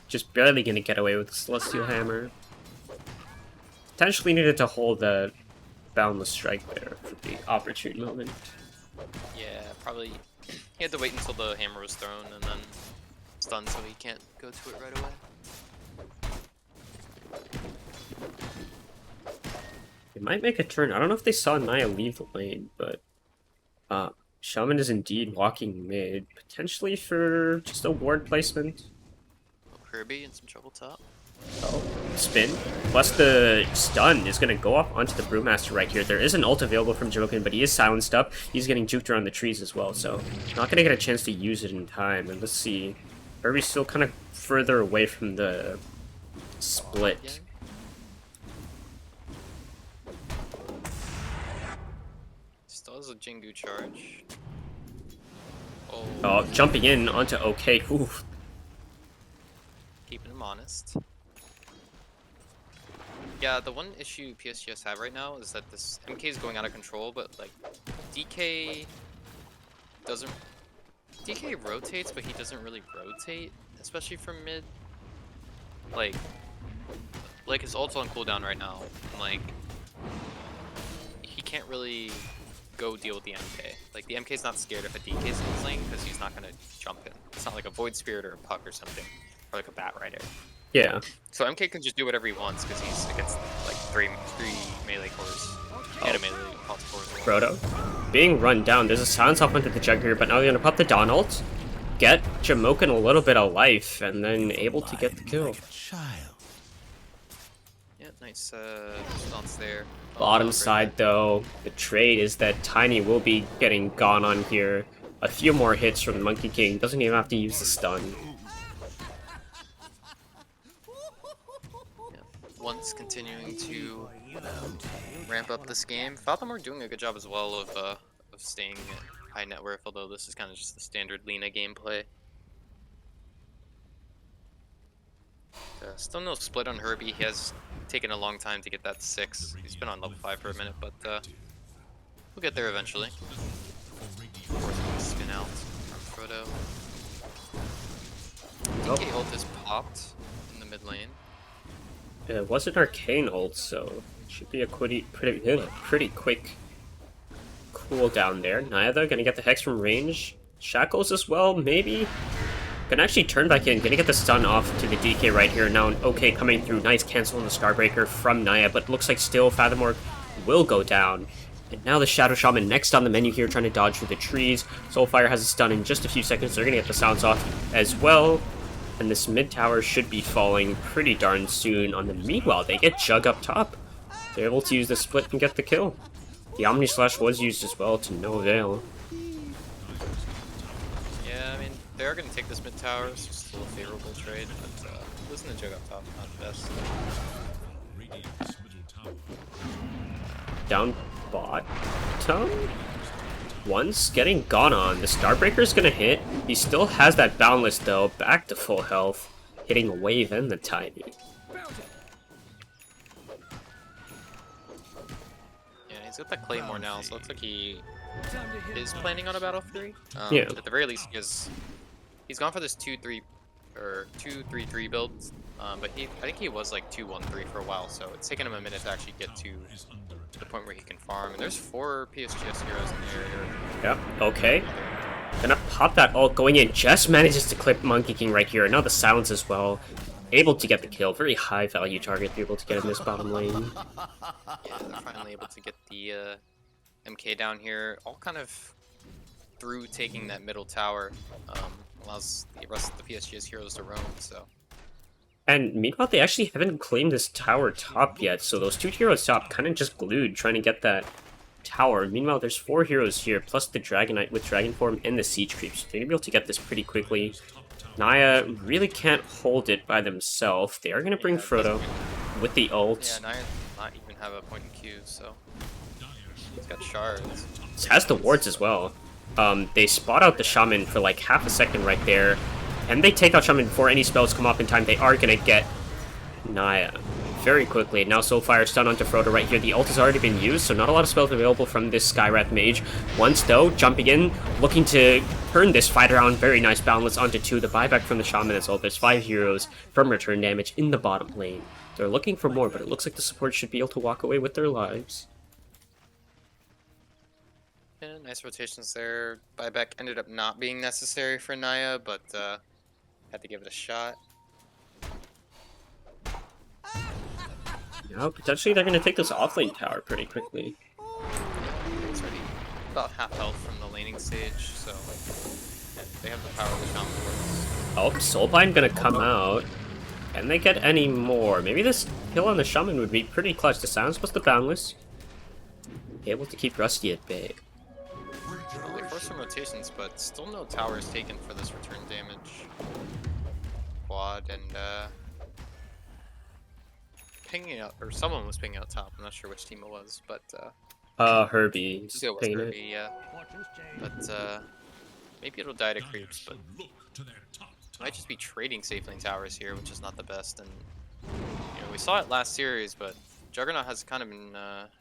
Speaker 1: Just barely gonna get away with the Celestial Hammer. Potentially needed to hold the Boundless Strike there for the opportune moment.
Speaker 2: Yeah, probably he had to wait until the hammer was thrown and then stunned so he can't go to it right away.
Speaker 1: They might make a turn. I don't know if they saw Naya leave the lane, but Shaman is indeed walking mid, potentially for just a ward placement.
Speaker 2: Oh, Kirby in some trouble top.
Speaker 1: Oh, spin. Plus the stun is going to go off onto the Brewmaster right here. There is an ult available from Jokin, but he is silenced up. He's getting juked around the trees as well, so not going to get a chance to use it in time. And let's see. Kirby's still kind of further away from the split.
Speaker 2: Yeah. Still has a Jingu charge.
Speaker 1: Oh, jumping in onto OK. Ooh.
Speaker 2: Keeping him honest. Yeah, the one issue PSGS have right now is that this MK is going out of control, but like DK doesn't. DK rotates, but he doesn't really rotate, especially from mid. Like his ult's on cooldown right now. And like he can't really go deal with the MK. Like the MK's not scared if a DK's in his lane because he's not gonna jump in. It's not like a Void Spirit or a Puck or something, or like a Bat Rider.
Speaker 1: Yeah.
Speaker 2: So MK can just do whatever he wants because he's against like three melee cores. And a melee pulse core as well.
Speaker 1: Frodo being run down. There's a silence off into the jug here, but now they're going to pop the Dawn ult, get Jamoken a little bit of life, and then able to get the kill.
Speaker 2: Yeah, nice response there.
Speaker 1: Bottom side though, the trade is that Tiny will be getting gone on here. A few more hits from the Monkey King. Doesn't even have to use the stun.
Speaker 2: Once continuing to ramp up this game. Fathom are doing a good job as well of staying at high net worth, although this is kind of just the standard Lena gameplay. Still no split on Herbie. He has taken a long time to get that 6. He's been on level 5 for a minute, but we'll get there eventually. Spin out from Frodo. DK ult is popped in the mid lane.
Speaker 1: It was an arcane ult, so it should be a pretty quick cooldown there. Naya though, gonna get the hex from range. Shackles as well, maybe? Gonna actually turn back in, gonna get the stun off to the DK right here. Now an OK coming through, nice cancel on the Starbreaker from Naya, but looks like still Fathomore will go down. And now the Shadow Shaman next on the menu here, trying to dodge through the trees. Soulfire has a stun in just a few seconds, they're gonna get the silence off as well. And this mid tower should be falling pretty darn soon. On the meanwhile, they get Jug up top. They're able to use the split and get the kill. The Omni Slash was used as well to no avail.
Speaker 2: Yeah, I mean, they are going to take this mid tower. It's just still a favorable trade, but losing the Jug up top, not the best.
Speaker 1: Down bottom? One's getting gone on. The Starbreaker's gonna hit. He still has that Boundless though. Back to full health. Hitting a wave and the Tiny.
Speaker 2: Yeah, he's got that Claymore now, so it looks like he is planning on a Battle Fury.
Speaker 1: Yeah.
Speaker 2: At the very least, he's gone for this 2-3 or 2-3-3 build. But I think he was like 2-1-3 for a while, so it's taken him a minute to actually get to the point where he can farm. And there's 4 PSGS heroes in the area.
Speaker 1: Yep, okay. Gonna pop that ult going in. Just manages to clip Monkey King right here. Now the silence as well. Able to get the kill. Very high value target to be able to get in this bottom lane.
Speaker 2: Yeah, they're finally able to get the MK down here. All kind of through taking that middle tower. Allows the rest of the PSGS heroes to roam, so.
Speaker 1: And meanwhile, they actually haven't claimed this tower top yet, so those 2 heroes top kind of just glued trying to get that tower. Meanwhile, there's 4 heroes here, plus the Dragonite with Dragon Form and the Siege Creeps. They're going to be able to get this pretty quickly. Naya really can't hold it by themselves. They are going to bring Frodo with the ult.
Speaker 2: Yeah, Naya does not even have a point in Q, so. He's got shards.
Speaker 1: It has the wards as well. They spot out the Shaman for like half a second right there. And they take out Shaman before any spells come up in time. They are going to get Naya very quickly. Now Soulfire stun onto Frodo right here. The ult has already been used, so not a lot of spells available from this Skywrath Mage. Once though, jumping in, looking to turn this fight around. Very nice balance onto 2. The buyback from the Shaman as well. There's 5 heroes from return damage in the bottom lane. They're looking for more, but it looks like the support should be able to walk away with their lives.
Speaker 2: Yeah, nice rotations there. Buyback ended up not being necessary for Naya, but had to give it a shot.
Speaker 1: Now, potentially they're going to take this offlane tower pretty quickly.
Speaker 2: It's already about half health from the laning stage, so they have the power of the Shaman Force.
Speaker 1: Oh, Soulbind going to come out. Can they get any more? Maybe this kill on the Shaman would be pretty clutch. The silence was the Boundless. Able to keep Rusty at bay.
Speaker 2: Well, they forced some rotations, but still no towers taken for this return damage. Quad and pinging out, or someone was pinging out top. I'm not sure which team it was, but
Speaker 1: Herbie.
Speaker 2: it was
Speaker 1: pinging
Speaker 2: Herbie, yeah. But maybe it'll die to creeps, but might just be trading safe lane towers here, which is not the best. And you know, we saw it last series, but Juggernaut has kind of been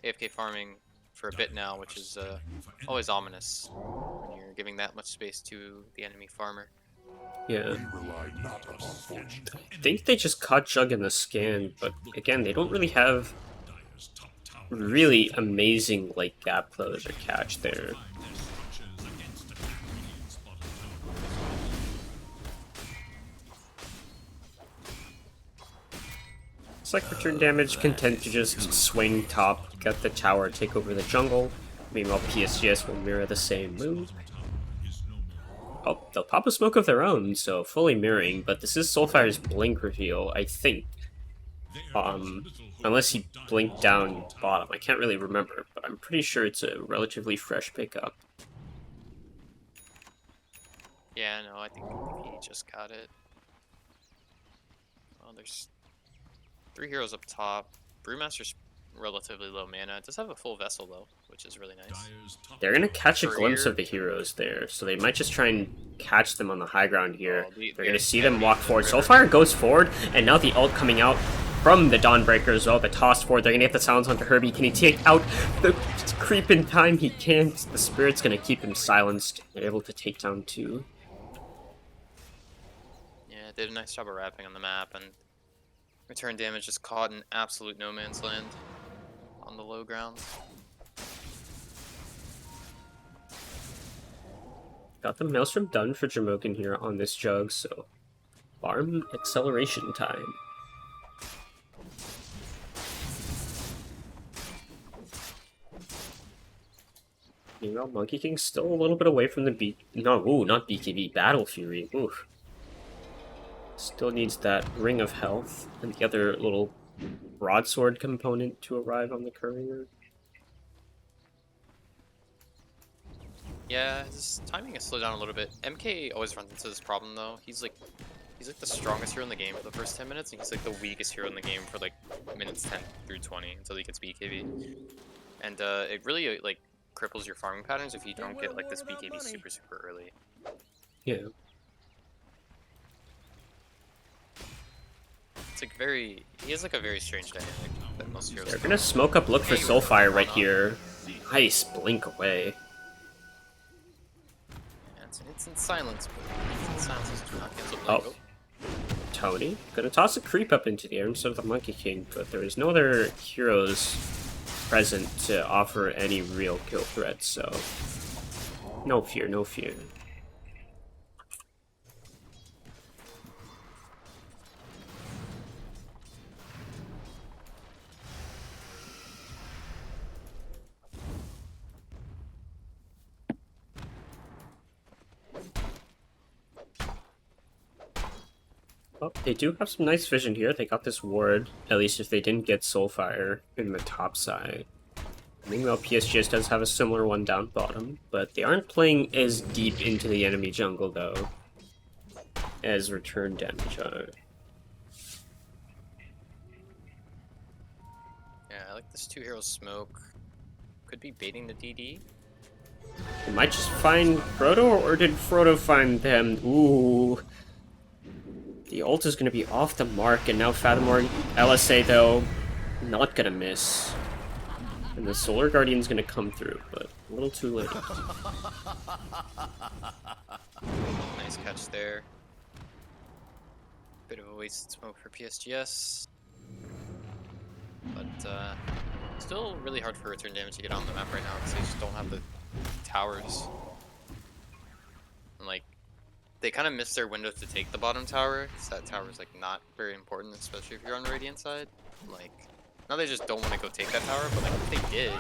Speaker 2: AFK farming for a bit now, which is always ominous when you're giving that much space to the enemy farmer.
Speaker 1: Yeah. I think they just caught Jug in the scan, but again, they don't really have really amazing like gap close or catch there. It's like return damage, content to just swing top, get the tower, take over the jungle. Meanwhile, PSGS will mirror the same move. Oh, they'll pop a smoke of their own, so fully mirroring, but this is Soulfire's blink reveal, I think. Unless he blinked down bottom. I can't really remember, but I'm pretty sure it's a relatively fresh pickup.
Speaker 2: Yeah, no, I think he just got it. Oh, there's 3 heroes up top. Brewmaster's relatively low mana. It does have a full vessel though, which is really nice.
Speaker 1: They're gonna catch a
Speaker 2: Career.
Speaker 1: glimpse of the heroes there, so they might just try and catch them on the high ground here.
Speaker 2: Oh,
Speaker 1: They're gonna see them walk forward. Soulfire goes forward, and now the ult coming out from the Dawnbreaker as well. The toss forward. They're gonna get the silence onto Herbie. Can he take out the creep in time? He can't. The Spirit's gonna keep him silenced. They're able to take down 2.
Speaker 2: Yeah, did a nice job of wrapping on the map, and return damage is caught in absolute no man's land on the low ground.
Speaker 1: Got the Maelstrom done for Jamokin here on this Jug, so farm acceleration time. Meanwhile, Monkey King's still a little bit away from the not BKB, Battle Fury. Oof. Still needs that Ring of Health and the other little broadsword component to arrive on the courier.
Speaker 2: Yeah, his timing has slowed down a little bit. MK always runs into this problem though. He's He's like the strongest hero in the game for the first 10 minutes, and he's like the weakest hero in the game for like minutes 10 through 20 until he gets BKB. And it really like cripples your farming patterns if you don't get like this BKB super early.
Speaker 1: Yeah.
Speaker 2: It's like he has like a very strange dynamic that most heroes
Speaker 1: They're
Speaker 2: don't.
Speaker 1: gonna smoke up, look for Soulfire right here. Nice, blink away.
Speaker 2: Yeah, it's in silence, but in silence do not cancel blink.
Speaker 1: Oh. Tony, gonna toss a creep up into the air instead of the Monkey King, but there is no other heroes present to offer any real kill threat, so no fear, no fear. Oh, they do have some nice vision here. They got this ward, at least if they didn't get Soulfire in the top side. Meanwhile, PSGS does have a similar one down bottom, but they aren't playing as deep into the enemy jungle, though, as return damage are.
Speaker 2: Yeah, I like this 2 hero smoke. Could be baiting the DD.
Speaker 1: They might just find Frodo, or did Frodo find them? Ooh. The ult is going to be off the mark, and now Fathomore LSA, though, not going to miss. And the Solar Guardian's going to come through, but a little too late.
Speaker 2: Nice catch there. Bit of a wasted smoke for PSGS. But still really hard for return damage to get on the map right now because they just don't have the towers. And like, they kind of missed their window to take the bottom tower, because that tower is like not very important, especially if you're on the Radiant side. Like, now they just don't want to go take that tower, but like if they did,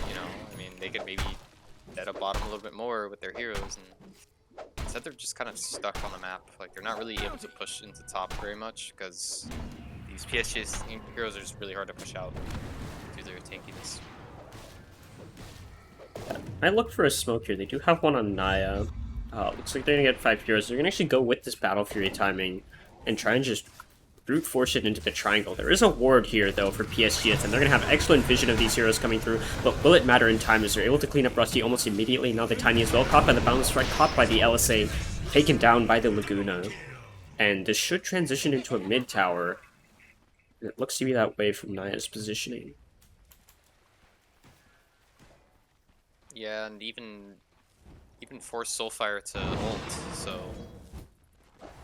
Speaker 2: you know, I mean, they could maybe dead up bottom a little bit more with their heroes, and instead they're just kind of stuck on the map. Like, they're not really able to push into top very much, because these PSG heroes are just really hard to push out due to their tankiness.
Speaker 1: I look for a smoke here. They do have one on Naya. Looks like they're gonna get 5 heroes. They're gonna actually go with this Battle Fury timing and try and just brute force it into the triangle. There is a ward here, though, for PSGS, and they're gonna have excellent vision of these heroes coming through, but will it matter in time as they're able to clean up Rusty almost immediately? Now the Tiny as well, caught by the Boundless Strike, caught by the LSA, taken down by the Laguna. And this should transition into a mid tower. It looks to be that way from Naya's positioning.
Speaker 2: Yeah, and even force Soulfire to ult, so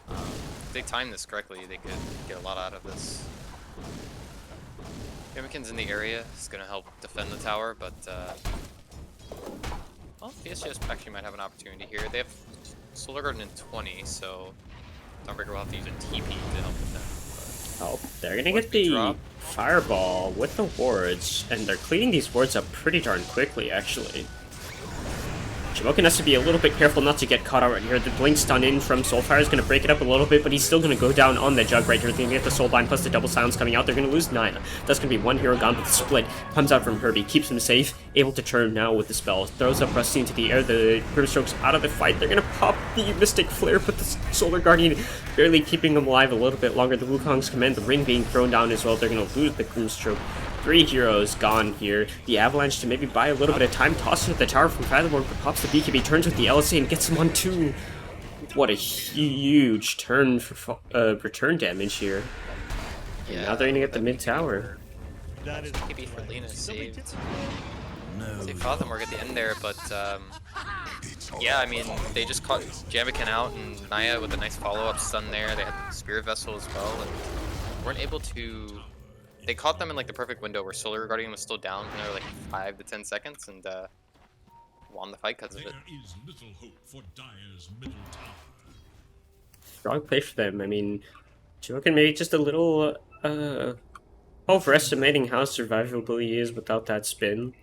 Speaker 2: if they time this correctly, they could get a lot out of this. Yamakin's in the area, is going to help defend the tower, but well, PSGS actually might have an opportunity here. They have Solar Garden in 20, so Dawnbreaker will have to use a TP to help defend.
Speaker 1: Oh, they're gonna get the fireball with the wards, and they're cleaning these wards up pretty darn quickly, actually. Shimokin has to be a little bit careful not to get caught out right here. The blink stun in from Soulfire is going to break it up a little bit, but he's still going to go down on the Jug right here. They're going to get the Soulbind plus the double silence coming out. They're going to lose Naya. That's going to be one hero gone, but the split comes out from Herbie. Keeps him safe, able to turn now with the spell. Throws up Rusty into the air. The Grimstroke's out of the fight. They're going to pop the Mystic Flare, but the Solar Guardian barely keeping them alive a little bit longer. The Wukong's command, the ring being thrown down as well. They're going to lose the Grimstroke. 3 heroes gone here. The Avalanche to maybe buy a little bit of time. Tosses at the tower from Fathomore, but pops the BKB, turns with the LSA and gets him on 2. What a huge turn for return damage here. And
Speaker 2: Yeah,
Speaker 1: now they're gonna get the mid tower.
Speaker 8: That is
Speaker 2: BKB for Lena saved. They Fathomore at the end there, but yeah, I mean, they just caught Jamakin out and Naya with a nice follow-up stun there. They had the Spirit Vessel as well, and weren't able to. They caught them in like the perfect window where Solar Guardian was still down for like 5 to 10 seconds and won the fight because of it.
Speaker 3: There is little hope for Dire's middle tower.
Speaker 1: Strong play for them. I mean, Jokin maybe just a little overestimating how survivable he is without that spin.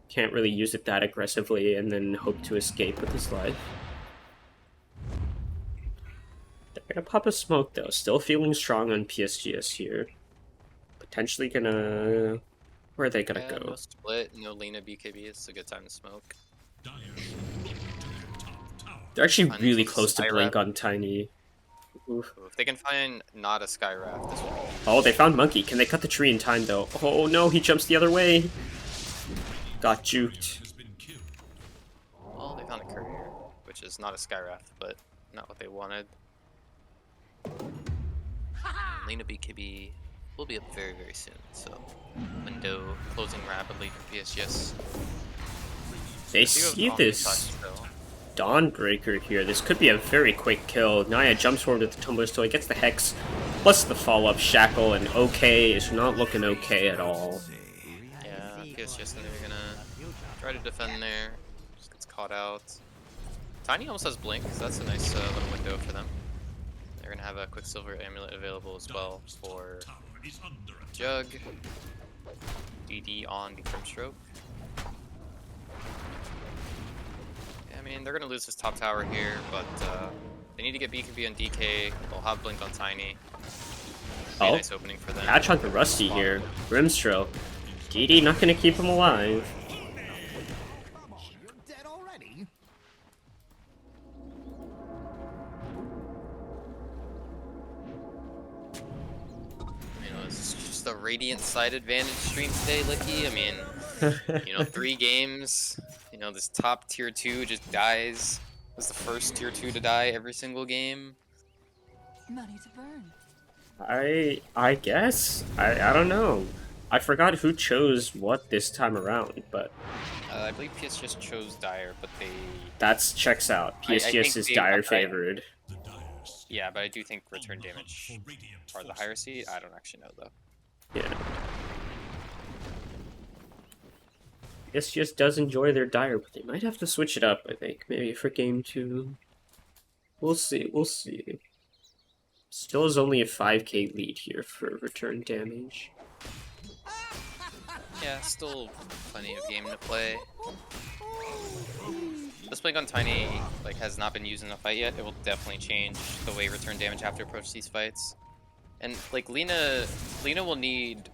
Speaker 1: Can't really use it that aggressively and then hope to escape with his life. They're gonna pop a smoke though. Still feeling strong on PSGS here. Potentially gonna... Where are they gonna go?
Speaker 2: No split, no Lena BKB, it's a good time to smoke.
Speaker 3: Dire should move to their top tower.
Speaker 1: They're actually
Speaker 2: Finally
Speaker 1: really
Speaker 2: close
Speaker 1: close
Speaker 2: to
Speaker 1: to blink
Speaker 2: Spyro.
Speaker 1: on Tiny. Oof.
Speaker 2: If they can find not a Skyraft, this will be...
Speaker 1: Oh, they found Monkey. Can they cut the tree in time, though? Oh, no, he jumps the other way. Got juked.
Speaker 2: Well, they found a Courier, which is not a Skyraft, but not what they wanted. Lena BKB will be up very, very soon, so window closing rapidly for PSGS.
Speaker 1: They see this Dawnbreaker here. This could be a very quick kill. Naya jumps forward with the Tumbler Stoy, gets the Hex, plus the follow-up Shackle, and OK is not looking okay at all.
Speaker 2: Yeah, PSGS, they're gonna try to defend there. Just gets caught out. Tiny almost has Blink, so that's a nice little window for them. They're gonna have a Quicksilver Amulet available as well for Jug. DD on the Grimstroke. Yeah, I mean, they're gonna lose this top tower here, but they need to get BKB on DK. They'll have Blink on Tiny. Be a nice opening for them.
Speaker 1: Catch on the Rusty here. Grimstroke. DD not gonna keep him alive.
Speaker 2: The Radiant side advantage stream today, Licky. I mean, 3 games. This top tier 2 just dies. It was the first tier 2 to die every single game.
Speaker 4: Money to burn.
Speaker 1: I guess. I don't know. I forgot who chose what this time around, but
Speaker 2: I believe PSGS chose Dire, but they...
Speaker 1: That checks out. PSGS is Dire favored.
Speaker 2: Yeah, but I do think return damage are the higher seed. I don't actually know though.
Speaker 1: Yeah. PSGS does enjoy their Dire, but they might have to switch it up, I think. Maybe for game 2. We'll see, we'll see. Still is only a 5k lead here for return damage.
Speaker 2: Yeah, still plenty of game to play. This Blink on Tiny has not been used in a fight yet. It will definitely change the way return damage have to approach these fights. And Lina will need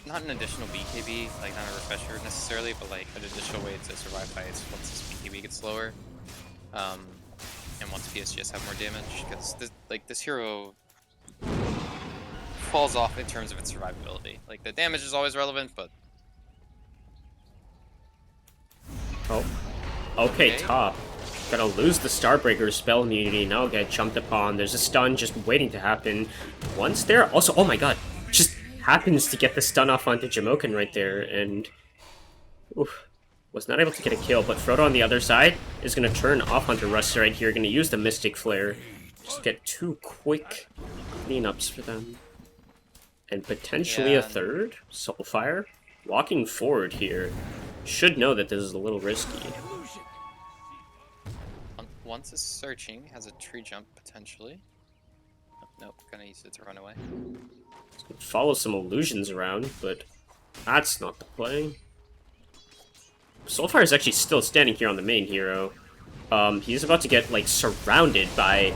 Speaker 2: not an additional BKB, not a refresher necessarily, but an additional way to survive fights once this BKB gets lower. And once PSGS have more damage, because this hero falls off in terms of its survivability. The damage is always relevant, but
Speaker 1: Okay, top. Gonna lose the Starbreaker spell immunity, now get jumped upon. There's a stun just waiting to happen. Once there, also, oh my god, just happens to get the stun off onto Jamoken right there, and was not able to get a kill, but Frodo on the other side is gonna turn off onto Rusty right here, gonna use the Mystic Flare. Just get 2 quick cleanups for them. And potentially a third? Soulfire? Walking forward here. Should know that this is a little risky.
Speaker 2: Once is searching, has a tree jump potentially. Nope, gonna use it to run away.
Speaker 1: Follow some illusions around, but that's not the play. Soulfire is actually still standing here on the main hero. He's about to get surrounded by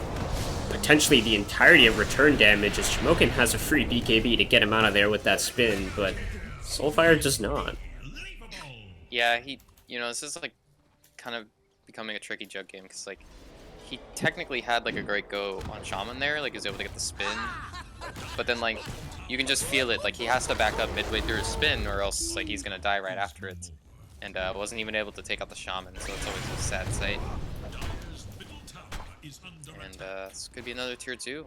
Speaker 1: potentially the entirety of return damage, as Jamoken has a free BKB to get him out of there with that spin, but Soulfire does not.
Speaker 2: Yeah, this is kind of becoming a tricky Jug game, because he technically had a great go on Shaman there, he was able to get the spin, but then you can just feel it, he has to back up midway through his spin, or else he's gonna die right after it, and wasn't even able to take out the Shaman, so it's always a sad sight. And this could be another tier 2.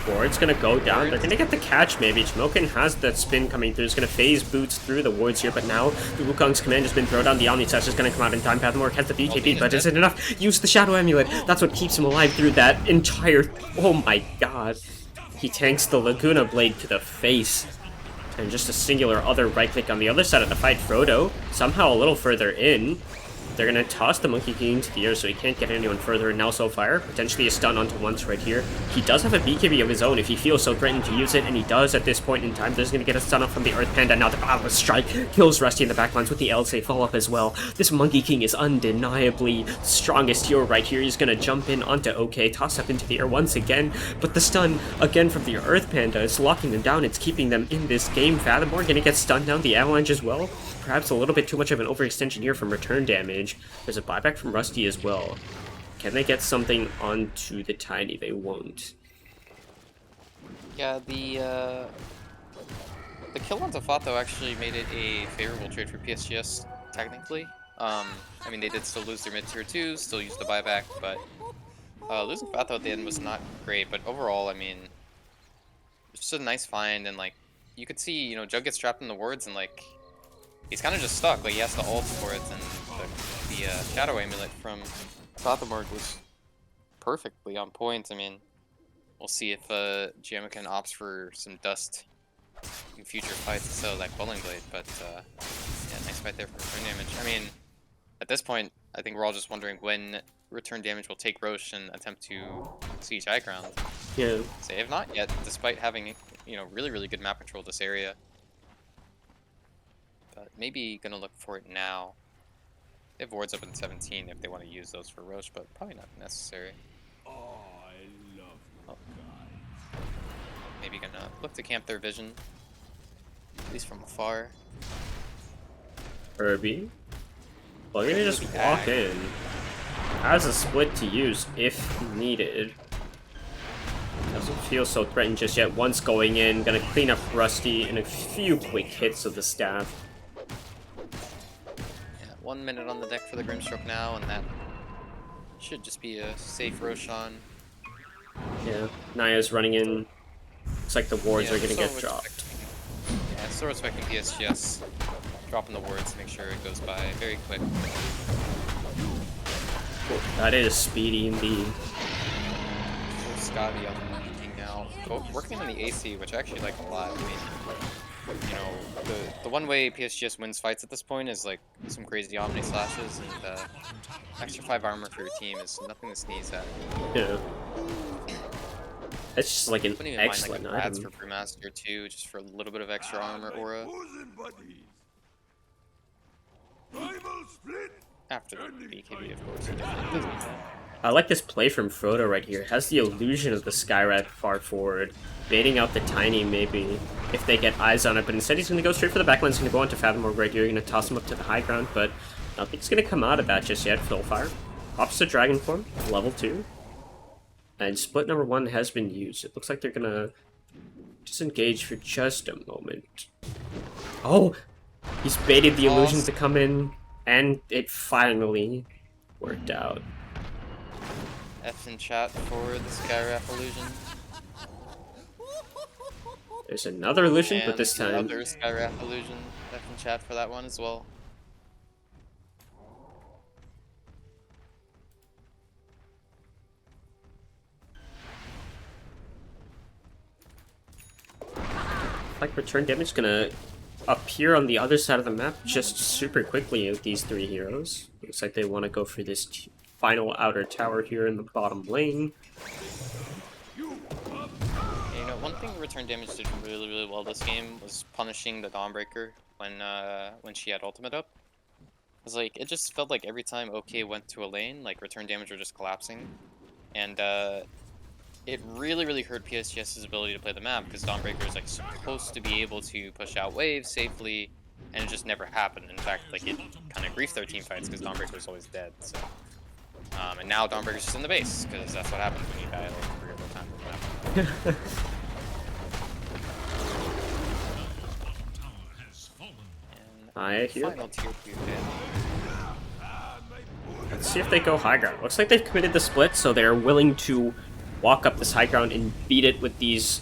Speaker 1: Ward's gonna go down. They're gonna get the catch maybe. Jamoken has that spin coming through. He's gonna phase boots through the wards here, but now the Wukong's command has been thrown down. The Omni Touch is gonna come out in time. Pathmore has the BKB, but is it enough? Use the Shadow Amulet. That's what keeps him alive through that entire... Oh my god. He tanks the Laguna Blade to the face. And just a singular other right click on the other side of the fight. Frodo, somehow a little further in. They're gonna toss the Monkey King into the air so he can't get anyone further, and now Soulfire, potentially a stun onto once right here. He does have a BKB of his own if he feels so threatened to use it, and he does at this point in time. There's gonna get a stun up from the Earth Panda, now the Power Strike kills Rusty in the backlines with the LSA follow-up as well. This Monkey King is undeniably the strongest hero right here. He's gonna jump in onto OK, toss up into the air once again, but the stun again from the Earth Panda is locking them down. It's keeping them in this game. Fathomore gonna get stunned down, the Avalanche as well. Perhaps a little bit too much of an overextension here from return damage. There's a buyback from Rusty as well. Can they get something onto the Tiny? They won't.
Speaker 2: Yeah, the kill on Zafato actually made it a favorable trade for PSGS, technically. I mean, they did still lose their mid-tier 2, still used the buyback, but losing Fatho at the end was not great. But overall, I mean, it's just a nice find, and like, you could see, you know, Jug gets trapped in the wards, and like, he's kind of just stuck. Like, he has to ult for it, and the Shadow Amulet from Fathamorg was perfectly on point. I mean, we'll see if Giamma can opts for some dust in future fights instead of like Bowling Blade, but yeah, nice fight there for return damage. I mean, at this point, I think we're all just wondering when return damage will take Roche and attempt to siege high ground.
Speaker 1: Yeah.
Speaker 2: So they have not yet, despite having, you know, really good map control this area. But maybe gonna look for it now. They have wards up in 17 if they want to use those for Roche, but probably not necessary.
Speaker 9: Oh, I love
Speaker 2: Oh. Maybe gonna look to camp their vision, at least from afar.
Speaker 1: Herbie. Well, you're gonna just walk in. Has a split to use if needed. Doesn't feel so threatened just yet. Once going in, gonna clean up Rusty and a few quick hits of the staff.
Speaker 2: Yeah, 1 minute on the deck for the Grimstroke now, and that should just be a safe Roshan.
Speaker 1: Yeah, Naya's running in. Looks like the wards are gonna get dropped.
Speaker 2: Yeah, still respecting PSGS. Dropping the wards to make sure it goes by very quick.
Speaker 1: Cool. That is speedy indeed.
Speaker 2: Scotty on the peeking now. Working on the AC, which I actually like a lot. I mean, you know, the one way PSGS wins fights at this point is like some crazy Omni slashes, and extra 5 armor for your team is nothing to sneeze at.
Speaker 1: Yeah. It's just like an
Speaker 2: Putting in
Speaker 1: excellent
Speaker 2: mind, like, ads
Speaker 1: item.
Speaker 2: for Brewmaster too, just for a little bit of extra armor aura. After the BKB, of course.
Speaker 1: I like this play from Frodo right here. Has the illusion of the Skyrat far forward, baiting out the Tiny maybe if they get eyes on it, but instead he's going to go straight for the backline. He's going to go onto Fathomorg right here. Going to toss him up to the high ground, but nothing's going to come out of that just yet. FrostFire. Opposite Dragon Form, level 2. And split number 1 has been used. It looks like they're going to disengage for just a moment. Oh! He's baited the illusion to come in, and it finally worked out.
Speaker 2: F in chat for the Skywrath illusion.
Speaker 1: There's another illusion,
Speaker 2: And
Speaker 1: but this time...
Speaker 2: another Skywrath illusion. F in chat for that one as well.
Speaker 1: Like return damage gonna appear on the other side of the map just super quickly with these 3 heroes. Looks like they want to go for this final outer tower here in the bottom lane.
Speaker 2: You know, one thing return damage did really well this game was punishing the Dawnbreaker when she had ultimate up. Cause like it just felt like every time OK went to a lane, like return damage were just collapsing, and it really hurt PSGS's ability to play the map because Dawnbreaker is like supposed to be able to push out waves safely, and it just never happened. In fact, like it kind of griefed their team fights because Dawnbreaker was always dead. So, and now Dawnbreaker's just in the base because that's what happens when you die like 3 or 4 times in the map.
Speaker 1: I hear.
Speaker 2: Final tier 2 hit.
Speaker 1: Let's see if they go high ground. Looks like they've committed the split, so they're willing to walk up this high ground and beat it with these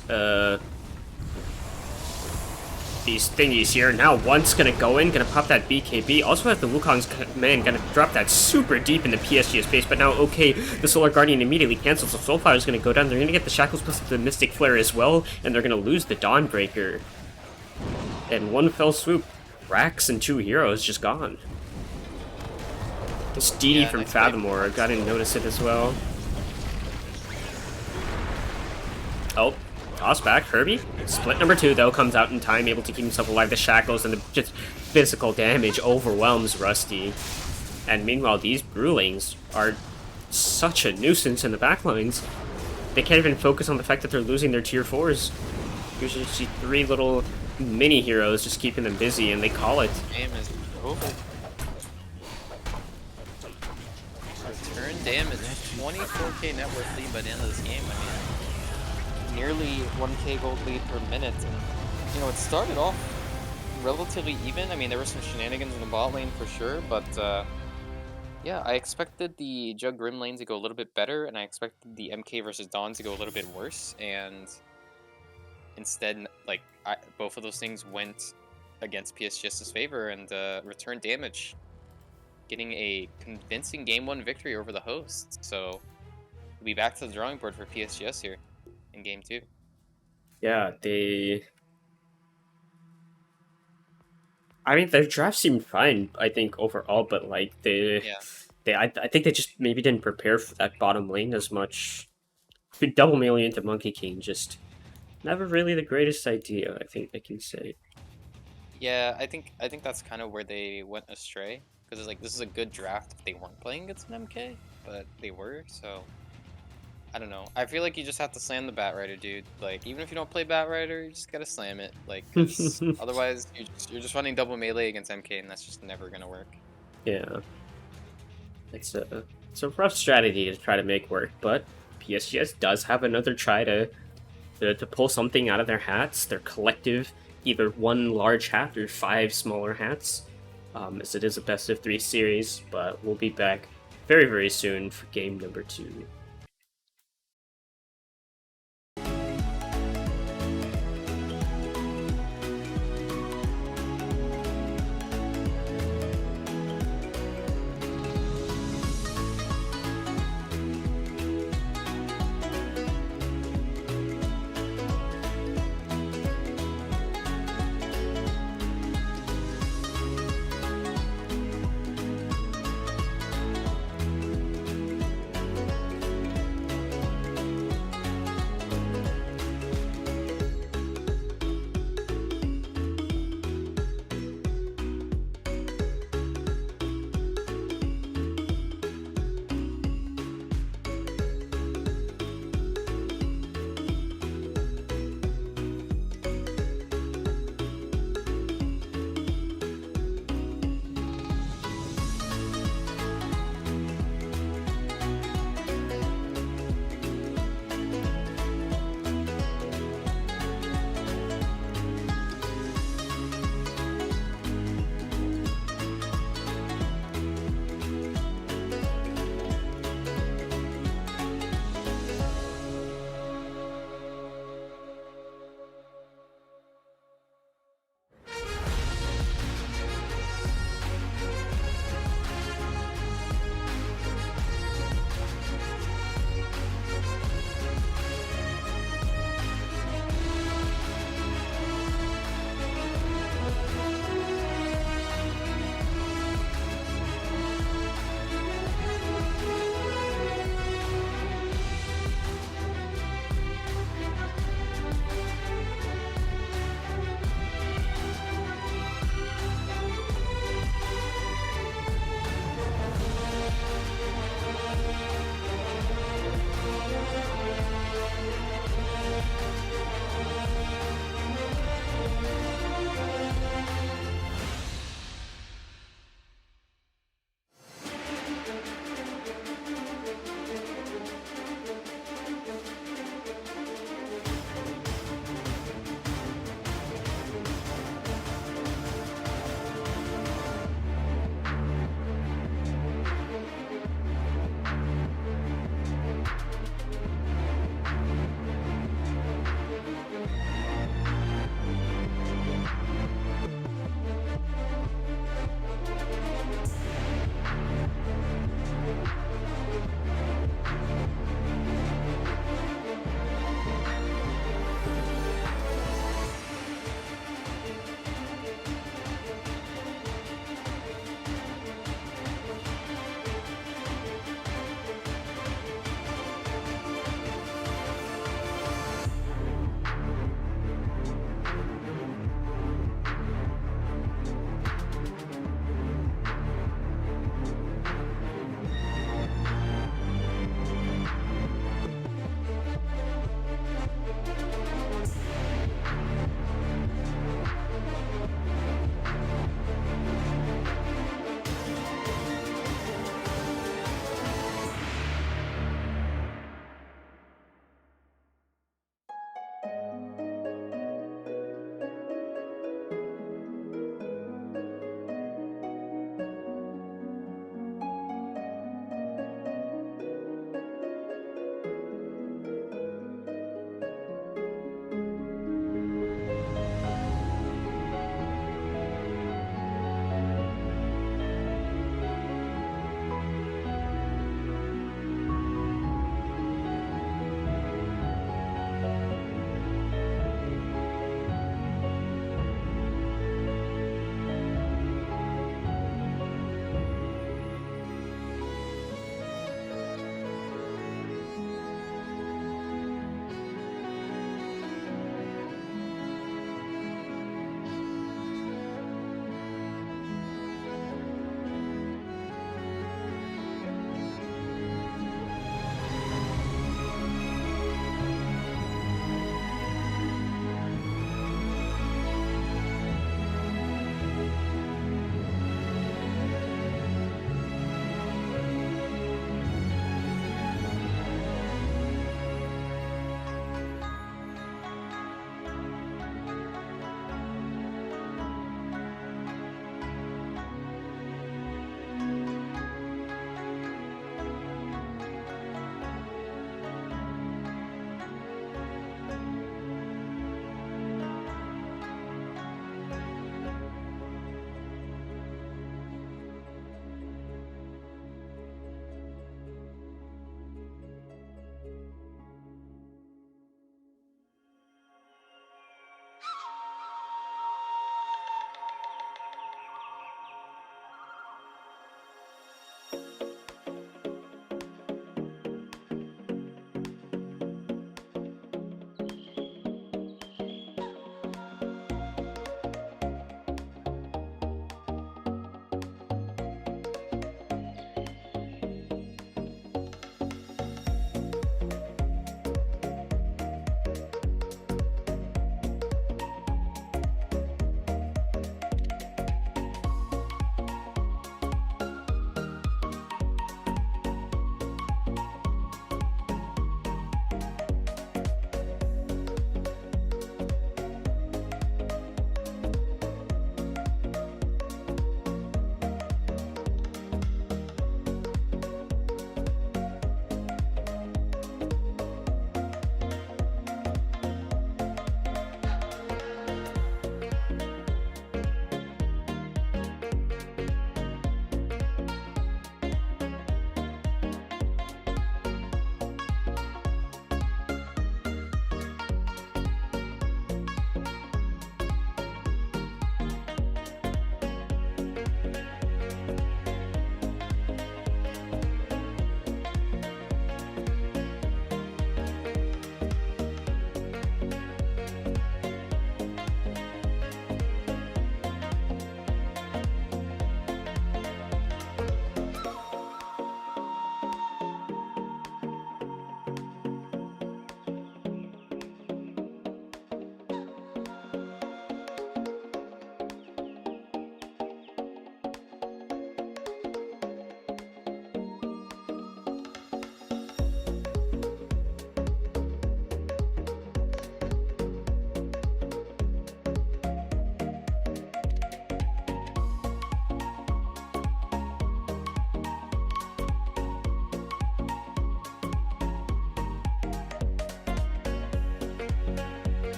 Speaker 1: thingies here. Now one's gonna go in, gonna pop that BKB. Also have the Wukong's command, gonna drop that super deep in the PSG space, but now okay, the Solar Guardian immediately cancels, so Soulfire's gonna go down. They're gonna get the Shackles plus the Mystic Flare as well, and they're gonna lose the Dawnbreaker. And one fell swoop. Rax and 2 heroes just gone. This DD from Fathomorg, I didn't notice it as well. Oh, toss back, Herbie. Split number 2 though, comes out in time, able to keep himself alive. The Shackles and the just physical damage overwhelms Rusty. And meanwhile, these Brewlings are such a nuisance in the backlines. They can't even focus on the fact that they're losing their tier 4s. Usually see 3 little mini heroes just keeping them busy, and they call it.
Speaker 2: Game is over. Return damage, 24k net worth lead by the end of this game. I mean, nearly 1k gold lead per minute. And, you know, it started off relatively even. I mean, there were some shenanigans in the bot lane for sure, but yeah, I expected the Jug Grim lane to go a little bit better, and I expected the MK versus Dawn to go a little bit worse, and instead, like, both of those things went against PSGS's favor and returned damage, getting a convincing Game 1 victory over the host. So we'll be back to the drawing board for PSGS here in Game 2.
Speaker 1: Yeah, I mean, their draft seemed fine, I think, overall, but, like, I think they just maybe didn't prepare for that bottom lane as much. Double melee into Monkey King, just never really the greatest idea, I think I can say.
Speaker 2: Yeah, I think that's kind of where they went astray, because it's like, this is a good draft if they weren't playing against an MK, but they were, so I don't know. I feel like you just have to slam the Batrider, dude. Like, even if you don't play Batrider, you just gotta slam it, like, because otherwise you're just running double melee against MK, and that's just never gonna work.
Speaker 1: Yeah, it's a rough strategy to try to make work, but PSGS does have another try to pull something out of their hats, their collective, either one large hat or 5 smaller hats, as it is a best of 3 series. But we'll be back very, very soon for game number 2.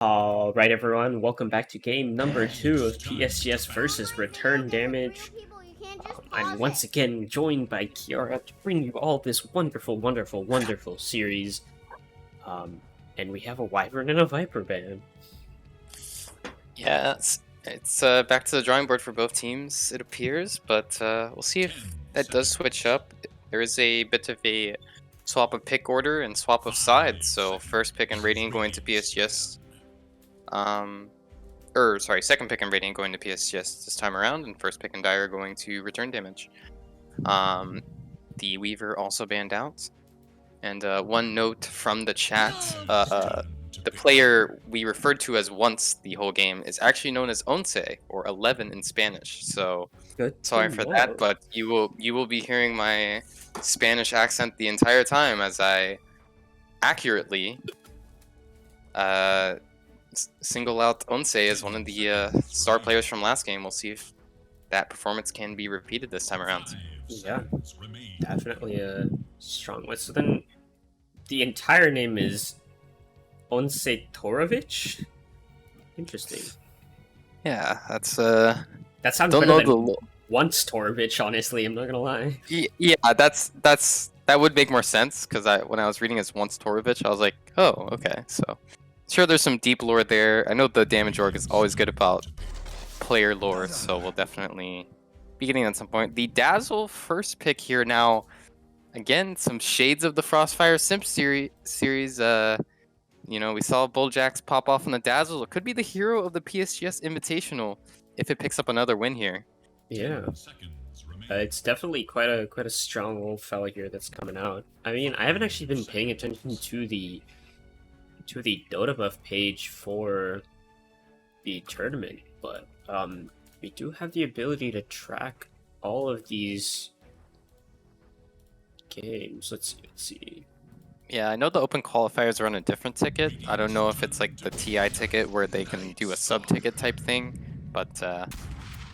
Speaker 1: All right, everyone, welcome back to game number 2 of PSGS versus Return Damage. I'm once again joined by Kiara to bring you all this wonderful, wonderful, wonderful series. And we have a Wyvern and a Viper band.
Speaker 2: Yeah, it's back to the drawing board for both teams, it appears, but we'll see if that does switch up. There is a bit of a swap of pick order and swap of sides, so first pick and Radiant going to PSGS. Second pick and Radiant going to PSGS this time around, and first pick and Dire going to Return Damage. The Weaver also banned out. And one note from the chat, the player we referred to as once the whole game is actually known as Once, or 11 in Spanish. So sorry for that, but you will be hearing my Spanish accent the entire time as I accurately single out Once as one of the star players from last game. We'll see if that performance can be repeated this time around.
Speaker 1: Yeah, definitely a strong one. So then the entire name is Once Torovic? Interesting.
Speaker 2: Yeah, that's
Speaker 1: That sounds
Speaker 2: don't
Speaker 1: better
Speaker 2: know
Speaker 1: than Once Torovic, honestly, I'm not gonna lie.
Speaker 2: Yeah, that would make more sense, because when I was reading as Once Torovic, I was like, oh, okay. So sure, there's some deep lore there. I know the Damage org is always good about player lore, so we'll definitely be getting at some point. The Dazzle first pick here now. Again, some shades of the FrostFire Simps series. You know, we saw Bulljax pop off on the Dazzle. It could be the hero of the PSGS Invitational if it picks up another win here.
Speaker 1: Yeah, it's definitely quite a strong old fella here that's coming out. I mean, I haven't actually been paying attention to the Dota buff page for the tournament, but we do have the ability to track all of these games. Let's see.
Speaker 2: Yeah, I know the open qualifiers are on a different ticket. I don't know if it's like the TI ticket where they can do a sub-ticket type thing, but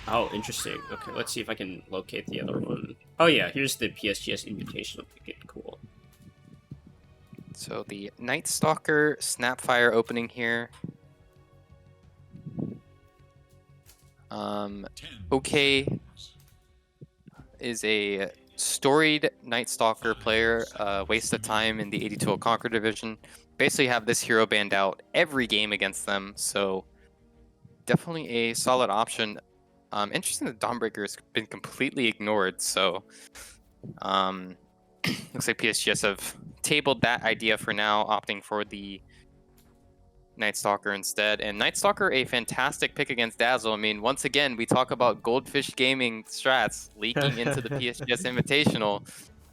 Speaker 1: oh, interesting. Okay, let's see if I can locate the other one. Oh yeah, here's the PSGS Invitational ticket. Cool.
Speaker 2: So the Night Stalker Snapfire opening here. OK is a storied Night Stalker player, waste of time in the 82 Conquer division. Basically have this hero banned out every game against them, so definitely a solid option. Interesting that Dawnbreaker has been completely ignored, so looks like PSGS have tabled that idea for now, opting for the Night Stalker instead. And Night Stalker, a fantastic pick against Dazzle. I mean, once again, we talk about Goldfish Gaming strats leaking into the PSGS Invitational.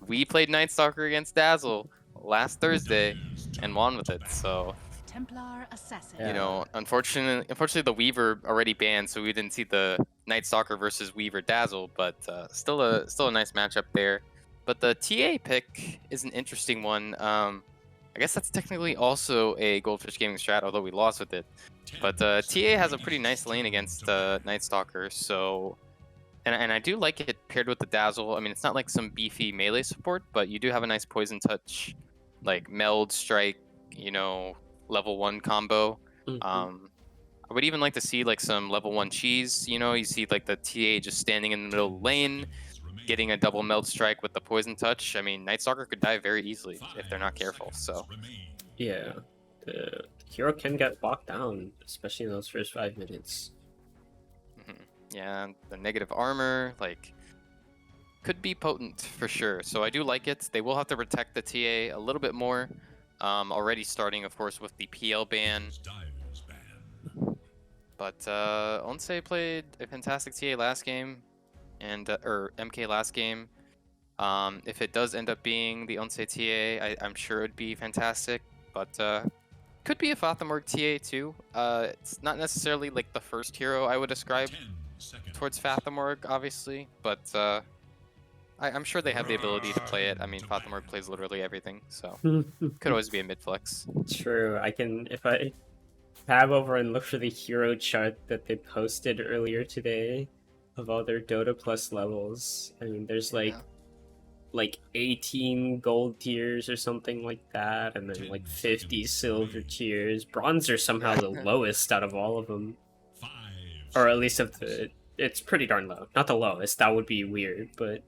Speaker 2: We played Night Stalker against Dazzle last Thursday and won with it, so...
Speaker 4: Templar Assassin.
Speaker 2: You know, unfortunately the Weaver already banned, so we didn't see the Night Stalker versus Weaver Dazzle, but still a nice matchup there. But the TA pick is an interesting one. I guess that's technically also a Goldfish Gaming strat, although we lost with it. But TA has a pretty nice lane against Night Stalker, so... And I do like it paired with the Dazzle. I mean, it's not like some beefy melee support, but you do have a nice Poison Touch, like Meld, Strike, you know, level 1 combo. I would even like to see like some level 1 cheese. You know, you see like the TA just standing in the middle of the lane, getting a double Meld Strike with the Poison Touch. I mean, Night Stalker could die very easily if they're not careful. So
Speaker 1: yeah, the hero can get locked down, especially in those first 5 minutes.
Speaker 2: Yeah, the negative armor like could be potent for sure. So I do like it. They will have to protect the TA a little bit more. Already starting, of course, with the PL ban. But Once played a fantastic TA last game, and or MK last game. If it does end up being the Once TA, I'm sure it would be fantastic. But could be a Fathamorg TA too. It's not necessarily like the first hero I would ascribe towards Fathamorg, obviously, but I'm sure they have the ability to play it. I mean, Fathamorg plays literally everything, so could always be a mid flex.
Speaker 1: True. I can, if I tab over and look for the hero chart that they posted earlier today of all their Dota Plus levels. I mean, there's like like 18 gold tiers or something like that, and then like 50 silver tiers. Bronze are somehow the lowest out of all of them, or at least of the. It's pretty darn low. Not the lowest. That would be weird, but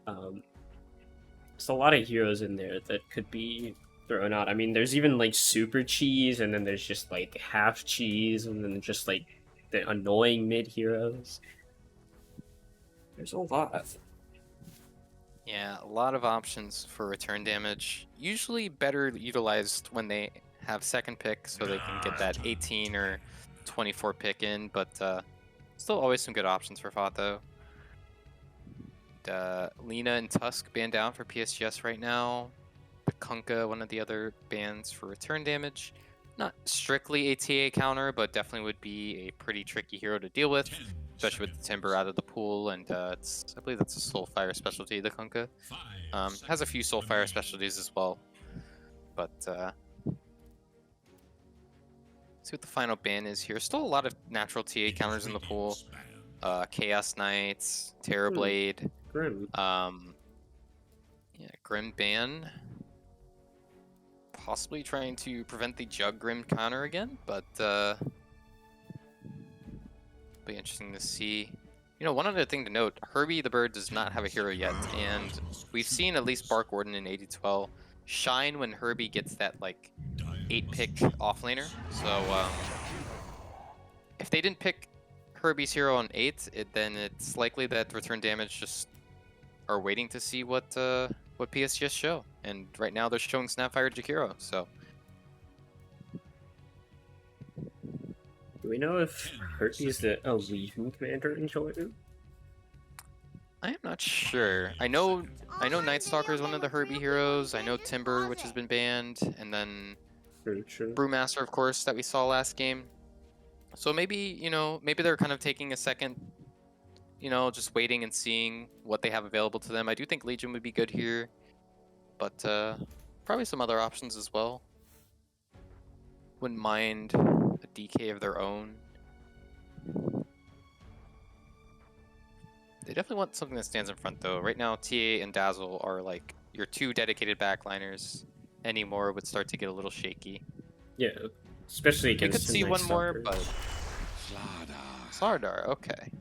Speaker 1: there's a lot of heroes in there that could be thrown out. I mean, there's even like super cheese, and then there's just like half cheese, and then just like the annoying mid heroes. There's a lot.
Speaker 2: Yeah, a lot of options for return damage. Usually better utilized when they have second pick, so they can get that 18 or 24 pick in, but still always some good options for Fato. Lina and Tusk banned down for PSGS right now. The Kunkka, one of the other bans for return damage. Not strictly a TA counter, but definitely would be a pretty tricky hero to deal with, especially with the Timber out of the pool, and I believe that's a Soulfire specialty, the Kunkka. Has a few Soulfire specialties as well, but see what the final ban is here. Still a lot of natural TA counters in the pool. Chaos Knights, Terrorblade,
Speaker 1: Grim.
Speaker 2: Yeah, Grim ban. Possibly trying to prevent the Jug Grim counter again, but be interesting to see. You know, one other thing to note, Herbie the Bird does not have a hero yet, and we've seen at least Bark Warden in 80-12 shine when Herbie gets that, like, 8-pick offlaner. So, if they didn't pick Herbie's hero on 8, then it's likely that return damage just are waiting to see what PSGS show. And right now they're showing Snapfire Jakiro, so.
Speaker 1: Do we know if Herbie's the Legion commander in Jordan?
Speaker 2: I am not sure. I know Night Stalker is one of the Herbie heroes. I know Timber, which has been banned, and then Brewmaster, of course, that we saw last game. So maybe, you know, maybe they're kind of taking a second, you know, just waiting and seeing what they have available to them. I do think Legion would be good here, but probably some other options as well. Wouldn't mind a DK of their own. They definitely want something that stands in front, though. Right now, TA and Dazzle are like your two dedicated backliners. Any more would start to get a little shaky.
Speaker 1: Yeah, especially
Speaker 2: We
Speaker 1: against
Speaker 2: could see one more, but Slardar, okay.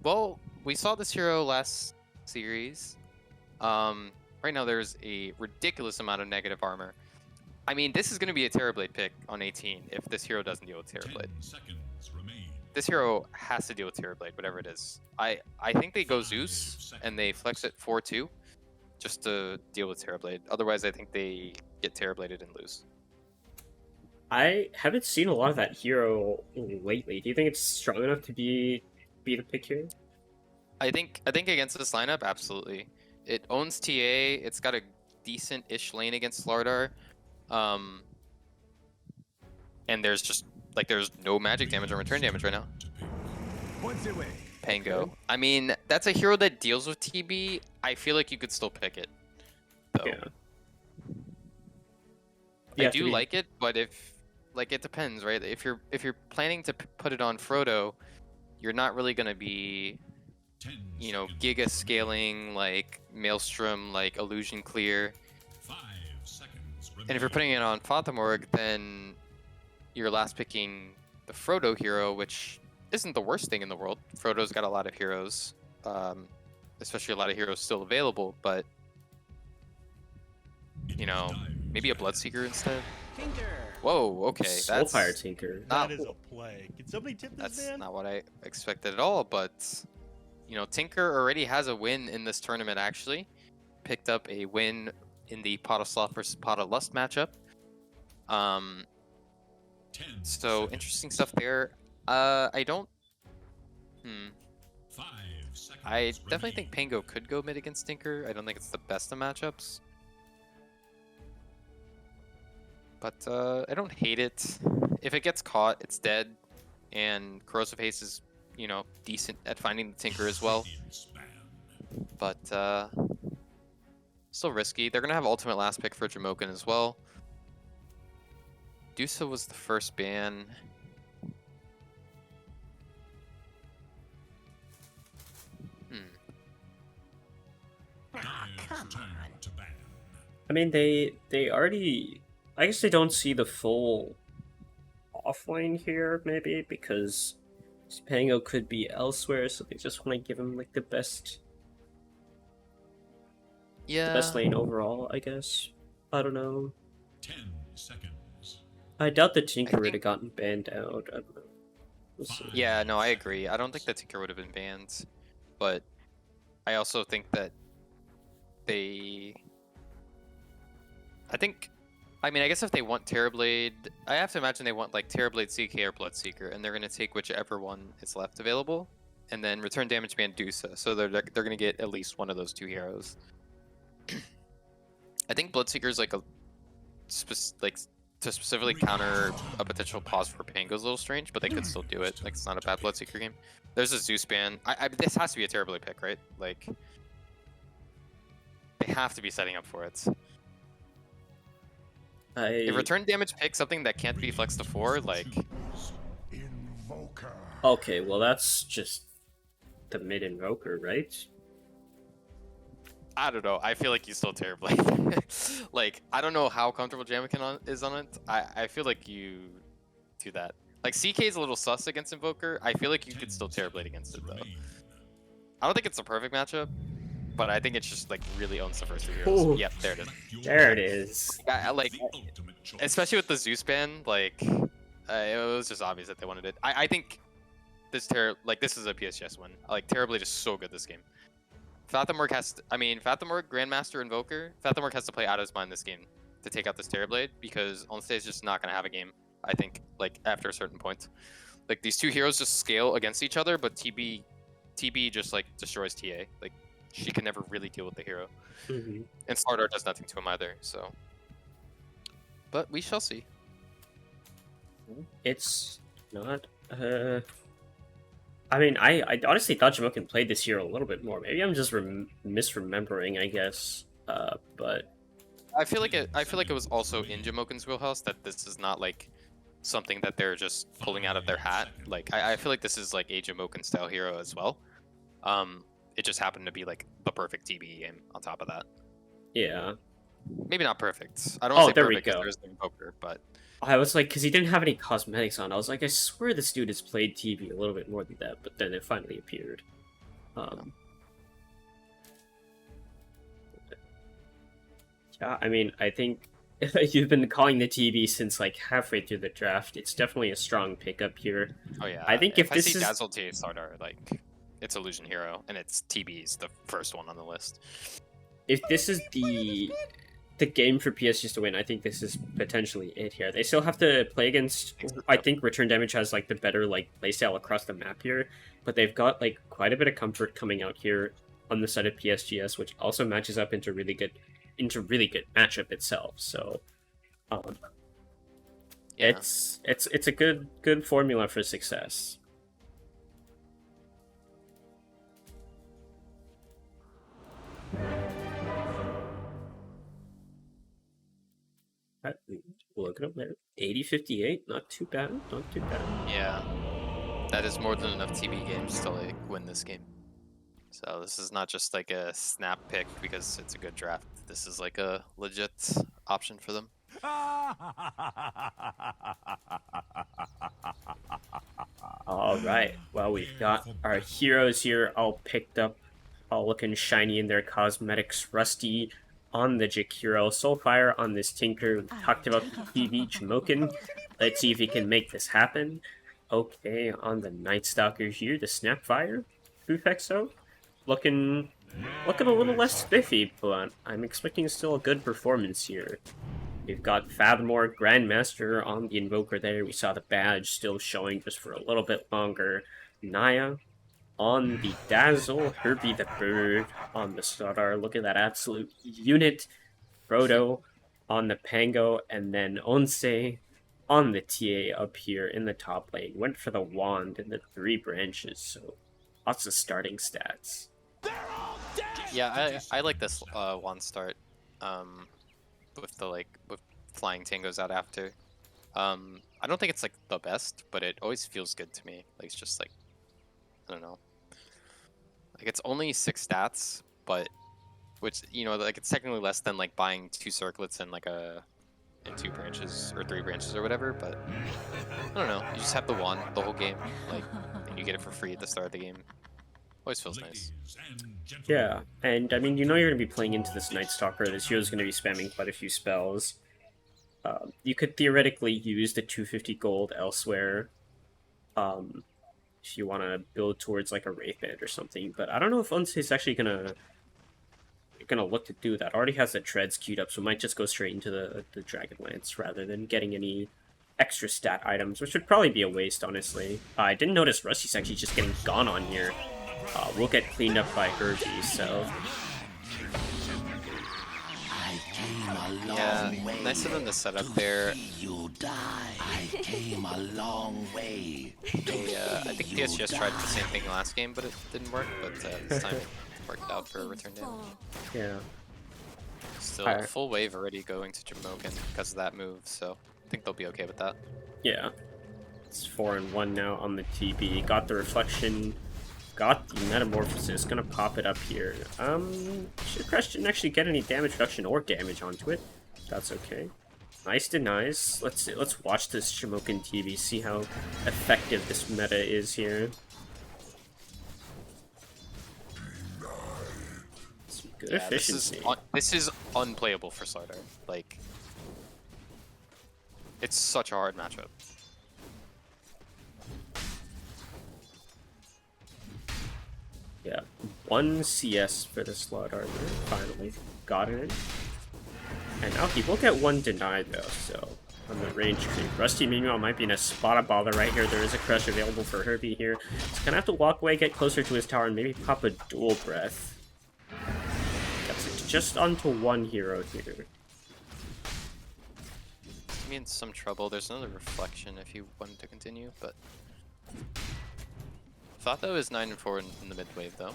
Speaker 2: Well, we saw this hero last series. Right now there's a ridiculous amount of negative armor. I mean, this is going to be a Terrorblade pick on 18 if this hero doesn't deal with Terrorblade. This hero has to deal with Terrorblade, whatever it is. I think they go Zeus and they flex it 4-2 just to deal with Terrorblade. Otherwise, I think they get Terrorbladed and lose.
Speaker 1: I haven't seen a lot of that hero lately. Do you think it's strong enough to be the pick here?
Speaker 2: I think against this lineup, absolutely. It owns TA. It's got a decent-ish lane against Slardar. And there's just like there's no magic damage or return damage right now. Pango. I mean, that's a hero that deals with TB. I feel like you could still pick it, though.
Speaker 1: Yeah.
Speaker 2: I do like it, but if like it depends, right? If you're planning to put it on Frodo, you're not really gonna be, you know, giga scaling like Maelstrom, like Illusion Clear. And if you're putting it on Fathamorg, then you're last picking the Frodo hero, which isn't the worst thing in the world. Frodo's got a lot of heroes, especially a lot of heroes still available, but, you know, maybe a Bloodseeker instead? Whoa, okay.
Speaker 1: Soulfire Tinker.
Speaker 8: That is a play. Can somebody tip this
Speaker 2: That's
Speaker 8: man?
Speaker 2: not what I expected at all, but, you know, Tinker already has a win in this tournament, actually. Picked up a win in the Pot of Sloth versus Pot of Lust matchup. So interesting stuff there. I don't. I definitely think Pango could go mid against Tinker. I don't think it's the best of matchups, but I don't hate it. If it gets caught, it's dead, and Corrosive Haste is, you know, decent at finding the Tinker as well. But still risky. They're gonna have ultimate last pick for Jamokin as well. Dusa was the first ban.
Speaker 3: Return to ban.
Speaker 1: I mean, they already. I guess they don't see the full offlane here, maybe because Pango could be elsewhere, so they just want to give him like the best
Speaker 2: Yeah.
Speaker 1: lane overall. I guess. I don't know.
Speaker 3: 10 seconds.
Speaker 1: I doubt the Tinker would
Speaker 2: think-
Speaker 1: have gotten banned out. I don't know. We'll see.
Speaker 2: Yeah, no, I agree. I don't think the Tinker would have been banned, but I also think that they. I mean, I guess if they want Terrorblade, I have to imagine they want like Terrorblade CK or Bloodseeker, and they're gonna take whichever one is left available, and then return damage ban Dusa. So they're gonna get at least one of those two heroes. I think Bloodseeker is like a to specifically counter a potential pause for Pango is a little strange, but they could still do it. Like it's not a bad Bloodseeker game. There's a Zeus ban. This has to be a Terrorblade pick, right? Like they have to be setting up for it. If return damage pick something that can't be flexed to 4, like
Speaker 7: Invoker.
Speaker 1: Okay, well that's just the mid invoker, right?
Speaker 2: I don't know. I feel like you still Terrorblade. Like I don't know how comfortable Jamakin is on it. I feel like you do that. Like CK is a little sus against Invoker. I feel like you could still Terrorblade against it though. I don't think it's a perfect matchup, but I think it's just like really owns the first 2 heroes.
Speaker 1: Ooh.
Speaker 2: Yep, there it is.
Speaker 1: There it is.
Speaker 2: I like,
Speaker 3: The ultimate choice.
Speaker 2: especially with the Zeus ban, like it was just obvious that they wanted it. I think this this is a PSGS win. Like Terrorblade is so good this game. Fathamorg Fathamorg, Grandmaster, Invoker. Fathamorg has to play out of his mind this game to take out this Terrorblade because Onstay is just not gonna have a game. I think like after a certain point, like these 2 heroes just scale against each other, but TB just like destroys TA. Like she can never really deal with the hero,
Speaker 1: Mhm.
Speaker 2: and Slardar does nothing to him either. So, but we shall see.
Speaker 1: It's not. I mean, I honestly thought Jamokin played this hero a little bit more. Maybe I'm just misremembering, I guess. But
Speaker 2: I feel like it was also in Jamokin's wheelhouse that this is not like something that they're just pulling out of their hat. Like I feel like this is like a Jamokin style hero as well. It just happened to be like the perfect TBE game on top of that.
Speaker 1: yeah,
Speaker 2: Maybe not perfect. I don't
Speaker 1: Oh,
Speaker 2: want to say
Speaker 1: there we
Speaker 2: perfect because
Speaker 1: go.
Speaker 2: there's an Invoker, but
Speaker 1: I was like, because he didn't have any cosmetics on. I was like, I swear this dude has played TV a little bit more than that. But then it finally appeared. Yeah, I mean, I think you've been calling the TV since like halfway through the draft. It's definitely a strong pickup here.
Speaker 2: oh yeah.
Speaker 1: I think if
Speaker 2: I
Speaker 1: this
Speaker 2: see
Speaker 1: is-
Speaker 2: Dazzle TA Slardar, like it's Illusion Hero and it's TB's the first one on the list.
Speaker 1: If this is the game for PSG to win, I think this is potentially it here. They still have to play against. I think return damage has like the better like playstyle across the map here, but they've got like quite a bit of comfort coming out here on the side of PSGS, which also matches up into really good matchup itself. So,
Speaker 2: Yeah.
Speaker 1: it's a good formula for success. We'll look it up there. 80-58, not too bad, not too bad.
Speaker 2: Yeah, that is more than enough TB games to like win this game. So this is not just like a snap pick because it's a good draft. This is like a legit option for them.
Speaker 1: All right. Well, we've got our heroes here all picked up, all looking shiny in their cosmetics. Rusty on the Jakiro, Soulfire on this Tinker. We talked about the TV Jamokin. Let's see if he can make this happen. Okay, on the Night Stalker here, the Snapfire. Fufexo. Looking a little less spiffy, but I'm expecting still a good performance here. We've got Fathomore, Grandmaster on the Invoker there. We saw the badge still showing just for a little bit longer. Naya on the Dazzle. Herbie the Bird on the Slardar. Look at that absolute unit. Frodo on the Pango. And then Onse on the TA up here in the top lane. Went for the Wand in the 3 branches. So lots of starting stats.
Speaker 2: Yeah, I like this one start. With the with flying tangos out after. I don't think it's like the best, but it always feels good to me. Like it's just like I don't know. Like it's only 6 stats, but which, you know, like it's technically less than like buying 2 circlets and like in 2 branches or 3 branches or whatever, but I don't know. You just have the one the whole game, like, and you get it for free at the start of the game. Always feels nice.
Speaker 3: Ladies and gentlemen,
Speaker 1: Yeah, and I mean, you know you're going to be playing into this Night Stalker. This hero's going to be spamming quite a few spells. You could theoretically use the 250 gold elsewhere if you want to build towards like a Wraith Band or something, but I don't know if Unsay's actually going to look to do that. Already has the Treads queued up, so might just go straight into the Dragonlance rather than getting any extra stat items, which would probably be a waste, honestly. I didn't notice Rusty's actually just getting gone on here. We'll get cleaned up by Hergy, so...
Speaker 2: Yeah, nice of them to set up there.
Speaker 10: You die. I came a long way.
Speaker 2: I think PSGS tried the same thing last game, but it didn't work. But this time it worked out for return damage.
Speaker 1: Yeah.
Speaker 2: Still full wave already going to Jamoken because of that move, so I think they'll be okay with that.
Speaker 1: Yeah. It's 4-1 now on the TB. Got the reflection. Got the metamorphosis. Gonna pop it up here. Crash didn't actually get any damage reduction or damage onto it. That's okay. Nice denies. Let's watch this Jamoken TV, see how effective this meta is here. Some good efficiency.
Speaker 2: This is unplayable for Slardar. Like, it's such a hard matchup.
Speaker 1: Yeah, 1 CS for the slot armor. Finally got it in. And now he will get 1 denied though, so on the range creep. Rusty meanwhile might be in a spot of bother right here. There is a crush available for Herbie here. He's gonna have to walk away, get closer to his tower, and maybe pop a dual breath. Gets it just onto 1 hero here.
Speaker 2: He's in some trouble. There's another reflection if you wanted to continue, but thought that was 9-4 in the mid wave though.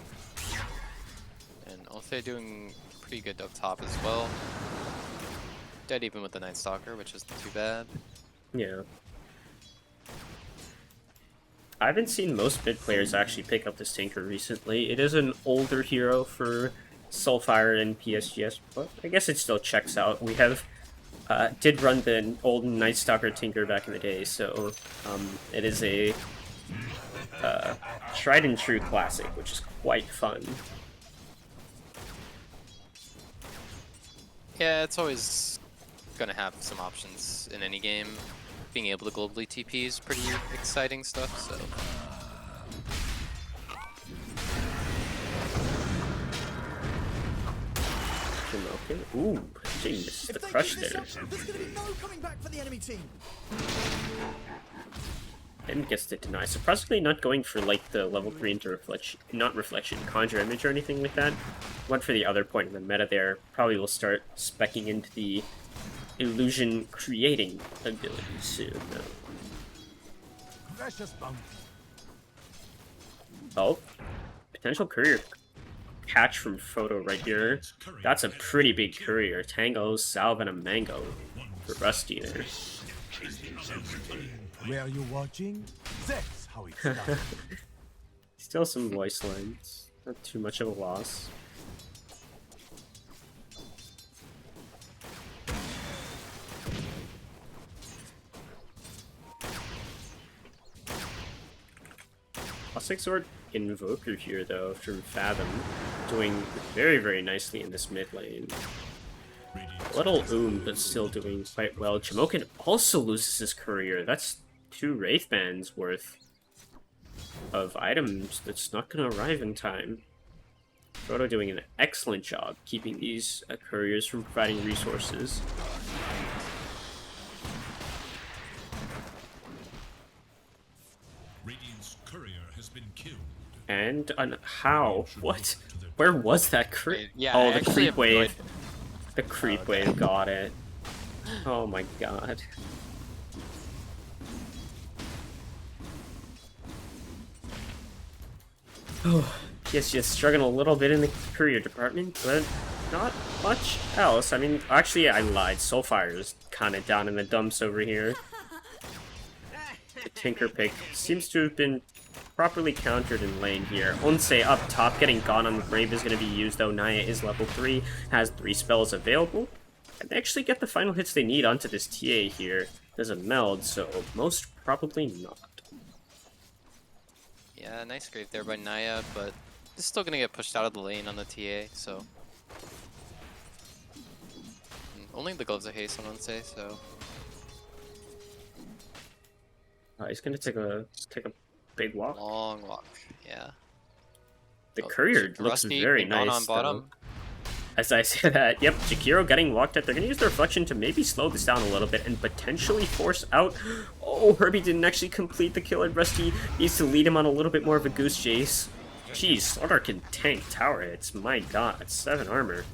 Speaker 2: And Ulthe doing pretty good up top as well. Dead even with the Night Stalker, which isn't too bad.
Speaker 1: Yeah. I haven't seen most mid players actually pick up this Tinker recently. It is an older hero for Soulfire and PSGS, but I guess it still checks out. We have did run the old Night Stalker Tinker back in the day, so it is a tried and true classic, which is quite fun.
Speaker 2: Yeah, it's always gonna have some options in any game. Being able to globally TP is pretty exciting stuff, so.
Speaker 1: Okay. Ooh, Jay missed the crush there.
Speaker 11: There's gonna be no coming back for the enemy team.
Speaker 1: And gets to deny. Surprisingly not going for like the level 3 into reflection, not reflection, conjure image or anything like that. Went for the other point in the meta there. Probably will start speccing into the illusion creating ability soon though. Oh, potential courier catch from Photo right here. That's a pretty big courier. Tango, Salve, and a Mango for Rusty there.
Speaker 9: Where are you watching? That's how it's done.
Speaker 1: Still some voice lines. Not too much of a loss. Plastic Sword Invoker here though from Fathom, doing very, very nicely in this mid lane. Little but still doing quite well. Jamoken also loses his courier. That's 2 Wraith Bands worth of items that's not going to arrive in time. Frodo doing an excellent job keeping these couriers from providing resources.
Speaker 3: Radiant's courier has been killed.
Speaker 1: And how? What? Where was that creep?
Speaker 2: Yeah,
Speaker 1: oh, the creep wave. The creep wave got it. Oh my god. Oh, yes, just struggling a little bit in the courier department, but not much else. I mean, actually, I lied. Soulfire is kind of down in the dumps over here. The Tinker pick seems to have been properly countered in lane here. Onse up top, getting gone on the Brave is going to be used, though. Naya is level 3, has 3 spells available. And they actually get the final hits they need onto this TA here. There's a meld, so most probably not.
Speaker 2: Yeah, nice grave there by Naya, but it's still gonna get pushed out of the lane on the TA, so. Only the gloves of haste, I want to say, so.
Speaker 1: He's gonna take a big walk.
Speaker 2: Long walk, yeah.
Speaker 1: The courier looks
Speaker 2: Rusty
Speaker 1: very
Speaker 2: being gone
Speaker 1: nice,
Speaker 2: on bottom.
Speaker 1: As I say that, yep, Jakiro getting walked at. They're gonna use the reflection to maybe slow this down a little bit and potentially force out. Oh, Herbie didn't actually complete the kill, and Rusty needs to lead him on a little bit more of a goose chase. Jeez, Slardar can tank tower hits. My god, 7 armor.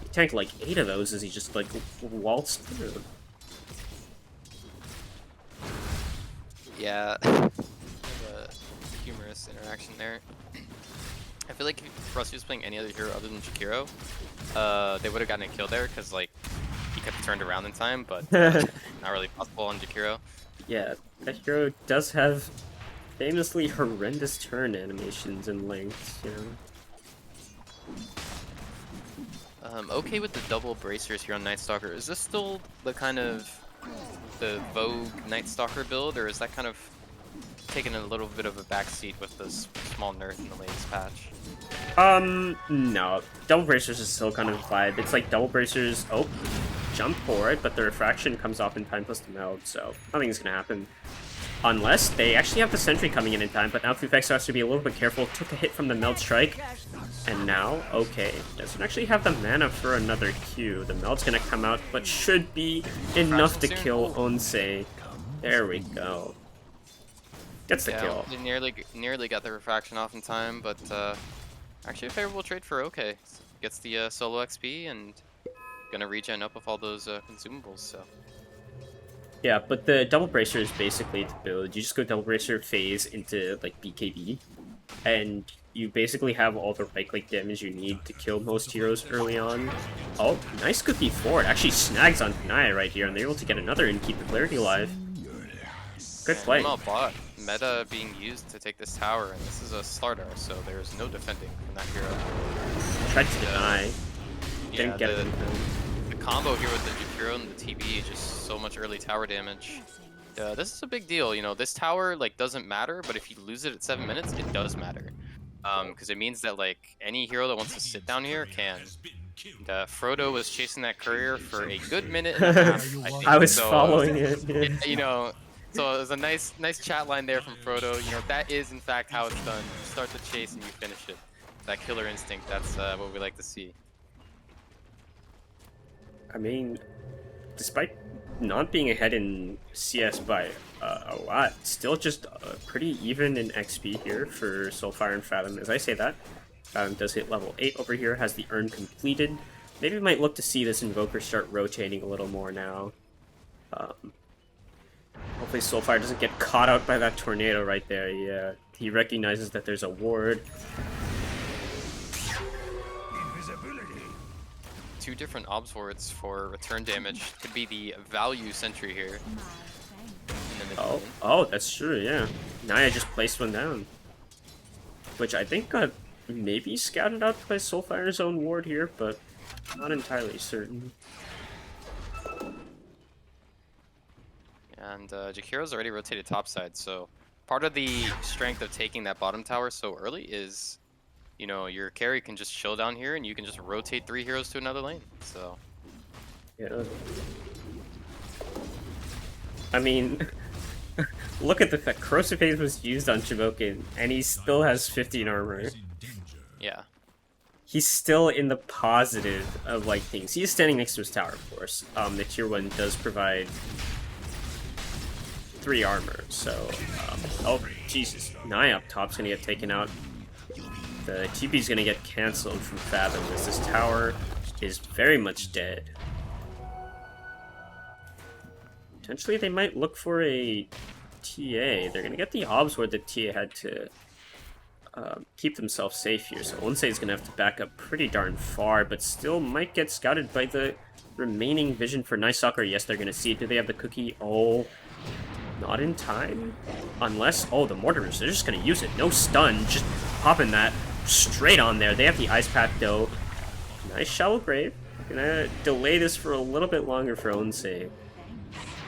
Speaker 1: He tanked like 8 of those as he just like waltzed through.
Speaker 2: Yeah, a humorous interaction there. I feel like if Rusty was playing any other hero other than Jakiro, they would have gotten a kill there because like he could have turned around in time, but not really possible on Jakiro.
Speaker 1: Yeah, that hero does have famously horrendous turn animations and lengths, you know.
Speaker 2: Okay with the double bracers here on Night Stalker. Is this still the kind of the Vogue Night Stalker build, or is that kind of taking a little bit of a backseat with this small nerf in the latest patch?
Speaker 1: No. Double bracers is still kind of vibe. It's like double bracers, oh, jump for it, but the refraction comes off in time plus the meld, so nothing's gonna happen. Unless they actually have the sentry coming in time, but now Fufexo has to be a little bit careful. Took a hit from the meld strike, and now, okay, doesn't actually have the mana for another Q. The meld's gonna come out, but should be enough to kill Onse. There we go. Gets the kill.
Speaker 2: They nearly got the refraction off in time, but actually a favorable trade for OK. Gets the solo XP and gonna regen up with all those consumables, so.
Speaker 1: Yeah, but the double bracer is basically the build. You just go double bracer phase into like BKB, and you basically have all the right click damage you need to kill most heroes early on. Oh, nice cookie forward. Actually snags on Naya right here, and they're able to get another and keep the clarity alive. Good play.
Speaker 2: Bot meta being used to take this tower, and this is a Slardar, so there's no defending from that hero.
Speaker 1: Tried to deny. Didn't get it.
Speaker 2: The combo here with the Jakiro and the TB is just so much early tower damage. This is a big deal, you know, this tower like doesn't matter, but if you lose it at 7 minutes, it does matter. Because it means that like any hero that wants to sit down here can. Frodo was chasing that courier for a good minute and a half, I think.
Speaker 1: I was following it. Yeah.
Speaker 2: You know, so it was a nice chat line there from Frodo. You know, that is in fact how it's done. You start the chase and you finish it. That killer instinct, that's what we like to see.
Speaker 1: I mean, despite not being ahead in CS by a lot, still just pretty even in XP here for Soulfire and Fathom. As I say that, Fathom does hit level 8 over here, has the urn completed. Maybe we might look to see this Invoker start rotating a little more now. Hopefully Soulfire doesn't get caught out by that tornado right there. Yeah, he recognizes that there's a ward.
Speaker 2: Two different obs wards for return damage. Could be the value sentry here.
Speaker 1: Oh, that's true, yeah. Naya just placed one down. Which I think got maybe scouted out by Soulfire's own ward here, but not entirely certain.
Speaker 2: And Jakiro's already rotated topside, so part of the strength of taking that bottom tower so early is, you know, your carry can just chill down here and you can just rotate 3 heroes to another lane, so.
Speaker 1: Yeah. I mean, look at the fact Corrosive Haze was used on Shiboken, and he still has 15 armor.
Speaker 2: Yeah.
Speaker 1: He's still in the positive of, like, things. He is standing next to his tower, of course. The tier 1 does provide 3 armor, so, oh, Jesus. Naya up top's gonna get taken out. The TP's gonna get cancelled from Fathom as this tower is very much dead. Potentially they might look for a TA. They're gonna get the obs where the TA had to keep themselves safe here, so Onse is gonna have to back up pretty darn far, but still might get scouted by the remaining vision for Night Stalker. Yes, they're gonna see it. Do they have the cookie? Oh, Not in time. Unless, oh, the Mortimers, they're just gonna use it. No stun, just popping that straight on there. They have the Ice Pack though. Nice Shallow Grave. Gonna delay this for a little bit longer for own sake.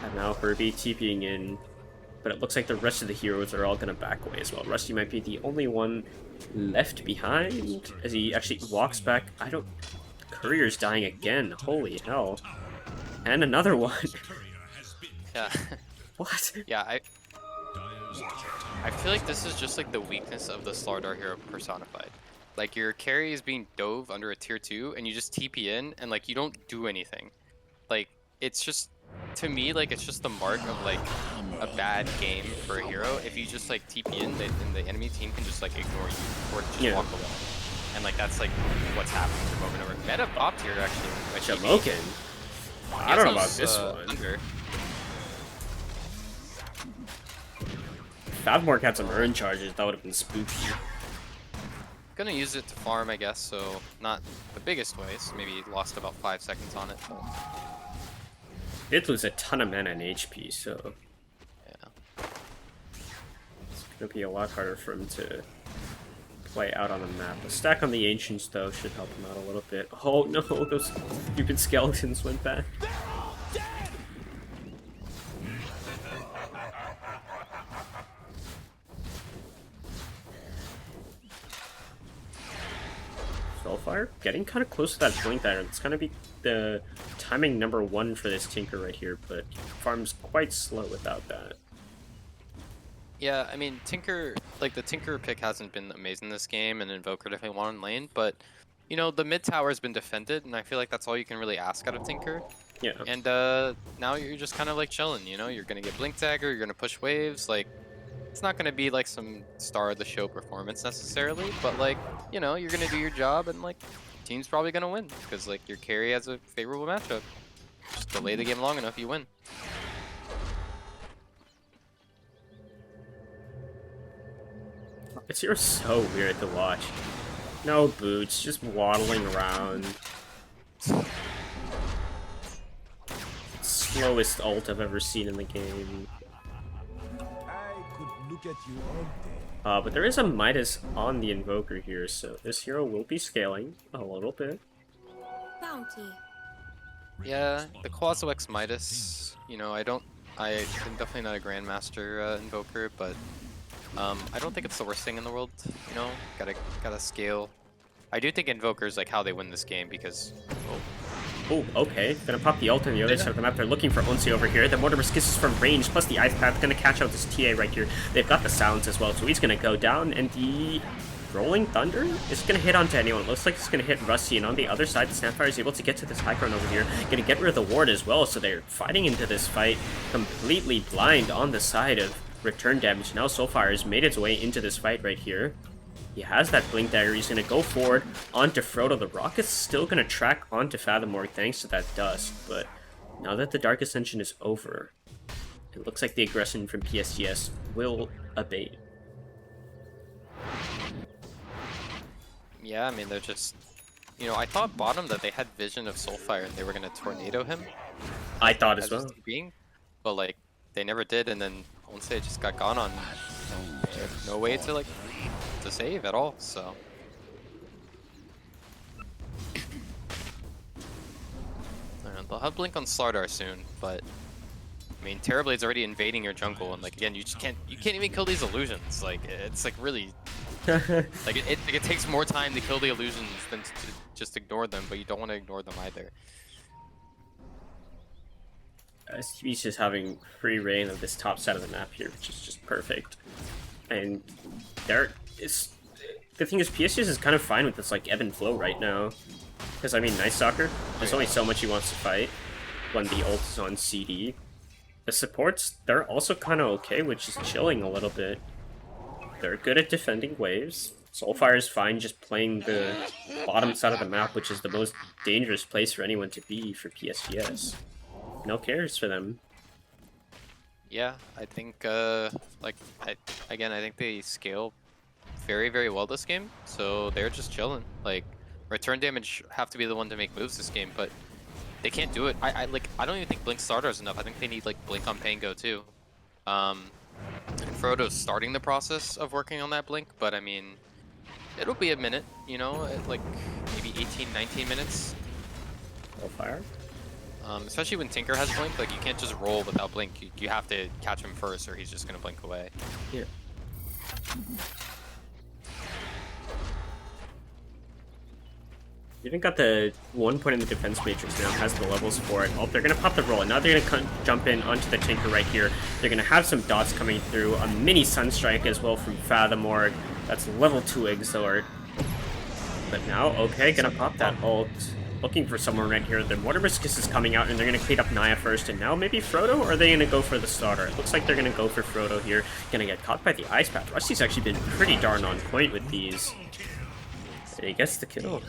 Speaker 1: And now Herbie TPing in. But it looks like the rest of the heroes are all gonna back away as well. Rusty might be the only one left behind as he actually walks back. Courier's dying again. Holy hell. And another one.
Speaker 2: Yeah.
Speaker 1: What?
Speaker 2: Yeah, I feel like this is just like the weakness of the Slardar hero personified. Like your carry is being dove under a tier 2 and you just TP in and like you don't do anything. Like it's just, to me, like it's just the mark of like a bad game for a hero. If you just like TP in, and the enemy team can just like ignore you or just walk away. And like that's like what's happening to moment over. Meta bopped here actually.
Speaker 1: Jamokin. I don't know about this one.
Speaker 2: Under.
Speaker 1: If Favmork had some urn charges, that would have been spooky.
Speaker 2: Gonna use it to farm, I guess, so not the biggest ways. Maybe lost about 5 seconds on it. But...
Speaker 1: did lose a ton of mana and HP, so
Speaker 2: yeah,
Speaker 1: it's gonna be a lot harder for him to play out on the map. A stack on the Ancients, though, should help him out a little bit. Oh no, those stupid skeletons went back. Soulfire getting kind of close to that blink there. It's gonna be the timing #1 for this Tinker right here, but farm's quite slow without that.
Speaker 2: yeah. I mean, Tinker, like the Tinker pick hasn't been amazing this game, and Invoker definitely won in lane. But you know, the mid tower has been defended, and I feel like that's all you can really ask out of Tinker.
Speaker 1: Yeah.
Speaker 2: And now you're just kind of like chilling. You know, you're gonna get Blink Dagger, you're gonna push waves. Like, it's not gonna be like some star of the show performance necessarily, but like, you know, you're gonna do your job, and like, team's probably gonna win because like your carry has a favorable matchup. Just delay the game long enough, you win.
Speaker 1: This hero's so weird to watch. No boots, just waddling around. Slowest ult I've ever seen in the game.
Speaker 9: I could look at you all day.
Speaker 1: But there is a Midas on the Invoker here, so this hero will be scaling a little bit.
Speaker 6: Bounty.
Speaker 2: Yeah, the Quazo X Midas, you know, I'm definitely not a Grandmaster Invoker, but I don't think it's the worst thing in the world, you know, gotta scale. I do think Invoker is like how they win this game because,
Speaker 1: Oh, okay. Gonna pop the ult on the other side of the map. They're looking for Onsi over here. The Mortimer kisses from range, plus the Ice Path. Gonna catch out this TA right here. They've got the silence as well, so he's gonna go down, and the Rolling Thunder is gonna hit onto anyone. Looks like it's gonna hit Rusty, and on the other side, the Snapfire is able to get to this high ground over here. Gonna get rid of the ward as well, so they're fighting into this fight completely blind on the side of return damage. Now Soulfire has made its way into this fight right here. He has that Blink Dagger. He's going to go forward onto Frodo. The Rocket's still going to track onto Fathomorg thanks to that dust, but now that the Dark Ascension is over, it looks like the aggression from PSGS will abate.
Speaker 2: yeah, I mean, they're just, you know, I thought bottom that they had vision of Soulfire and they were going to tornado him.
Speaker 1: I thought as well.
Speaker 2: But like, they never did, and then once they just got gone on, they have no way to like, to save at all, so. They'll have Blink on Slardar soon, but I mean, Terrorblade's already invading your jungle, and like again, you can't even kill these illusions. Like it's like really, like it takes more time to kill the illusions than to just ignore them, but you don't want to ignore them either.
Speaker 1: He's just having free reign of this top side of the map here, which is just perfect. And the thing is, PSGS is kind of fine with this like ebb and flow right now. Because I mean, Night Stalker, there's only so much he wants to fight when the ult is on CD. The supports, they're also kind of okay with just chilling a little bit. They're good at defending waves. Soulfire is fine just playing the bottom side of the map, which is the most dangerous place for anyone to be for PSGS. No cares for them.
Speaker 2: Yeah, I think I think they scale very, very well this game, so they're just chilling. Like, return damage have to be the one to make moves this game, but they can't do it. I don't even think Blink Starter is enough. I think they need like Blink on Pango too. Frodo's starting the process of working on that blink, but I mean, it'll be a minute, you know, like maybe 18, 19 minutes.
Speaker 1: FrostFire.
Speaker 2: Especially when Tinker has blink, like you can't just roll without blink. You have to catch him first, or he's just gonna blink away.
Speaker 1: Yeah. Even got the 1 point in the defense matrix now, has the levels for it. Oh, they're gonna pop the roll, and now they're gonna jump in onto the Tinker right here. They're gonna have some dots coming through, a mini Sunstrike as well from Fathomorg. That's level 2 Exort. But now, okay, gonna pop that ult. Looking for someone right here. The Mortimerskis is coming out, and they're gonna clean up Naya first, and now maybe Frodo, or are they gonna go for the starter? It looks like they're gonna go for Frodo here. Gonna get caught by the Ice Path. Rusty's actually been pretty darn on point with these. He gets the kill.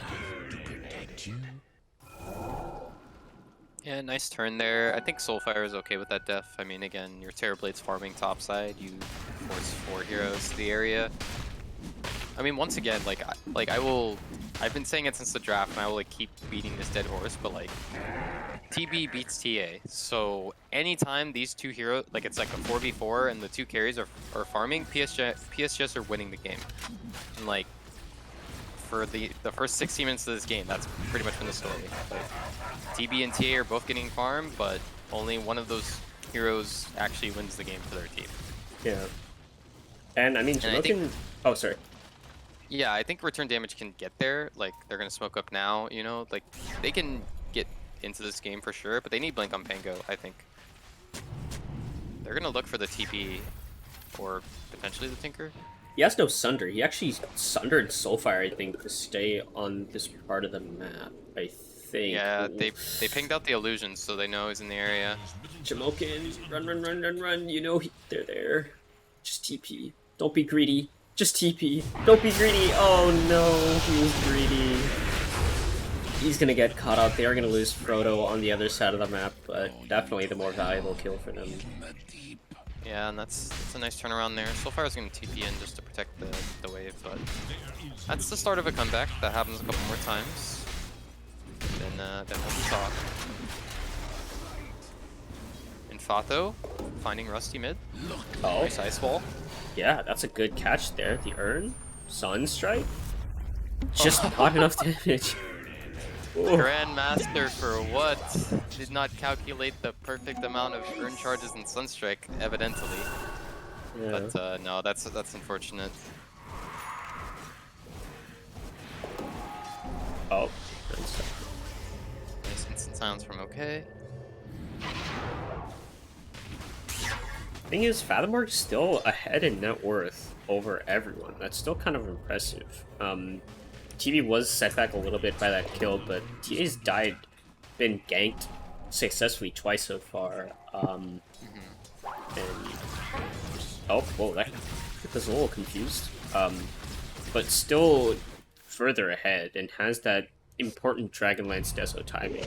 Speaker 2: Yeah, nice turn there. I think Soulfire is okay with that def. I mean, again, your Terrorblade's farming topside. You force 4 heroes to the area. I mean, once again, I've been saying it since the draft, and I will like keep beating this dead horse, but like, TB beats TA. So anytime these two heroes, like it's like a 4v4 and the 2 carries are farming, PSGS are winning the game. And like, for the first 60 minutes of this game, that's pretty much been the story. Like, TB and TA are both getting farmed, but only one of those heroes actually wins the game for their team.
Speaker 1: Yeah. And I mean, Jamokin... Oh, sorry.
Speaker 2: Yeah, I think return damage can get there. Like, they're gonna smoke up now, you know? Like, they can get into this game for sure, but they need Blink on Pango, I think. They're gonna look for the TP, or potentially the Tinker.
Speaker 1: He has no Sunder. He actually sundered Soulfire, I think, to stay on this part of the map, I think.
Speaker 2: Yeah, they pinged out the illusions, so they know he's in the area.
Speaker 1: Jamokin, run. You know they're there. Just TP. Don't be greedy. Just TP. Don't be greedy. Oh no, he was greedy. He's gonna get caught up. They are gonna lose Frodo on the other side of the map, but definitely the more valuable kill for them.
Speaker 2: Yeah, and that's a nice turnaround there. Soulfire's gonna TP in just to protect the wave, but that's the start of a comeback. That happens a couple more times. Then we'll talk. Infato finding Rusty mid.
Speaker 1: Oh.
Speaker 2: Nice ice wall.
Speaker 1: Yeah, that's a good catch there. The Urn, Sunstrike, just not enough damage.
Speaker 2: Grandmaster for what? Did not calculate the perfect amount of Urn charges and Sunstrike, evidently. Yeah. But no, that's unfortunate.
Speaker 1: Oh,
Speaker 2: nice instant silence from OK.
Speaker 1: Thing is, Fathomorg's still ahead in net worth over everyone. That's still kind of impressive. TV was set back a little bit by that kill, but TA's been ganked successfully twice so far. And oh, whoa, that was a little confused. But still further ahead and has that important Dragonlance Deso timing.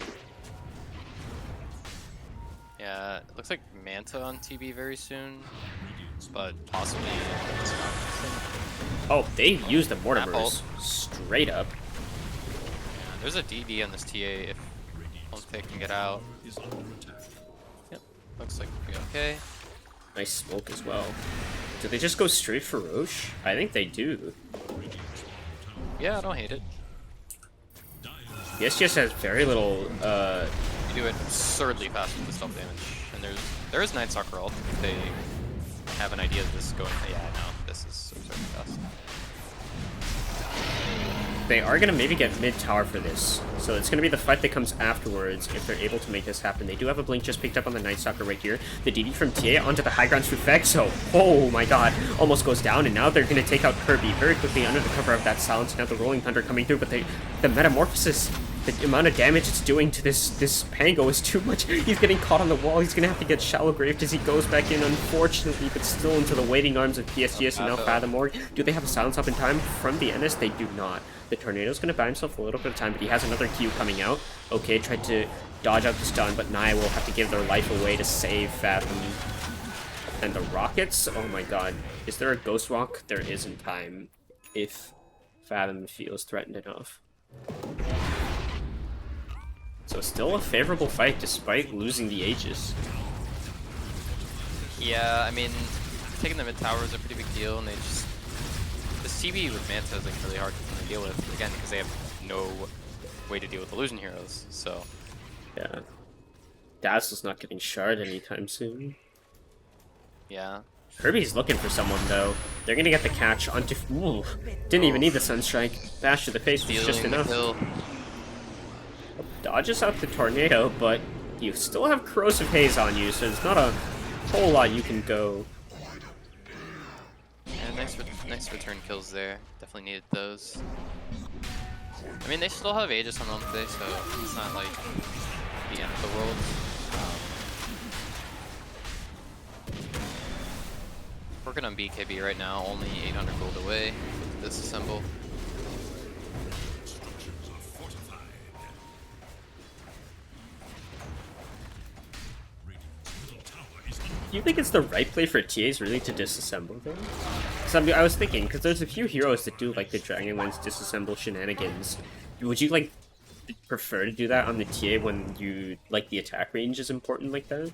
Speaker 2: Yeah, it looks like Manta on TB very soon, but possibly.
Speaker 1: Oh, they used the Mortimers straight up.
Speaker 2: Yeah, there's a DD on this TA if Onte can get out. Yep, looks like we'll be okay.
Speaker 1: Nice smoke as well. Do they just go straight for Roche? I think they do.
Speaker 2: Yeah, I don't hate it.
Speaker 1: PSGS has very little.
Speaker 2: You do it absurdly fast with the stealth damage, and there is Night Stalker ult if they have an idea of this going. Yeah, no, this is absurdly fast.
Speaker 1: They are gonna maybe get mid tower for this, so it's gonna be the fight that comes afterwards if they're able to make this happen. They do have a blink just picked up on the Night Stalker right here. The DD from TA onto the high ground through Vex, so oh my god, almost goes down, and now they're gonna take out Kirby very quickly under the cover of that silence. Now the Rolling Thunder coming through, but the Metamorphosis, the amount of damage it's doing to this Pango is too much. He's getting caught on the wall. He's gonna have to get shallow graved as he goes back in, unfortunately, but still into the waiting arms of PSGS and now Fathomorg. Do they have a silence up in time from the NS? They do not. The Tornado's gonna buy himself a little bit of time, but he has another Q coming out. Okay, tried to dodge out the stun, but Naya will have to give their life away to save Fathom. And the Rockets? Oh my god. Is there a Ghost Walk? There is in time, if Fathom feels threatened enough. So still a favorable fight despite losing the Aegis.
Speaker 2: Yeah, I mean, taking the mid tower is a pretty big deal, and they just this TB with Manta is like really hard to deal with again because they have no way to deal with illusion heroes. So
Speaker 1: Yeah. Dazzle's not getting shard anytime soon.
Speaker 2: yeah.
Speaker 1: Kirby's looking for someone though. They're gonna get the catch onto. Ooh, didn't even need the Sunstrike. Bash to the face was just
Speaker 2: Stealing the
Speaker 1: enough.
Speaker 2: kill.
Speaker 1: Dodges out the tornado, but you still have corrosive haze on you, so there's not a whole lot you can go.
Speaker 2: Yeah, nice return kills there. Definitely needed those. I mean, they still have Aegis on them today, so it's not like the end of the world. Working on BKB right now, only 800 gold away with disassemble.
Speaker 1: Do you think it's the right play for TAs really to disassemble them? Because I was thinking, because there's a few heroes that do like the Dragonlance disassemble shenanigans. Would you like prefer to do that on the TA when you like the attack range is important like that?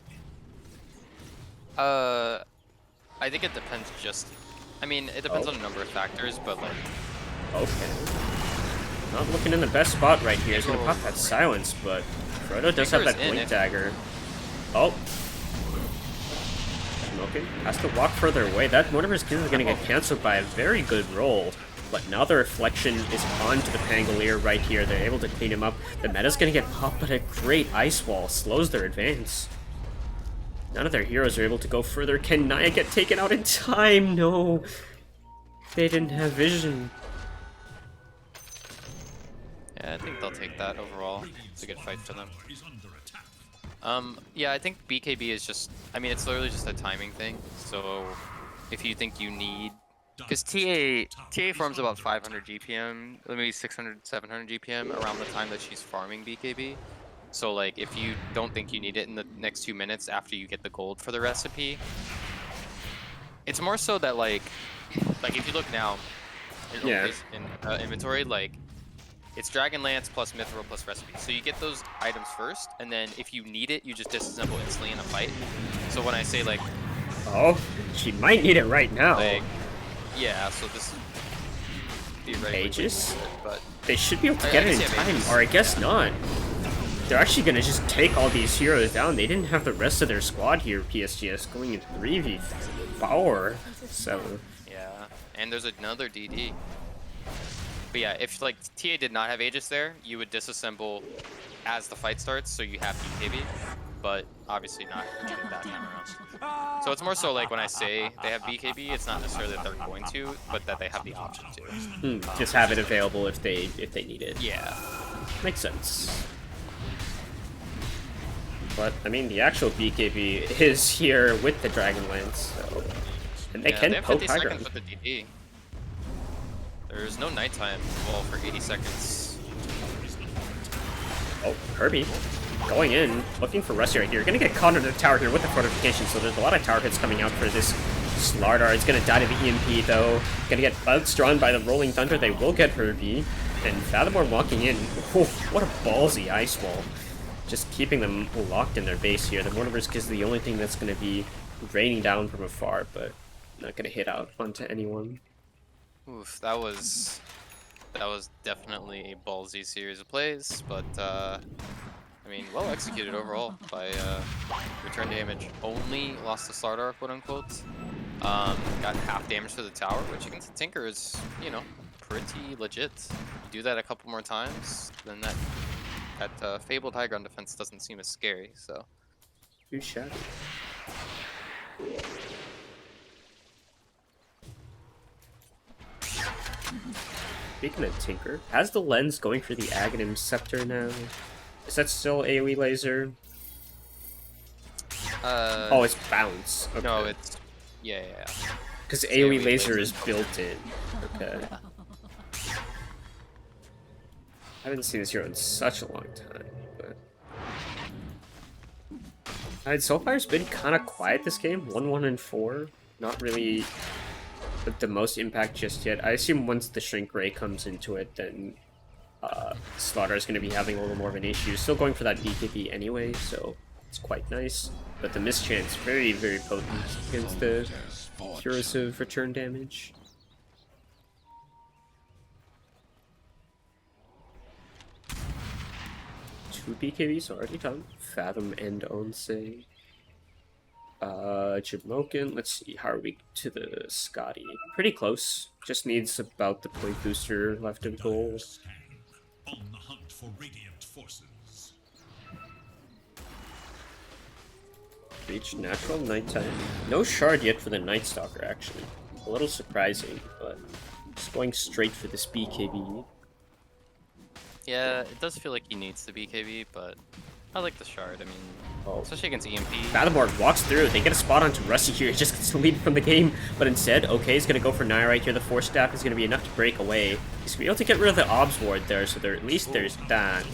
Speaker 2: I think it depends just. I mean, it depends on a number of factors, but like.
Speaker 1: Okay. Not looking in the best spot right here. He's gonna pop that silence, but Frodo does have that blink dagger. Oh. Smoking. Has to walk further away. That one of his kills is gonna get cancelled by a very good roll. But now the reflection is onto the Pangolier right here. They're able to clean him up. The meta's gonna get popped, but a great ice wall slows their advance. None of their heroes are able to go further. Can Naya get taken out in time? No. They didn't have vision.
Speaker 2: Yeah, I think they'll take that overall. It's a good fight for them. Yeah, I think BKB is just, I mean, it's literally just a timing thing. So if you think you need, because TA farms about 500 GPM, maybe 600, 700 GPM around the time that she's farming BKB. So like, if you don't think you need it in the next 2 minutes after you get the gold for the recipe, it's more so that like if you look now in inventory, like it's Dragonlance plus Mithril plus recipe. So you get those items first, and then if you need it, you just disassemble instantly in a fight. So when I say like,
Speaker 1: oh, she might need it right now.
Speaker 2: Like, yeah, so this theoretically
Speaker 1: Aegis?
Speaker 2: but
Speaker 1: they should be able to get it in time, or I guess not. They're actually gonna just take all these heroes down. They didn't have the rest of their squad here, PSGS, going into 3v4. So
Speaker 2: yeah, and there's another DD. But yeah, if like TA did not have Aegis there, you would disassemble as the fight starts, so you have BKB. But obviously not doing that time around. So it's more so like when I say they have BKB, it's not necessarily that they're going to, but that they have the option to.
Speaker 1: just have it available if they need it.
Speaker 2: Yeah,
Speaker 1: makes sense. But I mean, the actual BKB is here with the Dragonlance, so and they can
Speaker 2: they have
Speaker 1: poke
Speaker 2: 50
Speaker 1: high
Speaker 2: seconds
Speaker 1: ground.
Speaker 2: with the DD. There's no nighttime wall for 80 seconds.
Speaker 1: Oh, Kirby going in, looking for Rusty right here. Gonna get caught under the tower here with the fortification, so there's a lot of tower hits coming out for this Slardar. It's gonna die to the EMP though. Gonna get outstrung by the Rolling Thunder. They will get Herbie. And Fathomore walking in. Oh, what a ballsy ice wall. Just keeping them locked in their base here. The Mortimer's is the only thing that's gonna be raining down from afar, but not gonna hit out onto anyone.
Speaker 2: Oof, that was definitely a ballsy series of plays, but I mean, well executed overall by return damage. Only lost the Slardar, quote unquote. Got half damage to the tower, which against the Tinker is, you know, pretty legit. You do that a couple more times, then that fabled high ground defense doesn't seem as scary. So.
Speaker 1: Too shabby. Speaking of Tinker, has the lens going for the Aghanim Scepter now? Is that still AoE laser? Oh, it's bounce. Okay.
Speaker 2: No, it's yeah.
Speaker 1: Because AoE laser is built in. Okay. I haven't seen this hero in such a long time, but Soulfire's been kind of quiet this game. 1-1-4, not really the most impact just yet. I assume once the Shrink Ray comes into it, then Slaughter is going to be having a little more of an issue. Still going for that BKB anyway, so It's quite nice, but the mischance very, very potent against the corrosive return damage. Two BKBs already done. Fathom and Onse. Jamokin, let's see, how are we to the Scotty? Pretty close. Just needs about the point booster left in goal.
Speaker 3: On the hunt for radiant forces.
Speaker 1: Reached natural nighttime. No shard yet for the Night Stalker, actually. A little surprising, but just going straight for this BKB.
Speaker 2: Yeah, it does feel like he needs the BKB, but I like the shard. I mean, especially against EMP.
Speaker 1: Fathomorg walks through. They get a spot onto Rusty here. He just gets the lead from the game. But instead, okay, he's going to go for Naya right here. The Force Staff is going to be enough to break away. He's going to be able to get rid of the Obs Ward there, so at least there's that.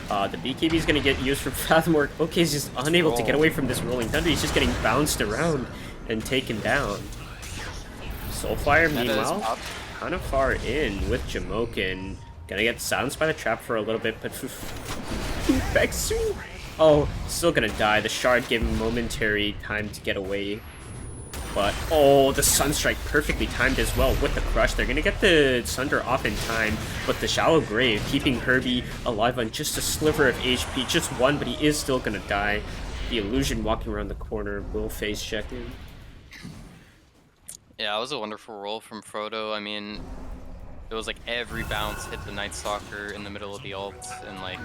Speaker 1: The BKB is going to get used from Fathomorg. Okay, he's just unable to get away from this Rolling Thunder. He's just getting bounced around and taken down. Soulfire, meanwhile, kind of far in with Jamokin. Gonna get silenced by the trap for a little bit, but Bexu. Oh, still gonna die. The shard gave him momentary time to get away. But, oh, the Sunstrike perfectly timed as well with the Crush. They're gonna get the Sunder off in time, but the Shallow Grave keeping Herbie alive on just a sliver of HP. Just one, but he is still gonna die. The Illusion walking around the corner will face check in.
Speaker 2: Yeah, it was a wonderful roll from Frodo. I mean, it was like every bounce hit the Night Stalker in the middle of the ult, and like,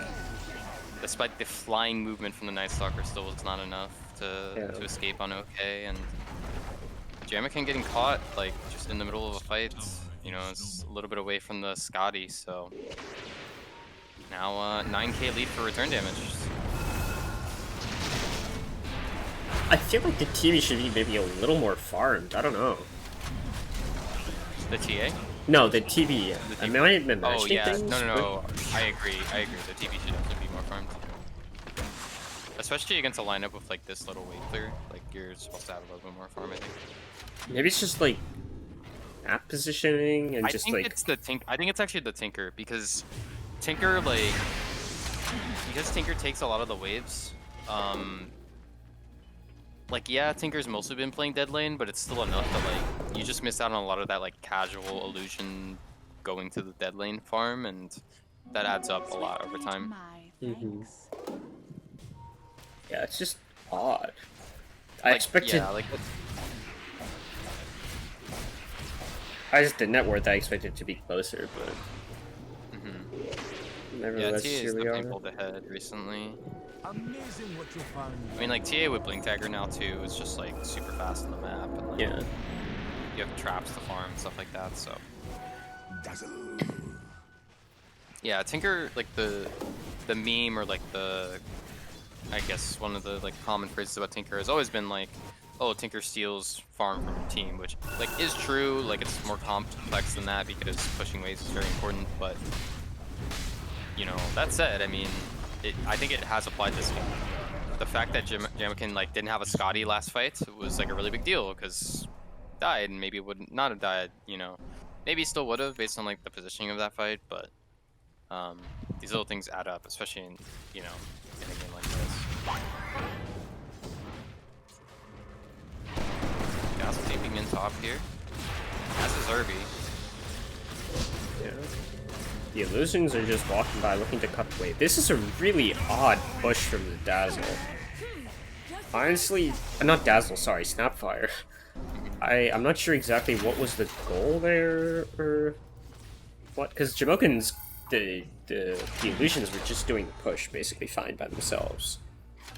Speaker 2: despite the flying movement from the Night Stalker, still was not enough to escape on OK. And Jamokin getting caught like just in the middle of a fight, you know, it's a little bit away from the Scotty. So now 9k lead for return damage.
Speaker 1: I feel like the TV should be maybe a little more farmed. I don't know.
Speaker 2: The TA?
Speaker 1: No, the TV. I mean, I didn't
Speaker 2: oh yeah,
Speaker 1: things,
Speaker 2: no. I agree. The TV should definitely be more farmed. Especially against a lineup with like this little wave clear. Like you're supposed to have a little bit more farm, I think.
Speaker 1: Maybe it's just like map positioning and just like.
Speaker 2: I think it's actually the Tinker, because Tinker Tinker takes a lot of the waves. Like, yeah, Tinker's mostly been playing dead lane, but it's still enough that, like, you just miss out on a lot of that, like, casual illusion going to the dead lane farm, and that adds up a lot over time.
Speaker 1: Yeah, it's just odd. I expected...
Speaker 2: Yeah, like...
Speaker 1: I just the net worth, I expected it to be closer, but... Nevertheless,
Speaker 2: yeah, TA's
Speaker 1: here we
Speaker 2: definitely
Speaker 1: are.
Speaker 2: pulled ahead recently.
Speaker 9: Amazing what you found.
Speaker 2: I mean, like, TA with Blink Dagger now, too, is just, like, super fast on the map, and, like,
Speaker 1: yeah.
Speaker 2: You have traps to farm and stuff like that, so... Yeah, Tinker, like, the meme, or, like, I guess one of the, like, common phrases about Tinker has always been, like, oh, Tinker steals farm from your team, which, like, is true. Like, it's more complex than that, because pushing waves is very important, but... You know, that said, I mean, I think it has applied this game. The fact that Jamokin like didn't have a Scotty last fight was like a really big deal, because died and maybe would not have died. You know, maybe he still would have based on like the positioning of that fight, but these little things add up, especially in in a game like this. Gas taping in top here. That's his Irby.
Speaker 1: Yeah. The Illusions are just walking by looking to cut the wave. This is a really odd push from the Dazzle. Honestly, not Dazzle, sorry, Snapfire. I'm not sure exactly what was the goal there, or what, because Jamokin's, the Illusions were just doing the push basically fine by themselves.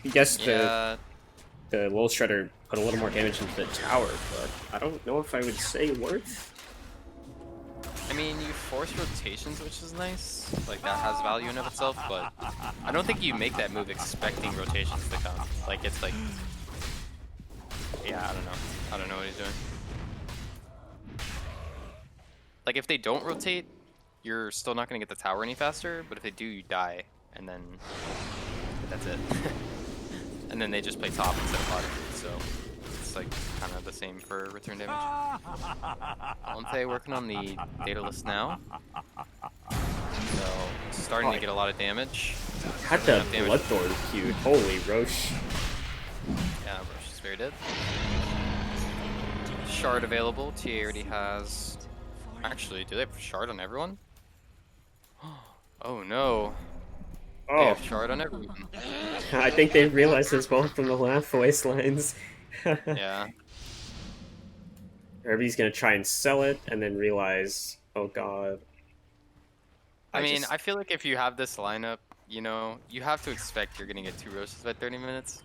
Speaker 1: I guess the Lol Shredder put a little more damage into the tower, but I don't know if I would say worth.
Speaker 2: I mean, you force rotations, which is nice. Like, that has value in of itself, but I don't think you make that move expecting rotations to come. Like, it's like... Yeah, I don't know. I don't know what he's doing. Like, if they don't rotate, you're still not going to get the tower any faster, but if they do, you die, and then... That's it. And then they just play top instead of bottom, so... like kind of the same for return damage. Onte working on the data list now. So starting to get a lot of damage.
Speaker 1: Had the Bloodthorn queued. Holy Roche.
Speaker 2: Very dead. Shard available. TA already has. Actually, do they have shard on everyone? Oh no. They
Speaker 1: Oh,
Speaker 2: have shard on everyone.
Speaker 1: I think they realized as well from the laugh voice lines.
Speaker 2: Yeah.
Speaker 1: Herbie's gonna try and sell it and then realize, oh god.
Speaker 2: I mean, I feel like if you have this lineup, you know, you have to expect you're gonna get 2 roasts by 30 minutes.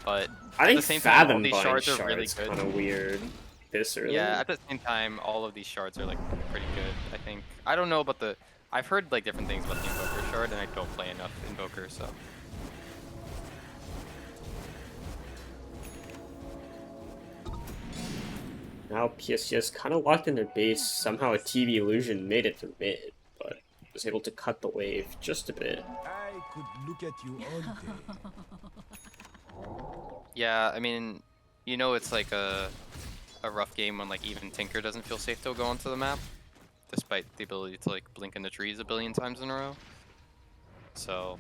Speaker 2: But
Speaker 1: I
Speaker 2: at
Speaker 1: think
Speaker 2: the same time, all
Speaker 1: Fathom
Speaker 2: these
Speaker 1: buying
Speaker 2: shards are really
Speaker 1: shards
Speaker 2: good.
Speaker 1: kind of weird. This early?
Speaker 2: Yeah, at the same time, all of these shards are like pretty good. I think. I don't know about the. I've heard like different things about the Invoker shard, and I don't play enough Invoker, so.
Speaker 1: Now PSGS kind of locked in their base. Somehow a TV illusion made it to mid, but was able to cut the wave just a bit.
Speaker 9: I could look at you all day.
Speaker 2: Yeah, I mean, you know, it's like a rough game when like even Tinker doesn't feel safe to go onto the map, despite the ability to like blink in the trees a billion times in a row. So,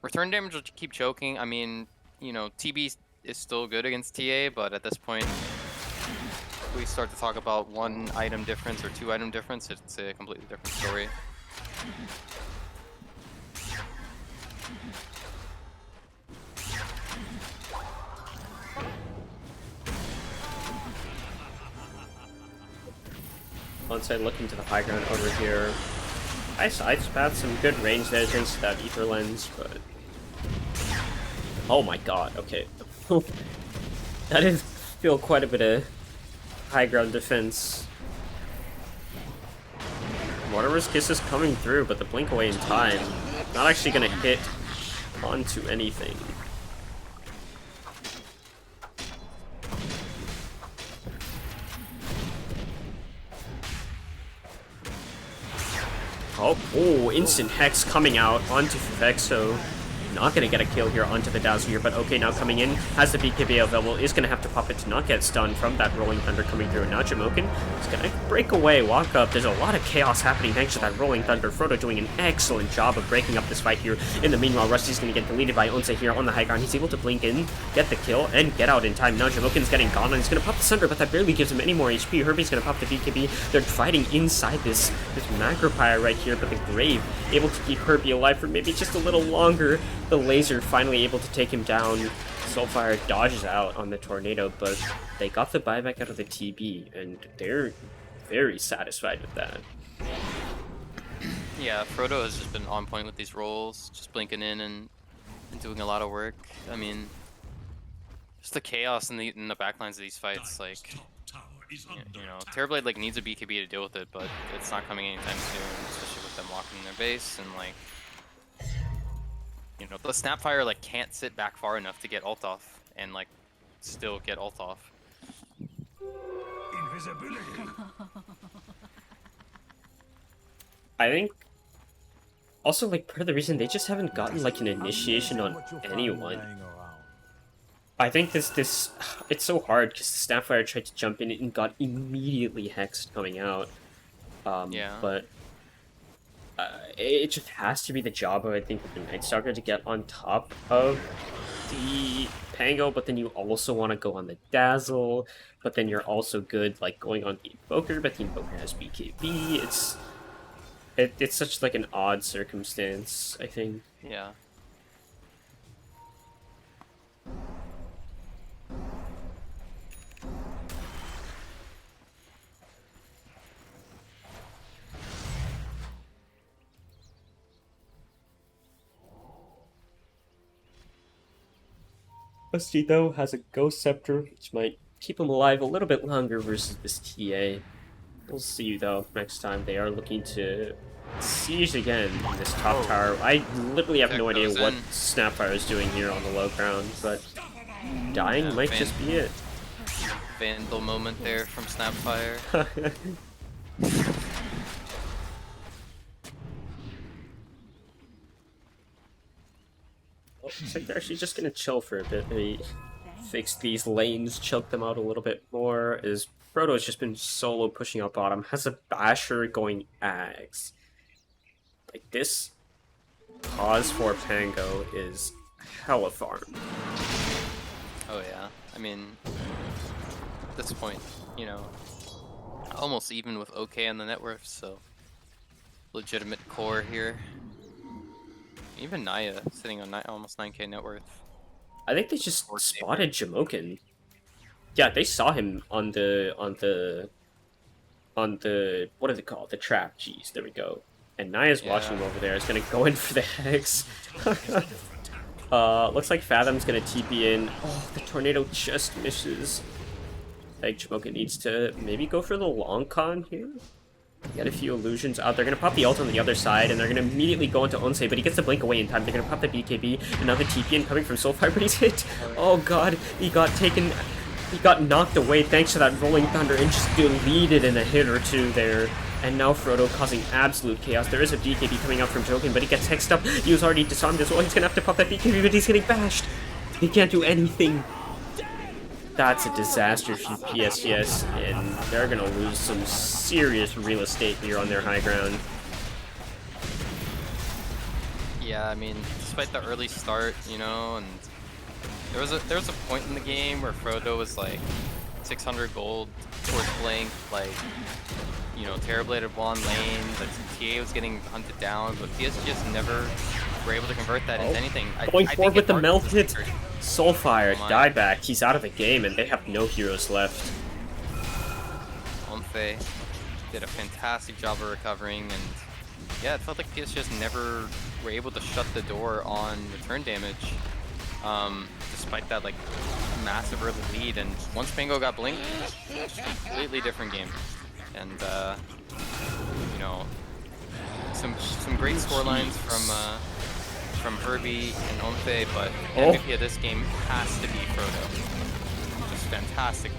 Speaker 2: return damage will keep choking. I mean, you know, TB is still good against TA, but at this point, if we start to talk about 1 item difference or 2 item difference, it's a completely different story.
Speaker 1: Onside looking to the high ground over here. I had some good range there thanks to that ether lens, but oh my god, okay. That did feel quite a bit of high ground defense. Waterworks Kiss is coming through, but the blink away in time, not actually gonna hit onto anything. Oh, instant Hex coming out onto Fexo. Not gonna get a kill here onto the Dazzle here, but okay, now coming in, has the BKB available, is gonna have to pop it to not get stunned from that Rolling Thunder coming through. Now Jamokin is gonna break away, walk up. There's a lot of chaos happening thanks to that Rolling Thunder. Frodo doing an excellent job of breaking up this fight here. In the meanwhile, Rusty's gonna get deleted by Onse here on the high ground. He's able to blink in, get the kill, and get out in time. Now Jamokin's getting gone, and he's gonna pop the Sunder, but that barely gives him any more HP. Herbie's gonna pop the BKB. They're fighting inside this Macro Pyre right here, but the Grave able to keep Herbie alive for maybe just a little longer. The laser finally able to take him down. Soulfire dodges out on the tornado, but they got the buyback out of the TB, and they're very satisfied with that.
Speaker 2: Yeah, Frodo has just been on point with these rolls, just blinking in and doing a lot of work. I mean, just the chaos in the backlines of these fights, like, you know, Terrorblade like needs a BKB to deal with it, but it's not coming anytime soon, especially with them locking their base and like. You know, the Snapfire like can't sit back far enough to get ult off and like still get ult off.
Speaker 7: Invisibility.
Speaker 1: I think also like part of the reason they just haven't gotten like an initiation on anyone. I think this it's so hard because the Snapfire tried to jump in and got immediately hexed coming out.
Speaker 2: Yeah.
Speaker 1: But it just has to be the job of, I think, the Night Stalker to get on top of the Pango, but then you also want to go on the Dazzle, but then you're also good like going on the Invoker, but the Invoker has BKB. It's such like an odd circumstance, I think.
Speaker 2: Yeah.
Speaker 1: Rusty, though, has a Ghost Scepter, which might keep him alive a little bit longer versus this TA. We'll see, though, next time. They are looking to siege again in this top tower. I literally have no idea what Snapfire is doing here on the low ground, but dying might just be it.
Speaker 2: Vandal moment there from Snapfire.
Speaker 1: Looks like they're actually just gonna chill for a bit. Maybe fix these lanes, choke them out a little bit more. As Frodo has just been solo pushing out bottom, has a Basher going Ags. Like this pause for Pango is hella farm.
Speaker 2: Oh yeah. I mean, at this point, you know, almost even with OK on the net worth, so legitimate core here. Even Naya sitting on almost 9K net worth.
Speaker 1: I think they just spotted Jamokin. Yeah, they saw him on the what is it called? The trap. Jeez, there we go. And Naya's watching him over there. Is gonna go in for the hex. Looks like Fathom's gonna TP in. Oh, the tornado just misses. I think Jamokin needs to maybe go for the long con here. Get a few illusions out. They're gonna pop the ult on the other side, and they're gonna immediately go into Onse, but he gets the blink away in time. They're gonna pop the BKB, and now the TP in coming from Soulfire, but he's hit. Oh god, he got knocked away thanks to that Rolling Thunder and just deleted in a hit or two there. And now Frodo causing absolute chaos. There is a BKB coming out from Jokin, but he gets hexed up. He was already disarmed as well. He's gonna have to pop that BKB, but he's getting bashed. He can't do anything. That's a disaster for PSGS, and they're gonna lose some serious real estate here on their high ground.
Speaker 2: Yeah, I mean, despite the early start, you know, and there was a point in the game where Frodo was like 600 gold towards Blink, like, you know, Terrorbladed one lane, the TA was getting hunted down, but PSGS never were able to convert that into anything.
Speaker 1: Going forward with the melted Soulfire, dieback, he's out of the game, and they have no heroes left.
Speaker 2: Omfe did a fantastic job of recovering, and yeah, it felt like PSGS never were able to shut the door on return damage, despite that like massive early lead. And once Pango got blinked, completely different game. And you know, some great scorelines from Herbie and Omfe, but MVP of this game has to be Frodo. Just fantastic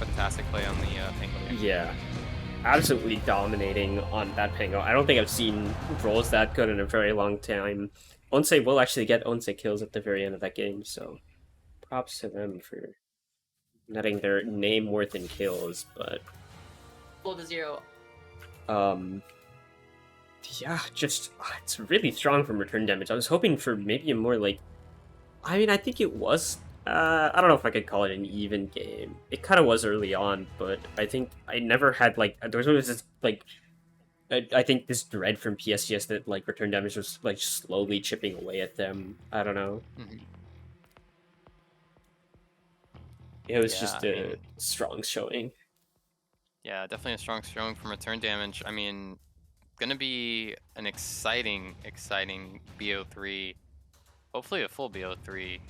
Speaker 2: play on the Pango game.
Speaker 1: Yeah, absolutely dominating on that Pango. I don't think I've seen roles that good in a very long time. Onse will actually get Onse kills at the very end of that game, so props to them for netting their name worth in kills, but...
Speaker 12: Full to 0.
Speaker 1: Yeah, just it's really strong from return damage. I was hoping for maybe a more like, I mean, I think it was. I don't know if I could call it an even game. It kind of was early on, but I think I never had like there was always this like, I think this dread from PSGS that like return damage was like slowly chipping away at them. I don't know. It was just a strong showing.
Speaker 2: Yeah, definitely a strong showing from return damage. I mean, gonna be an exciting BO3, hopefully a full BO3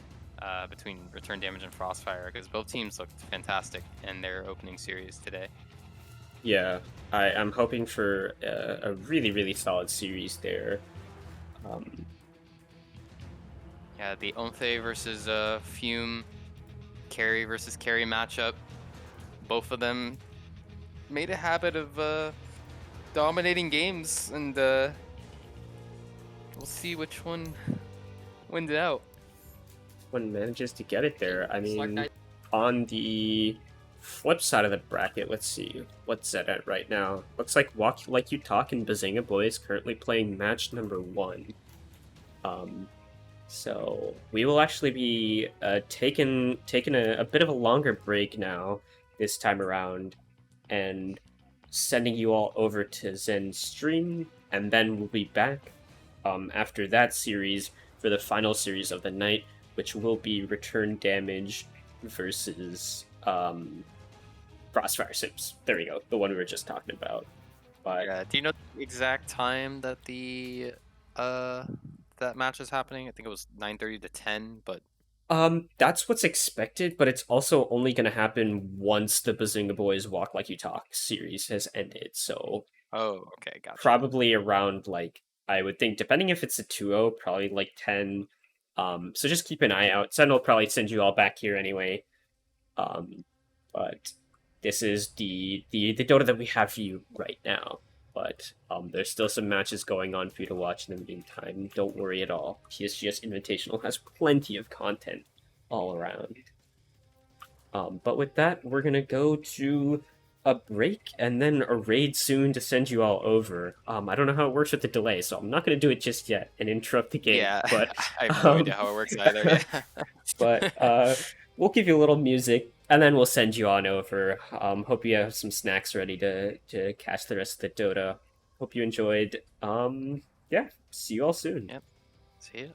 Speaker 2: between return damage and FrostFire, because both teams looked fantastic in their opening series today.
Speaker 1: Yeah, I'm hoping for a really solid series there.
Speaker 2: Yeah, the Omfe versus Fume, carry versus carry matchup, both of them made a habit of dominating games, and we'll see which one wins it out.
Speaker 1: One manages to get it there. I mean, on the flip side of the bracket, let's see what's that at right now. Looks like Walk Like You Talk and Bazinga Boys currently playing match number 1. So we will actually be taking a bit of a longer break now this time around, and sending you all over to Zen's stream, and then we'll be back after that series for the final series of the night, which will be return damage versus FrostFire Simps. There we go, the one we were just talking about. But
Speaker 2: yeah, do you know the exact time that the that match is happening? I think it was 9:30 to 10, but
Speaker 1: that's what's expected, but it's also only going to happen once the Bazinga Boys Walk Like You Talk series has ended, so...
Speaker 2: Oh, okay, gotcha.
Speaker 1: Probably around, like, I would think, depending if it's a 2-0, probably, like, 10. So just keep an eye out. Sen will probably send you all back here anyway. But this is the Dota that we have for you right now. But there's still some matches going on for you to watch in the meantime. Don't worry at all. PSGS Invitational has plenty of content all around. But with that, we're going to go to a break and then a raid soon to send you all over. I don't know how it works with the delay, so I'm not going to do it just yet and interrupt the game.
Speaker 2: Yeah,
Speaker 1: but,
Speaker 2: I have no idea how it works either.
Speaker 1: But we'll give you a little music, and then we'll send you on over. Hope you have some snacks ready to catch the rest of the Dota. Hope you enjoyed. Yeah, see you all soon.
Speaker 2: Yep. See ya.